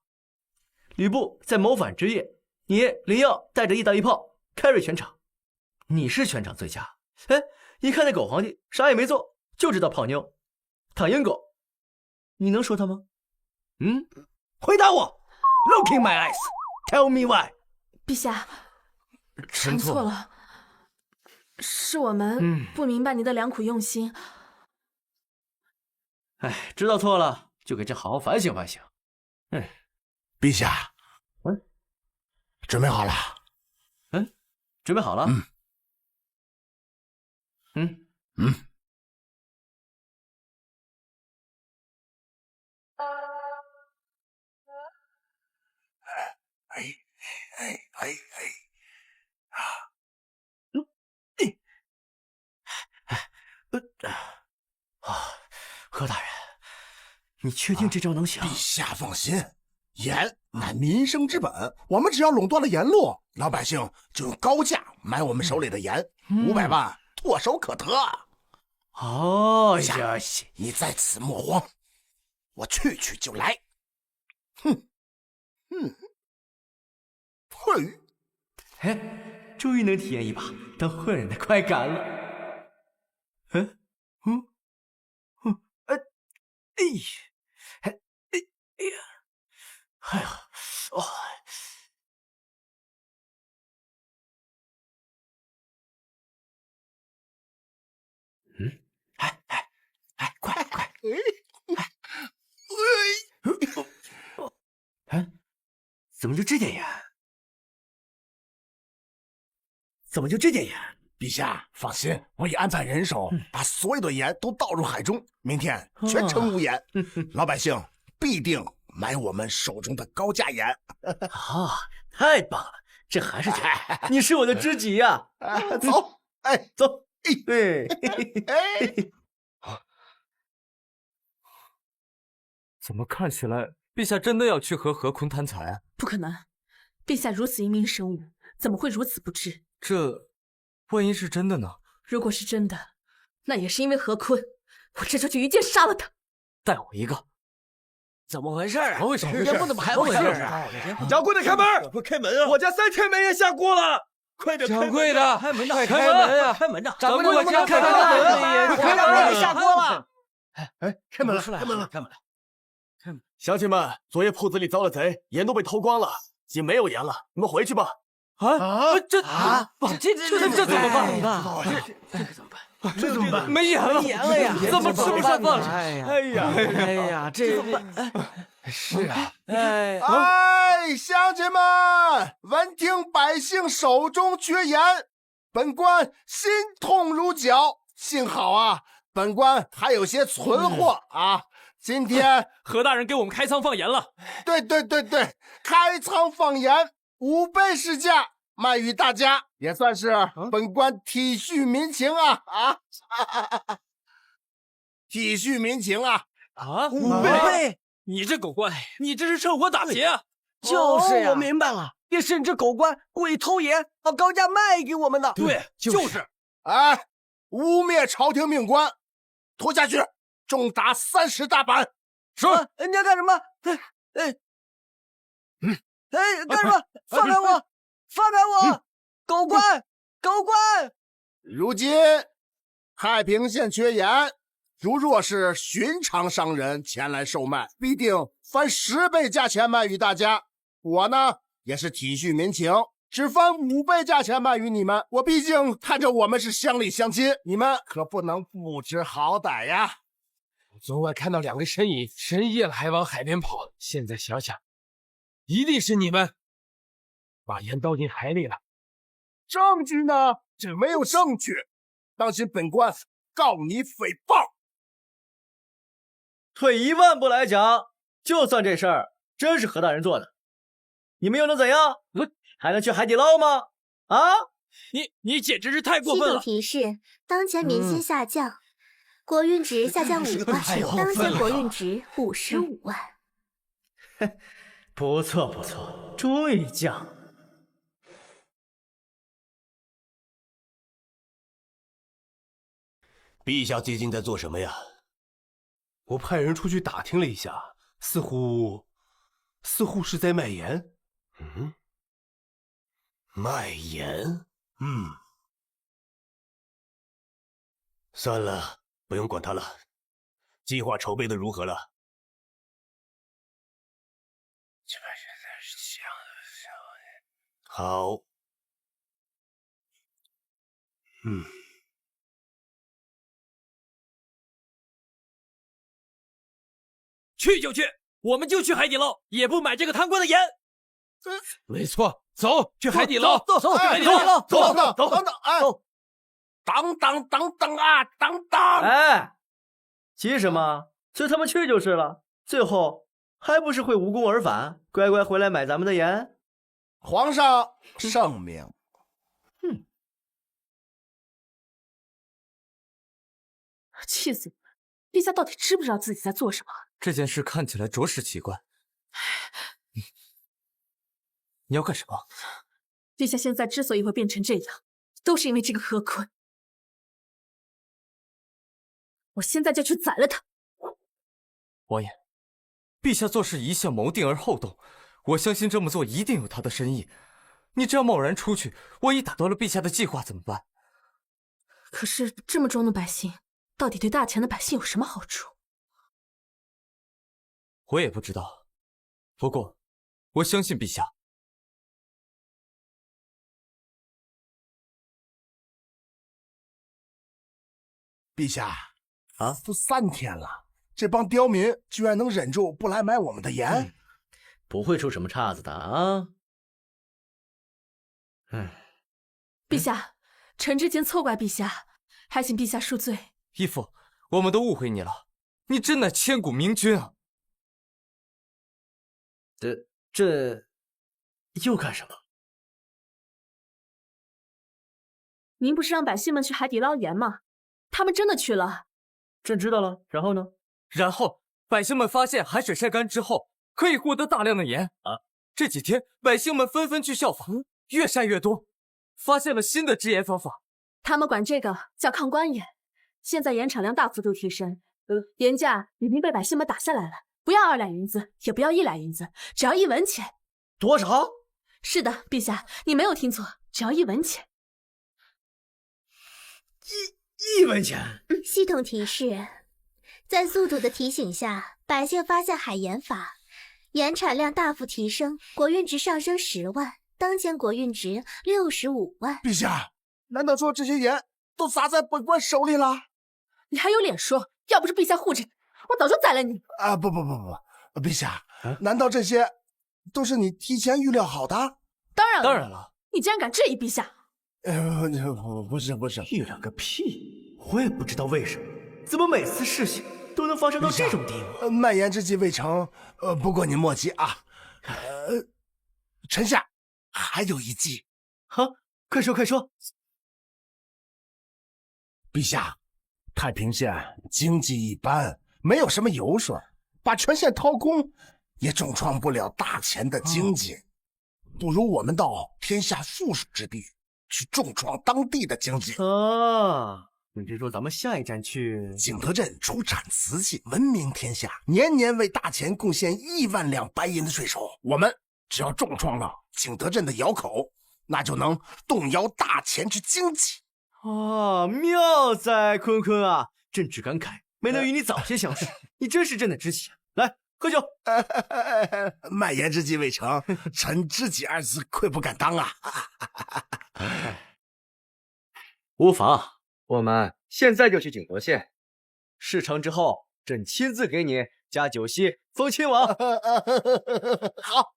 吕布在谋反之夜，你林耀带着一刀一炮 carry 全场，你是全场最佳。哎，一看那狗皇帝啥也没做，就知道泡妞，躺阴狗，你能说他吗？回答我 ，Look in my eyes, tell me why。陛下，臣错了，是我们不明白您的良苦用心。哎，知道错了就给朕好好反省反省。陛下，准备好了？准备好了。何大人，你确定这招能行？陛下放心，盐乃民生之本，我们只要垄断了盐路，老百姓就用高价买我们手里的盐，500万唾手可得。哦呀，你在此莫慌，我去就来。嘿，哎，终于能体验一把当混人的快感了。哎呀，哦，快！哎，怎么就这点盐？怎么就这点盐？陛下放心，我已安排人手，把所有的盐都倒入海中，明天全城无盐，老百姓必定买我们手中的高价盐。啊，太棒了！这还是你是我的知己呀！走，哎，走，对，怎么看起来陛下真的要去和何坤贪财啊？不可能，陛下如此英明神武，怎么会如此不知？这万一是真的呢？如果是真的，那也是因为何坤，我这就去一剑杀了他。带我一个。怎么回事啊？怎么回事？人不怎么还回事啊？掌柜的，开门！快开门啊！我家3000枚盐下锅了，快点！掌柜的，开门呐！快开门呀！开门呐！掌柜的，我家开门了！快让人下锅了！哎，开门了！开门了！乡亲们，昨夜铺子里遭了贼，盐都被偷光了，已经没有盐了，你们回去吧。这怎么办？这怎么办？没盐了呀！怎么吃不上饭了？哎呀，这是啊！哎，乡亲们，闻听百姓手中缺盐，本官心痛如绞。幸好啊，本官还有些存货啊。今天何大人给我们开仓放盐了。对，开仓放盐，5倍市价卖与大家，也算是本官体恤民情啊！体恤民情啊！5倍！你这狗官，你这是趁火打劫啊！就是呀，我明白了，也是这狗官故意偷盐，把高价卖给我们的。对，就是。哎，污蔑朝廷命官，拖下去，重打30大板。是。你要干什么？干什么？放开我！放开我！狗官！如今太平县缺盐，如若是寻常商人前来售卖，必定翻10倍价钱卖与大家。我呢，也是体恤民情，只翻5倍价钱卖与你们。我毕竟看着我们是乡里乡亲，你们可不能不知好歹呀。昨晚看到2个身影，深夜了还往海边跑，现在想想，一定是你们把盐倒进海里了。证据呢？这没有证据，当心本官告你诽谤。退1万步来讲，就算这事儿真是何大人做的，你们又能怎样？还能去海底捞吗？啊！你简直是太过分了！提示：当前民心下降，国运值下降5万，当前国运值55万。不错，终于降。陛下最近在做什么呀？我派人出去打听了一下，似乎是在卖盐。卖盐？算了，不用管他了。计划筹备的如何了？好。去就去，我们就去海底捞，也不买这个贪官的盐。没错，走去海底捞，走，海底捞，走，哎，当！哎，急什么？就他妈去就是了，最后还不是会无功而返？乖乖回来买咱们的盐。皇上圣明。气死你们！陛下到底知不知道自己在做什么？这件事看起来着实奇怪。你要干什么？陛下现在之所以会变成这样，都是因为这个何坤。我现在就去宰了他。王爷，陛下做事一向谋定而后动，我相信这么做一定有他的深意。你这样贸然出去，万一打断了陛下的计划怎么办？可是这么忠的百姓，到底对大钱的百姓有什么好处？我也不知道，不过，我相信陛下。陛下，都3天了，这帮刁民居然能忍住不来买我们的盐，不会出什么岔子的啊。陛下，臣之前错怪陛下，还请陛下恕罪。义父，我们都误会你了，你真乃千古明君啊！这又干什么？您不是让百姓们去海底捞盐吗？他们真的去了。朕知道了，然后呢？然后百姓们发现海水晒干之后，可以获得大量的盐啊！这几天百姓们纷纷去效仿，越晒越多，发现了新的制盐方法。他们管这个叫抗官盐。现在盐产量大幅度提升，盐价已经被百姓们打下来了。不要2两银子，也不要1两银子，只要1文钱。多少？是的，陛下，你没有听错，只要1文钱。1文钱。系统提示：在宿主的提醒下，百姓发现海盐法，盐产量大幅提升，国运值上升10万，当前国运值65万。陛下，难道说这些盐都砸在本官手里了？你还有脸说？要不是陛下护着你，我早就宰了你！啊，不，陛下，难道这些都是你提前预料好的？当然了，你竟然敢质疑陛下！不是，预料个屁！我也不知道为什么，怎么每次事情都能发生到这种地步。卖盐之计未成，不过你莫急啊。臣下还有一计。好，快说。陛下，太平县经济一般，没有什么油水，把全县掏空，也重创不了大钱的经济。不如我们到天下富庶之地，去重创当地的经济。你是说咱们下一站去景德镇出产瓷器，闻名天下，年年为大钱贡献1万两白银的税收。我们只要重创了景德镇的窑口，那就能动摇大钱之经济。妙哉，坤啊！朕只感慨没能与你早些相识，你真是朕的知己。来，喝酒。卖盐之计未成，臣知己2字愧不敢当啊！无妨，我们现在就去景德县，事成之后，朕亲自给你加酒席封亲王。好。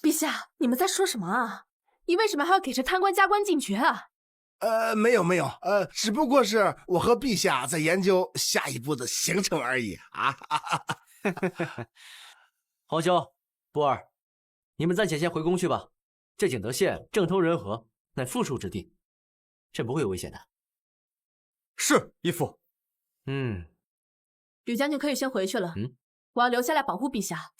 陛下，你们在说什么啊？你为什么还要给这贪官加官进爵啊？没有，只不过是我和陛下在研究下一步的行程而已啊。黄修、波儿，你们暂且先回宫去吧。这景德县政通人和，乃富庶之地，朕不会有危险的。是，义父。吕将军可以先回去了。我要留下来保护陛下。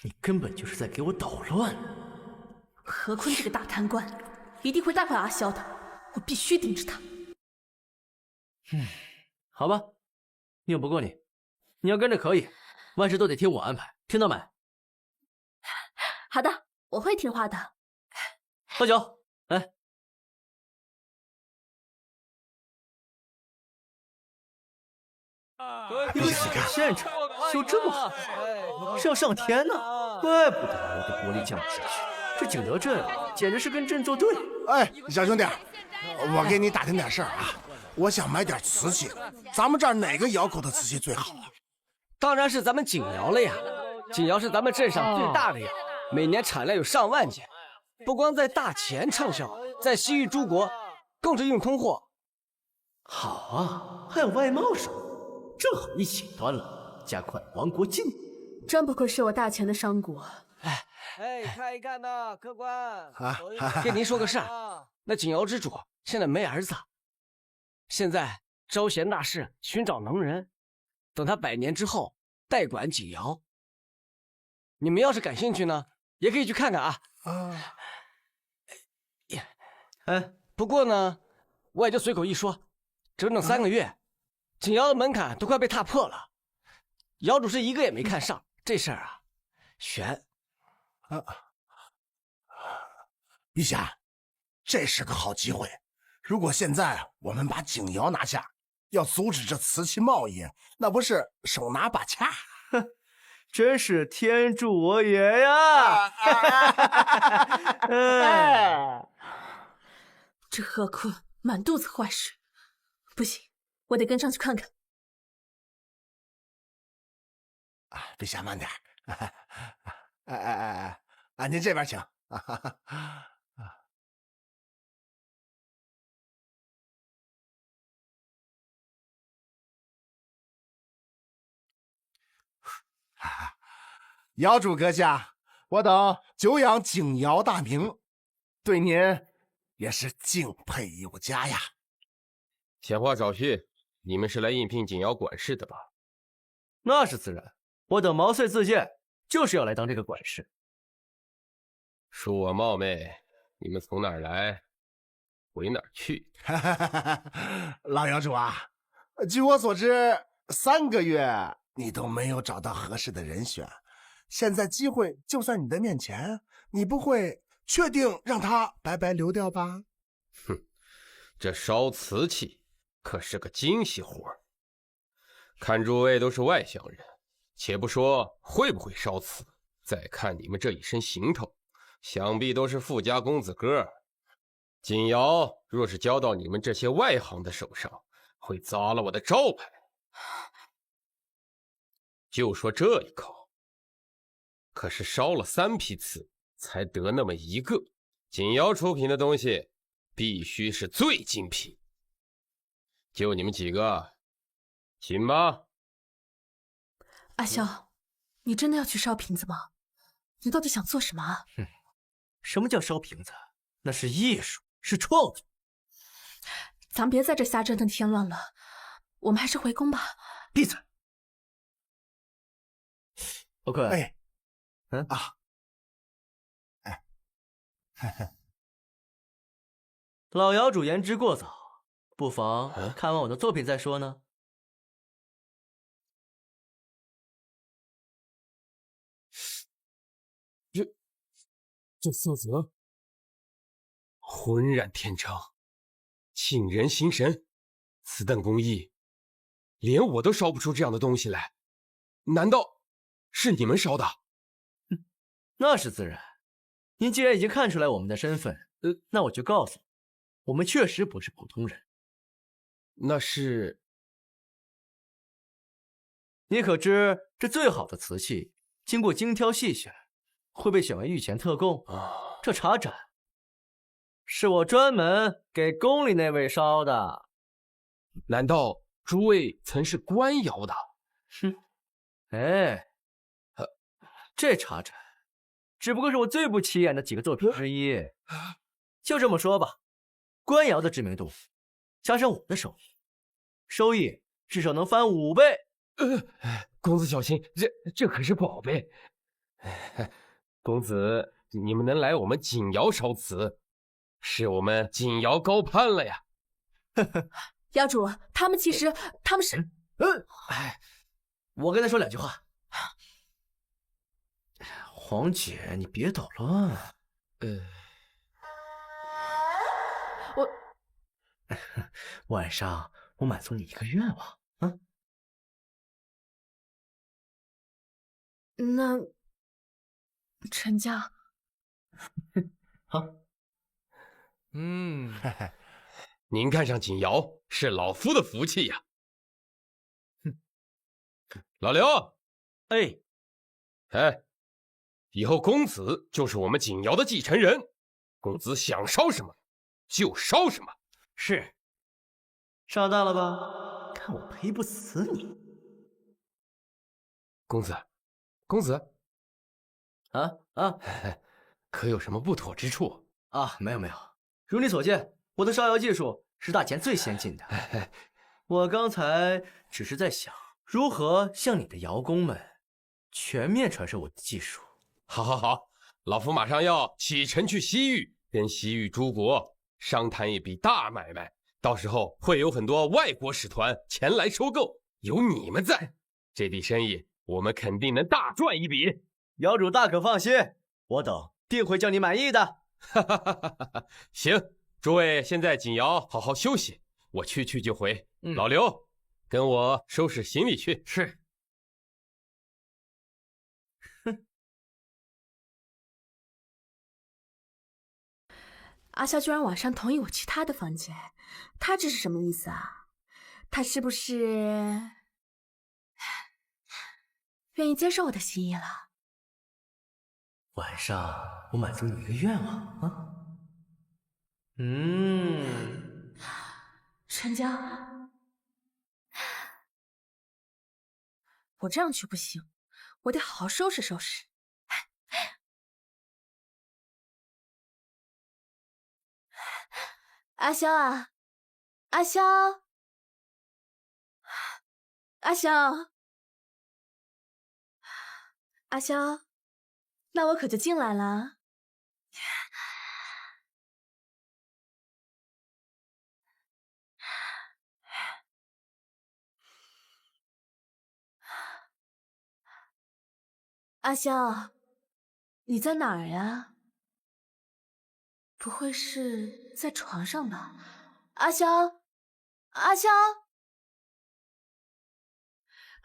你根本就是在给我捣乱。何坤这个大贪官，一定会带回阿萧的，我必须盯着他。好吧，拗不过你，你要跟着可以，万事都得听我安排，听到没？好的，我会听话的。喝酒，来。有几个县城修这么好，是要上天呢？怪不得我的国力降不下去。这景德镇简直是跟朕作对。哎，小兄弟，我给你打听点事儿啊。我想买点瓷器，咱们这儿哪个窑口的瓷器最好啊？当然是咱们景窑了呀！景窑是咱们镇上最大的窑，每年产量有上万件，不光在大钱畅销，在西域诸国更是硬通货。好啊，还有外贸省，正好一起端了，加快亡国进度。真不愧是我大钱的商国。看一看呐，客官，跟您说个事儿，那景窑之主现在没儿子，现在招贤纳士，寻找能人，等他100年之后代管景窑。你们要是感兴趣呢，也可以去看看啊。不过呢，我也就随口一说，整整3个月，景窑的门槛都快被踏破了，窑主是一个也没看上，这事儿啊，悬。陛下，这是个好机会。如果现在我们把景窑拿下，要阻止这瓷器贸易，那不是手拿把掐？哼，真是天助我也呀！这何坤满肚子坏事，不行，我得跟上去看看。陛下慢点。您这边请。姚主阁下，我等久仰景瑶大名，对您也是敬佩有加呀。闲话少叙，你们是来应聘景瑶管事的吧？那是自然，我等毛遂自荐，就是要来当这个管事。恕我冒昧，你们从哪儿来，回哪儿去？老姚主啊，据我所知，3个月你都没有找到合适的人选，现在机会就在你的面前，你不会确定让他白白流掉吧？哼，这烧瓷器可是个精细活儿。看诸位都是外乡人，且不说会不会烧瓷，再看你们这一身行头，想必都是富家公子哥。锦瑶若是交到你们这些外行的手上，会砸了我的招牌。就说这一口，可是烧了3批瓷才得那么1个。锦瑶出品的东西必须是最精品。就你们几个，行吧？阿萧，你真的要去烧瓶子吗？你到底想做什么啊？什么叫烧瓶子？那是艺术，是创作。咱别在这瞎折腾添乱了，我们还是回宫吧。闭嘴！宝坤，老姚主言之过早，不妨看完我的作品再说呢。这色泽浑然天成，沁人心神。此等工艺，连我都烧不出这样的东西来，难道是你们烧的？那是自然。您既然已经看出来我们的身份，那我就告诉你，我们确实不是普通人。那是……你可知这最好的瓷器，经过精挑细选，会被选为御前特供啊。这茶盏是我专门给宫里那位烧的。难道诸位曾是官窑的？哼，哎，这茶盏只不过是我最不起眼的几个作品之一。就这么说吧，官窑的知名度加上我的手艺，收益至少能翻5倍。公子小心，这可是宝贝。公子，你们能来我们锦窑烧瓷，是我们锦窑高攀了呀。窑主，他们是……我跟他说2句话。黄姐，你别捣乱。晚上我满足你一个愿望。那陈家，好。您看上锦窑是老夫的福气呀。老刘，以后公子就是我们锦窑的继承人，公子想烧什么就烧什么。是，上当了吧？看我赔不死你！公子，可有什么不妥之处啊？没有，如你所见，我的烧窑技术是大前最先进的。我刚才只是在想，如何向你的窑工们全面传授我的技术。好，老夫马上要启程去西域，跟西域诸国商谈一笔大买卖，到时候会有很多外国使团前来收购，有你们在，这笔生意我们肯定能大赚一笔。窑主大可放心，我等定会叫你满意的。行，诸位先在锦窑好好休息，我去就回。老刘，跟我收拾行李去。是。阿萧居然晚上同意我去他的房间，他这是什么意思啊？他是不是愿意接受我的心意了？晚上我满足你一个愿望啊！陈江，我这样去不行，我得好好收拾收拾。阿萧啊，阿萧，阿萧，阿萧，那我可就进来了。阿萧，你在哪儿呀？不会是在床上吧？阿萧，阿萧，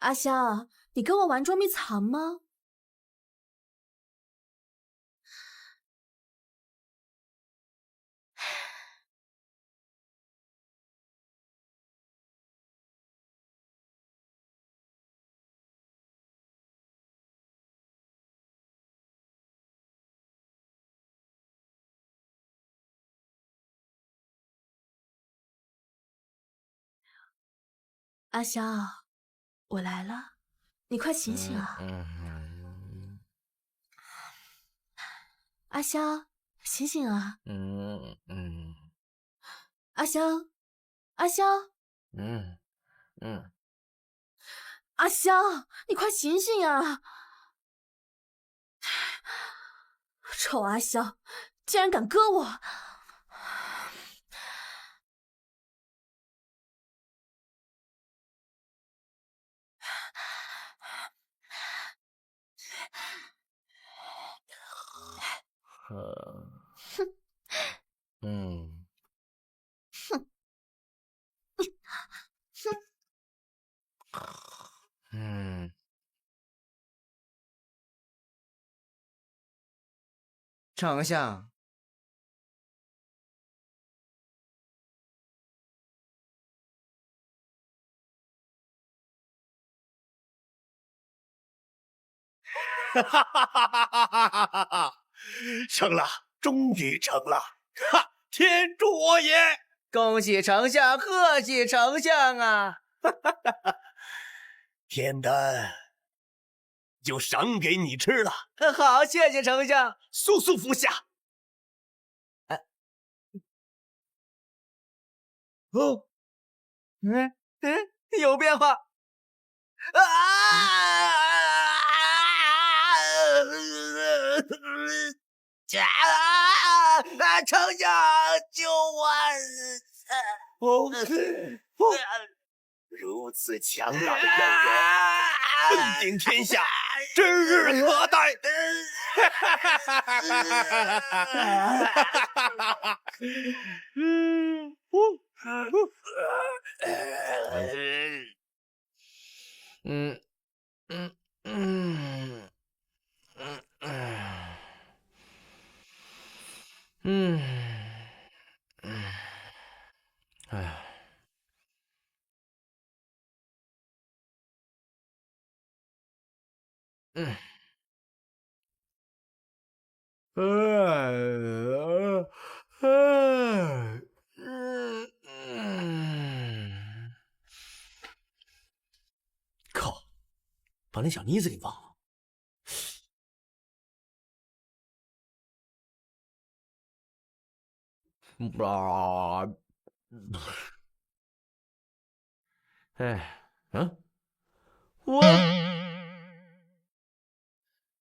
阿萧，你跟我玩捉迷藏吗？阿萧，我来了，你快醒醒啊！阿萧，醒醒啊！阿萧，阿萧，阿萧，你快醒醒啊！臭阿萧，竟然敢割我！丞相，哈哈哈哈哈哈哈！成了，终于成了！哈，天助我也！恭喜丞相，贺喜丞相啊！哈哈哈哈！天丹就赏给你吃了。好，谢谢丞相。速速服下。有变化。丞相救我！如此强大的妖元，问鼎天下，指日可待。靠，把那小妮子给忘了。我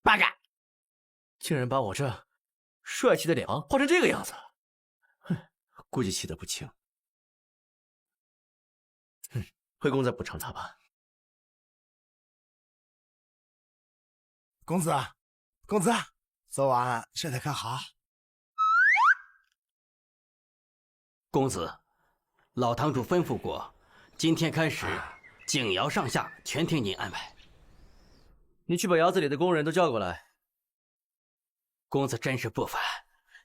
八嘎，竟然把我这帅气的脸庞画成这个样子，估计气得不轻。回宫再补偿他吧。公子，公子，昨晚睡得可好？公子，老堂主吩咐过，今天开始，景窑上下全听您安排。你去把窑子里的工人都叫过来。公子真是不凡，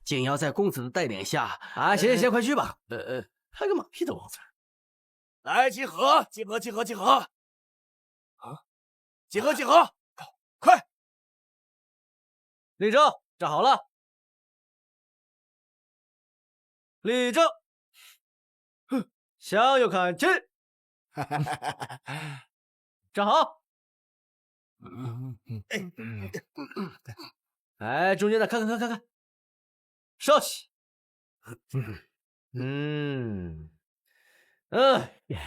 景窑在公子的带领下，行，快去吧。还个马屁的王子。来集合！集合！啊！集合！快！立正，站好了。立正。向右看齐。站好。哎，中间的看，稍息。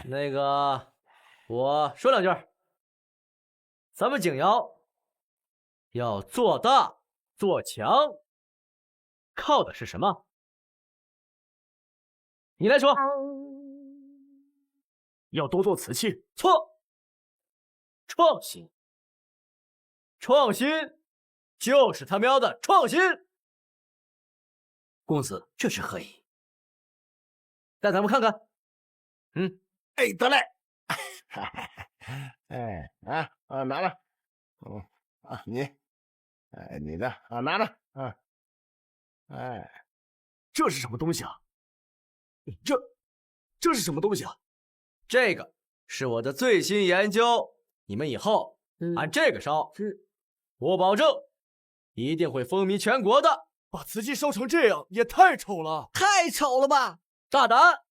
那个，我说两句。咱们景窑要做大做强，靠的是什么？你来说。要多做瓷器。错。创新就是他喵的创新。公子这是何意？带咱们看看。哎，得嘞。拿了。你的拿着。这是什么东西啊？这是什么东西啊？这个是我的最新研究，你们以后按这个烧，我保证一定会风靡全国的。把瓷器烧成这样也太丑了，太丑了吧！大胆！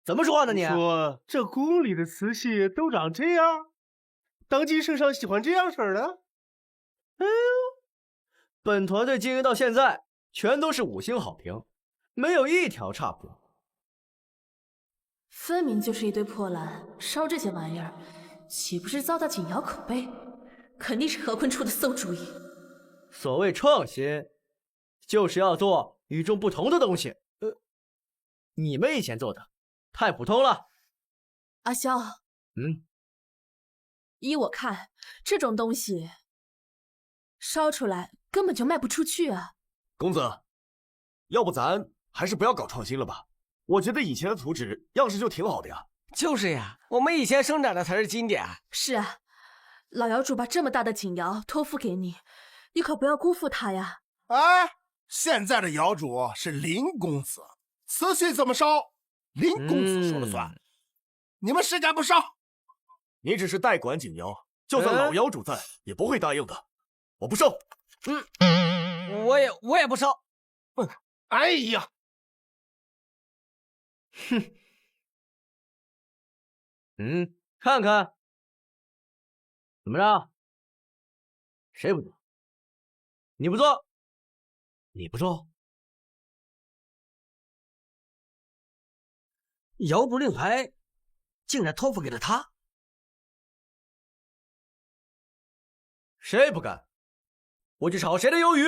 怎么说话呢你？说这宫里的瓷器都长这样？当今圣上喜欢这样式儿的？哎呦，本团队经营到现在，全都是5星好评，没有一条差评。分明就是一堆破烂，烧这些玩意儿，岂不是糟蹋景窑口碑？肯定是何坤出的馊主意。所谓创新，就是要做与众不同的东西。你们以前做的太普通了。阿萧，依我看，这种东西烧出来根本就卖不出去啊。公子，要不咱还是不要搞创新了吧？我觉得以前的图纸样式就挺好的呀。就是呀，我们以前生产的才是经典。是啊，老窑主把这么大的景窑托付给你，你可不要辜负他呀。哎，现在的窑主是林公子，瓷器怎么烧，林公子说了算。你们谁敢不烧？你只是代管景窑，就算老窑主在，也不会答应的。我不烧。我也不烧。哎呀！看看，怎么着？谁不做？你不做？你不做？窑主令牌竟然托付给了他？谁不干？我就炒谁的鱿鱼！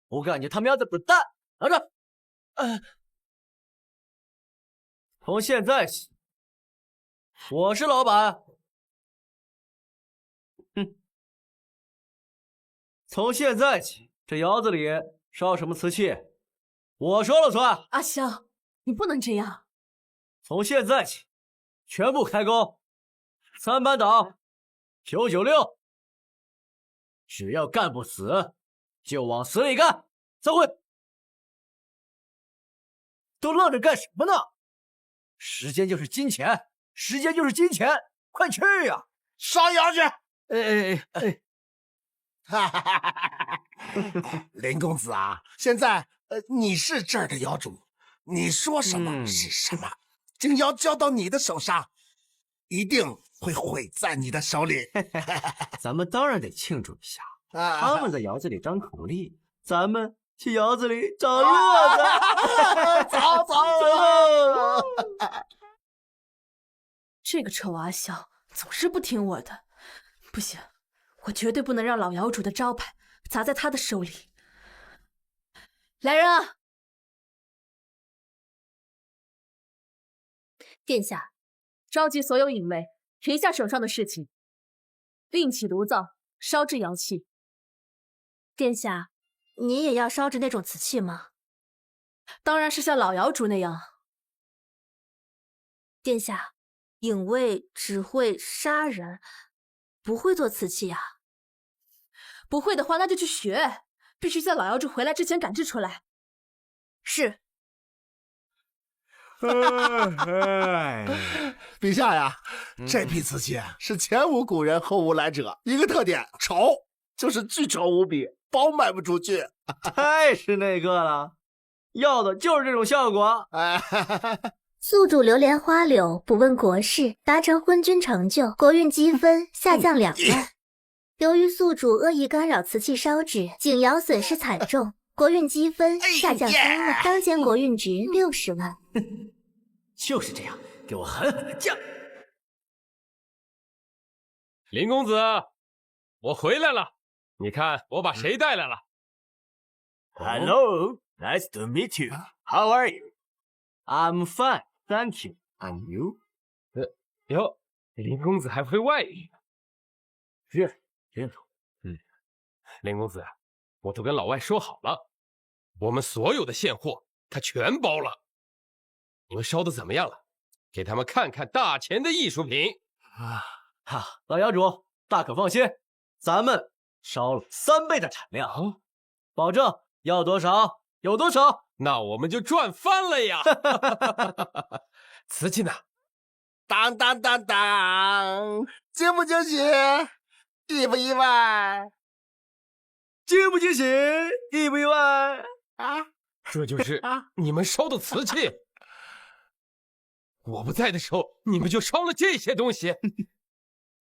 不干就他喵的滚蛋！拿着。从现在起，我是老板。从现在起，这窑子里烧什么瓷器，我说了算。阿萧，你不能这样。从现在起，全部开工，3班倒，996。只要干不死，就往死里干。散会。都愣着干什么呢？时间就是金钱，快去呀！烧窑去！林公子啊，现在你是这儿的窑主，你说什么是什么。景窑交到你的手上，一定会毁在你的手里。咱们当然得庆祝一下。他们在窑子里张口力，咱们去窑子里找乐子。走。这个臭阿萧总是不听我的，不行，我绝对不能让老窑主的招牌砸在他的手里。来人啊！殿下，召集所有隐卫，停下手上的事情，另起炉灶，烧制窑器。殿下，你也要烧制那种瓷器吗？当然是像老窑主那样。殿下，影卫只会杀人，不会做瓷器啊？不会的话，那就去学，必须在老妖主回来之前赶制出来。是。陛下呀，这批瓷器是前无古人后无来者，一个特点丑，就是巨丑无比，包卖不出去。太是那个了，要的就是这种效果。宿主流连花柳不问国事，达成昏君成就，国运积分下降2万。由于宿主恶意干扰瓷器烧制，景窑损失惨重，国运积分下降3万，当前国运值60万。就是这样，给我狠狠的降！林公子，我回来了，你看我把谁带来了 ？Hello, nice to meet you. How are you? I'm fine, thank you. And you? 哟，林公子还会外语？认同。林公子，我都跟老外说好了，我们所有的现货他全包了。你们烧的怎么样了？给他们看看大钱的艺术品老窑主大可放心，咱们烧了3倍的产量，保证要多少有多少。那我们就赚翻了呀！瓷器呢？当当当当，惊不惊喜？意不意外？惊不惊喜？意不意外？啊！这就是你们烧的瓷器。我不在的时候，你们就烧了这些东西。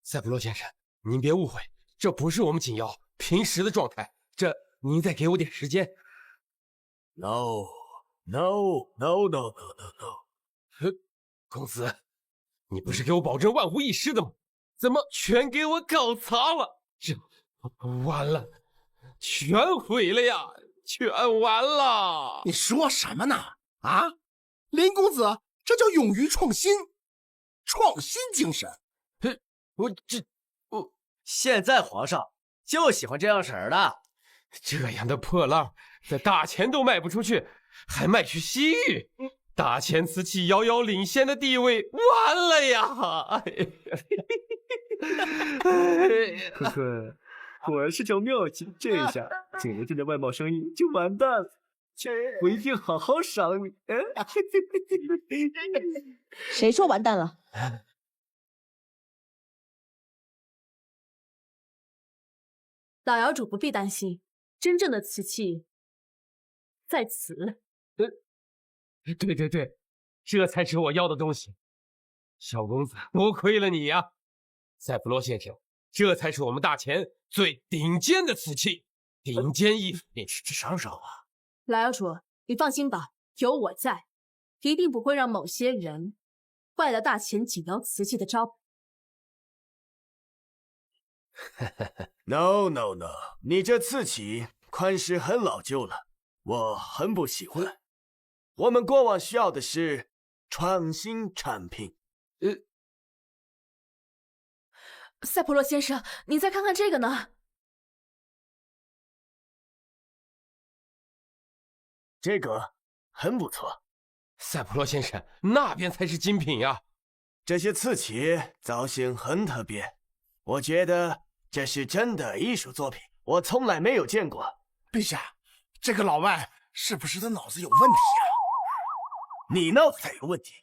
塞普洛先生，您别误会，这不是我们景窑平时的状态。这您再给我点时间。No. 公子，你不是给我保证万无一失的吗？怎么全给我搞砸了？这完了，全毁了呀！全完了！你说什么呢？啊，林公子，这叫勇于创新，创新精神。我现在皇上就喜欢这样式儿的。这样的破烂，在大钱都卖不出去，还卖去西域，大钱瓷器遥遥领先的地位完了呀！坤坤，果然是条妙计，这下景德镇的外贸生意就完蛋了。我一定好好赏你。谁说完蛋了？老窑主不必担心，真正的瓷器在此。对，这才是我要的东西。小公子，多亏了你呀！塞普洛先生，这才是我们大钱最顶尖的瓷器，顶尖艺术品。赏赏啊！老窑主，你放心吧，有我在，一定不会让某些人坏了大钱景窑瓷器的招牌。No， 你这瓷器款式很老旧了，我很不喜欢。我们国王需要的是创新产品。塞普洛先生，你再看看这个呢？这个很不错。塞普洛先生，那边才是精品呀！这些瓷器造型很特别，我觉得这是真的艺术作品，我从来没有见过。陛下，这个老外是不是他脑子有问题啊？你脑子才有问题！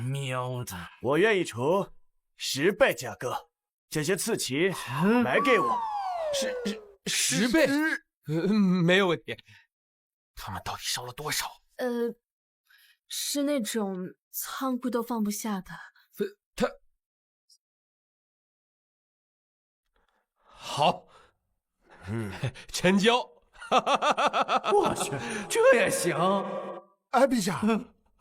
喵的！我愿意出10倍价格，这些瓷器卖给我。10倍？没有问题。他们到底烧了多少？是那种仓库都放不下的。好，成交。我去，这也行？哎，陛下，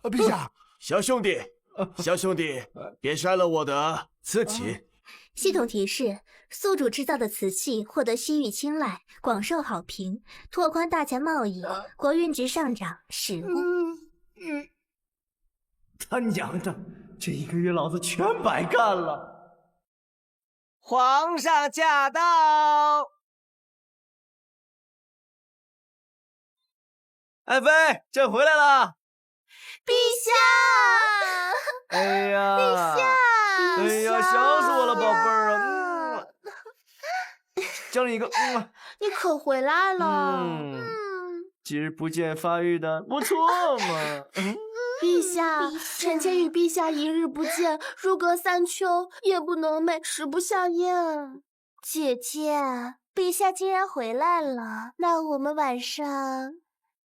陛下，小兄弟，别摔了我的瓷器。系统提示：宿主制造的瓷器获得西域青睐，广受好评，拓宽大钱贸易，国运值上涨10户。他娘的，这1个月老子全白干了！皇上驾到！爱妃，朕回来了。陛陛下！哎呀，陛下！哎呀，想死我了，宝贝儿啊！奖励一个，你可回来了。几日不见，发育的不错嘛。陛下，臣妾与陛下一日不见，如隔三秋，夜不能寐，食不下咽。姐姐，陛下既然回来了，那我们晚上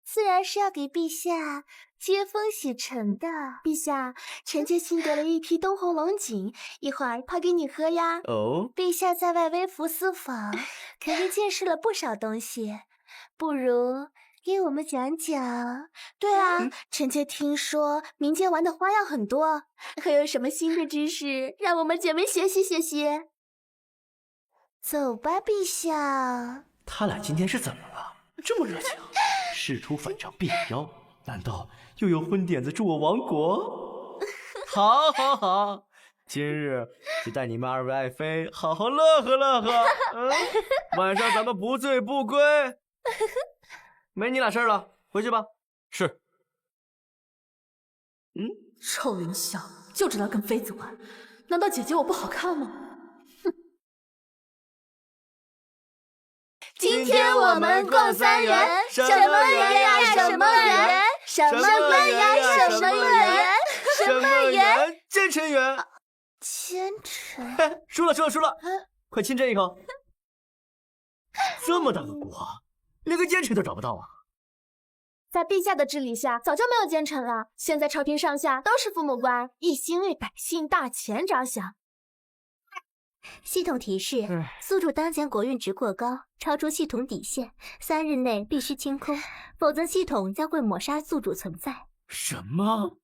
自然是要给陛下接风洗尘的。陛下，臣妾新得了一批东红龙井，一会儿泡给你喝呀。哦，陛下在外微服私访，肯定见识了不少东西，不如给我们讲讲。对啊，臣妾听说民间玩的花样很多，还有什么新的知识，让我们姐妹学习学习。走吧，陛下。他俩今天是怎么了？这么热情，试图反常避妖，难道又有混点子助我亡国？好，好，好，今日就带你们2位爱妃好好乐呵乐呵。晚上咱们不醉不归。没你俩事儿了，回去吧。是。臭林笑，就知道跟妃子玩，难道姐姐我不好看吗？今天我们逛3园，什么园呀？什么园？什么园呀？什么园？什么园？奸臣园。奸臣。输了，快亲这一口。这么大个国，连个奸臣都找不到啊！在陛下的治理下，早就没有奸臣了。现在朝廷上下都是父母官，一心为百姓大钱着想。系统提示：宿主当前国运值过高，超出系统底线，3日内必须清空，否则系统将会抹杀宿主存在。什么？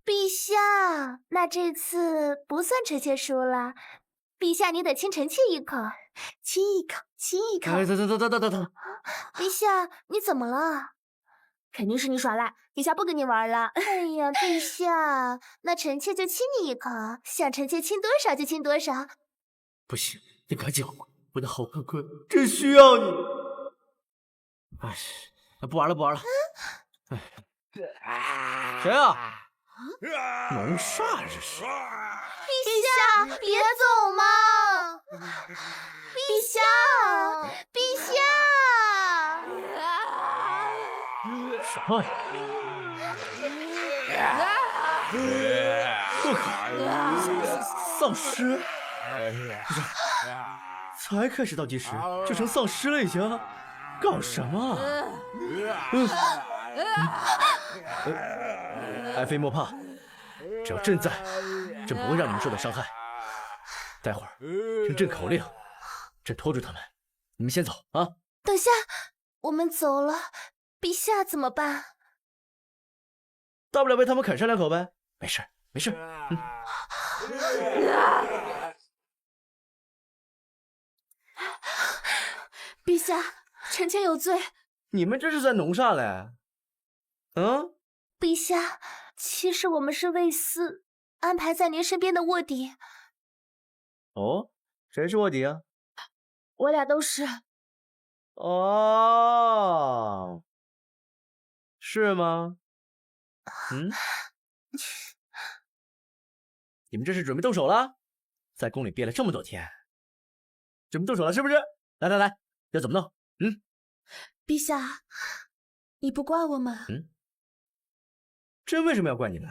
陛下，那这次不算臣妾输了，陛下你得亲臣妾一口，亲一口，亲一口。等，陛下你怎么了？肯定是你耍赖，陛下不跟你玩了。哎呀，陛下，那臣妾就亲你一口，想臣妾亲多少就亲多少。不行，你赶紧回，我的好坤坤，真需要你。哎，不玩了。谁啊？龙煞这是？陛下，别走嘛！陛下，陛下！什么呀？我靠！丧尸！才开始倒计时就成丧尸了，已经搞什么？爱妃莫怕，只要朕在，朕不会让你们受到伤害。待会儿听朕口令，朕拖住他们，你们先走啊！等下，我们走了，陛下怎么办？大不了被他们啃上2口呗，没事。陛下，臣妾有罪。你们这是在弄啥嘞？陛下，其实我们是魏斯安排在您身边的卧底。哦，谁是卧底啊？我俩都是。哦，是吗？你们这是准备动手了？在宫里憋了这么多天，准备动手了是不是？来，要怎么弄？陛下，你不怪我们？朕为什么要怪你们？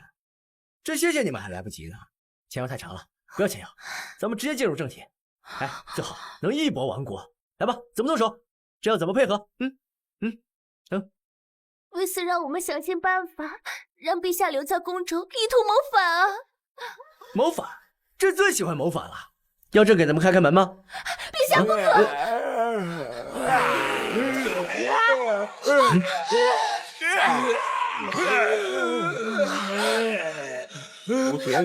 朕谢谢你们还来不及呢。前摇太长了，不要前摇，咱们直接进入正题。最好能一搏亡国。来吧，怎么动手？这要怎么配合？魏斯让我们想尽办法让陛下留在宫中，意图谋反啊！谋反？朕最喜欢谋反了。要朕给咱们开门吗？陛下不可！无别啊！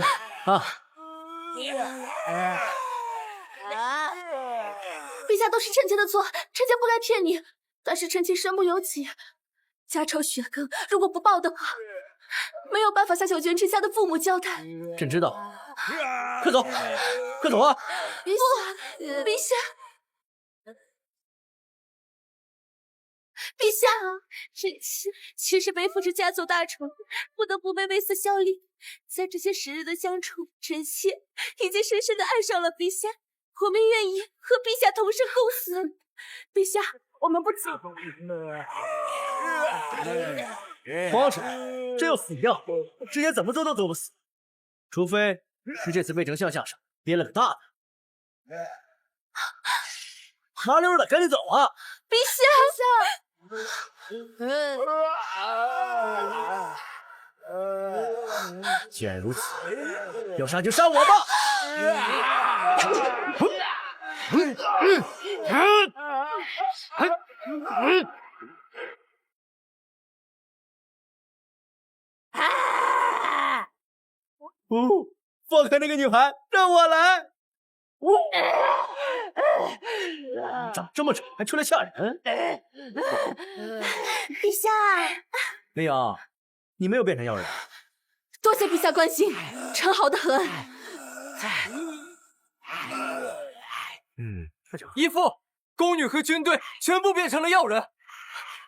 陛下都是臣妾的错，臣妾不该骗你。但是臣妾身不由己，家仇血根，如果不报的话，没有办法向小泉之家的父母交代。朕知道，快走，快走啊！陛下，陛下，臣妾是背负着家族大仇，不得不为卫斯效力。在这些时日的相处，臣妾已经深深的爱上了陛下。我们愿意和陛下同生共死。陛下，我们不走。皇上，这要死掉，之前怎么揍都揍不死，除非是这次魏丞相项上编了个大的。麻溜的，赶紧走啊！陛下，既然如此，要杀就杀我吧！放开那个女孩，让我来！长这么丑，还出来吓人！陛下，林瑶，你没有变成妖人。多谢陛下关心，臣好得很。这就好。义父，宫女和军队全部变成了药人，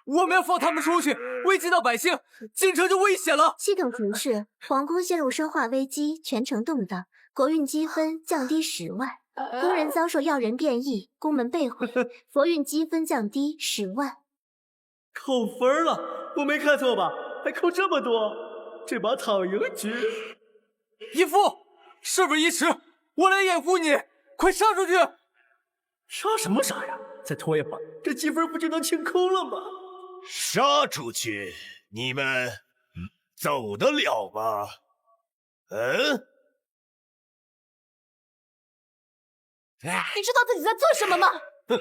我们要放他们出去，危及到百姓，京城就危险了。系统提示：皇宫陷入生化危机，全城动荡，国运积分降低10万，宫人遭受药人变异，宫门被毁，佛运积分降低10万。扣分了，我没看错吧？还扣这么多，这把躺赢局。义父，事不宜迟，我来掩护你，快杀出去！杀什么杀呀？再拖一会儿，这积分不就能清空了吗？杀出去，你们走得了吗？你知道自己在做什么吗？哼，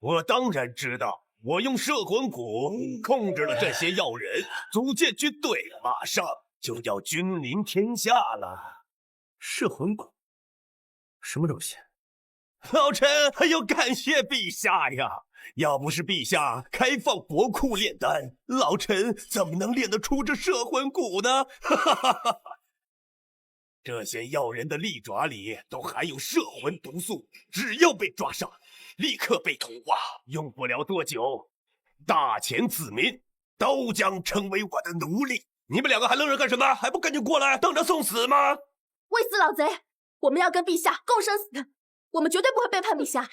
我当然知道。我用摄魂骨控制了这些药人，组建军队，马上就要君临天下了。摄魂骨，什么东西？老臣还要感谢陛下呀！要不是陛下开放国库炼丹，老臣怎么能炼得出这摄魂骨呢？哈哈哈哈！这些药人的利爪里都含有摄魂毒素，只要被抓上，立刻被同化。用不了多久，大前子民都将成为我的奴隶。你们两个还愣着干什么？还不赶紧过来，等着送死吗？魏斯老贼，我们要跟陛下共生死，我们绝对不会背叛陛下。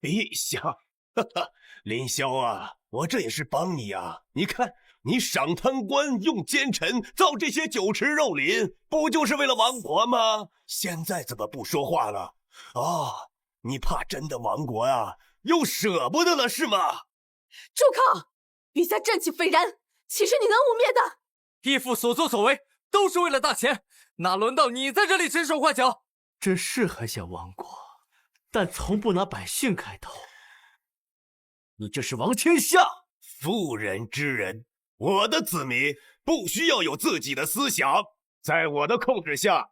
陛下，哈哈，林霄啊，我这也是帮你啊！你看，你赏贪官，用奸臣，造这些酒池肉林，不就是为了亡国吗？现在怎么不说话了？哦，你怕真的亡国啊？又舍不得了是吗？住口！陛下正气斐然，岂是你能污蔑的？义父所作所为都是为了大钱，哪轮到你在这里指手画脚？朕是很想亡国，但从不拿百姓开刀。你这是亡天下！妇人之仁，我的子民不需要有自己的思想，在我的控制下，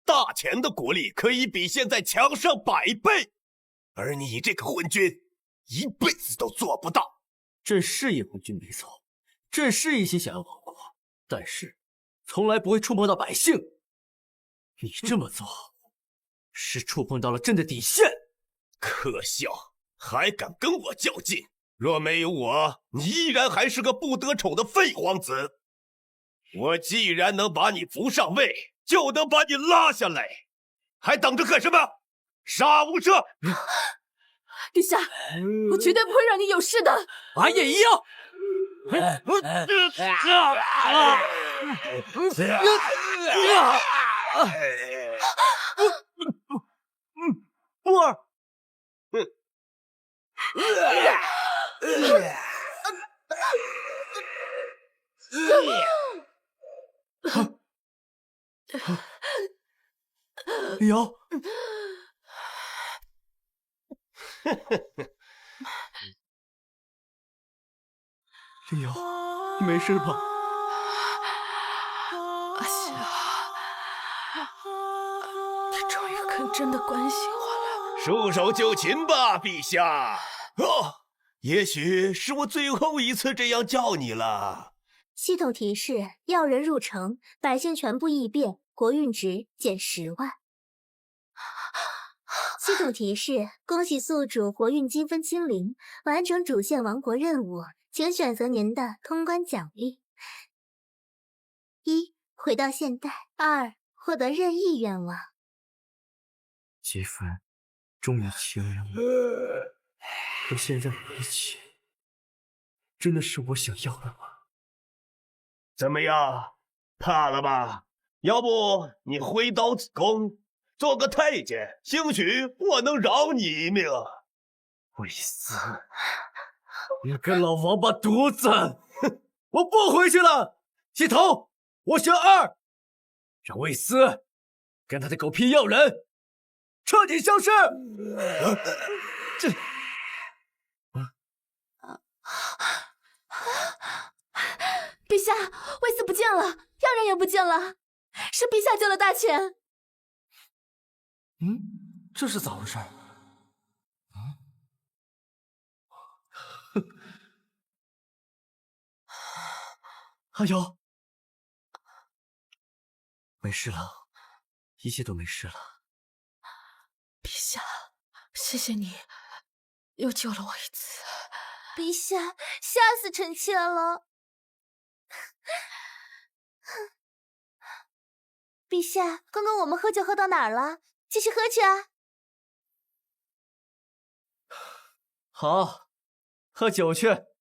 大钱的国力可以比现在强上100倍，而你这个昏君，一辈子都做不到。朕是一昏君没错，朕是一心想要亡国，但是从来不会触碰到百姓。你这么做，是触碰到了朕的底线。可笑，还敢跟我较劲！若没有我，你依然还是个不得宠的废皇子。我既然能把你扶上位，就能把你拉下来，还等着干什么？杀无赦！陛下，我绝对不会让你有事的。俺也一样。波儿，李瑶，李瑶，你没事吧？阿夏，你终于肯真的关心我了。束手就擒吧，陛下。哦，也许是我最后一次这样叫你了。系统提示：药人入城，百姓全部异变，国运值减10万。系统提示：恭喜宿主活运积分清零，完成主线王国任务，请选择您的通关奖励：1. 回到现代；2. 获得任意愿望。积分终于清零了，可现在的一切真的是我想要的吗？怎么样，怕了吧？要不你挥刀自宫，做个太监，兴许我能饶你一命。魏斯，你个老王八犊子！哼，我不回去了。系统，我选2，让魏斯跟他的狗屁药人彻底消失。陛下，魏斯不见了，药人也不见了，是陛下救了大权。这是咋回事？阿瑶，没事了，一切都没事了。陛下，谢谢你，又救了我一次。陛下，吓死臣妾了。陛下，刚刚我们喝酒喝到哪儿了？继续喝去啊！好，喝酒去。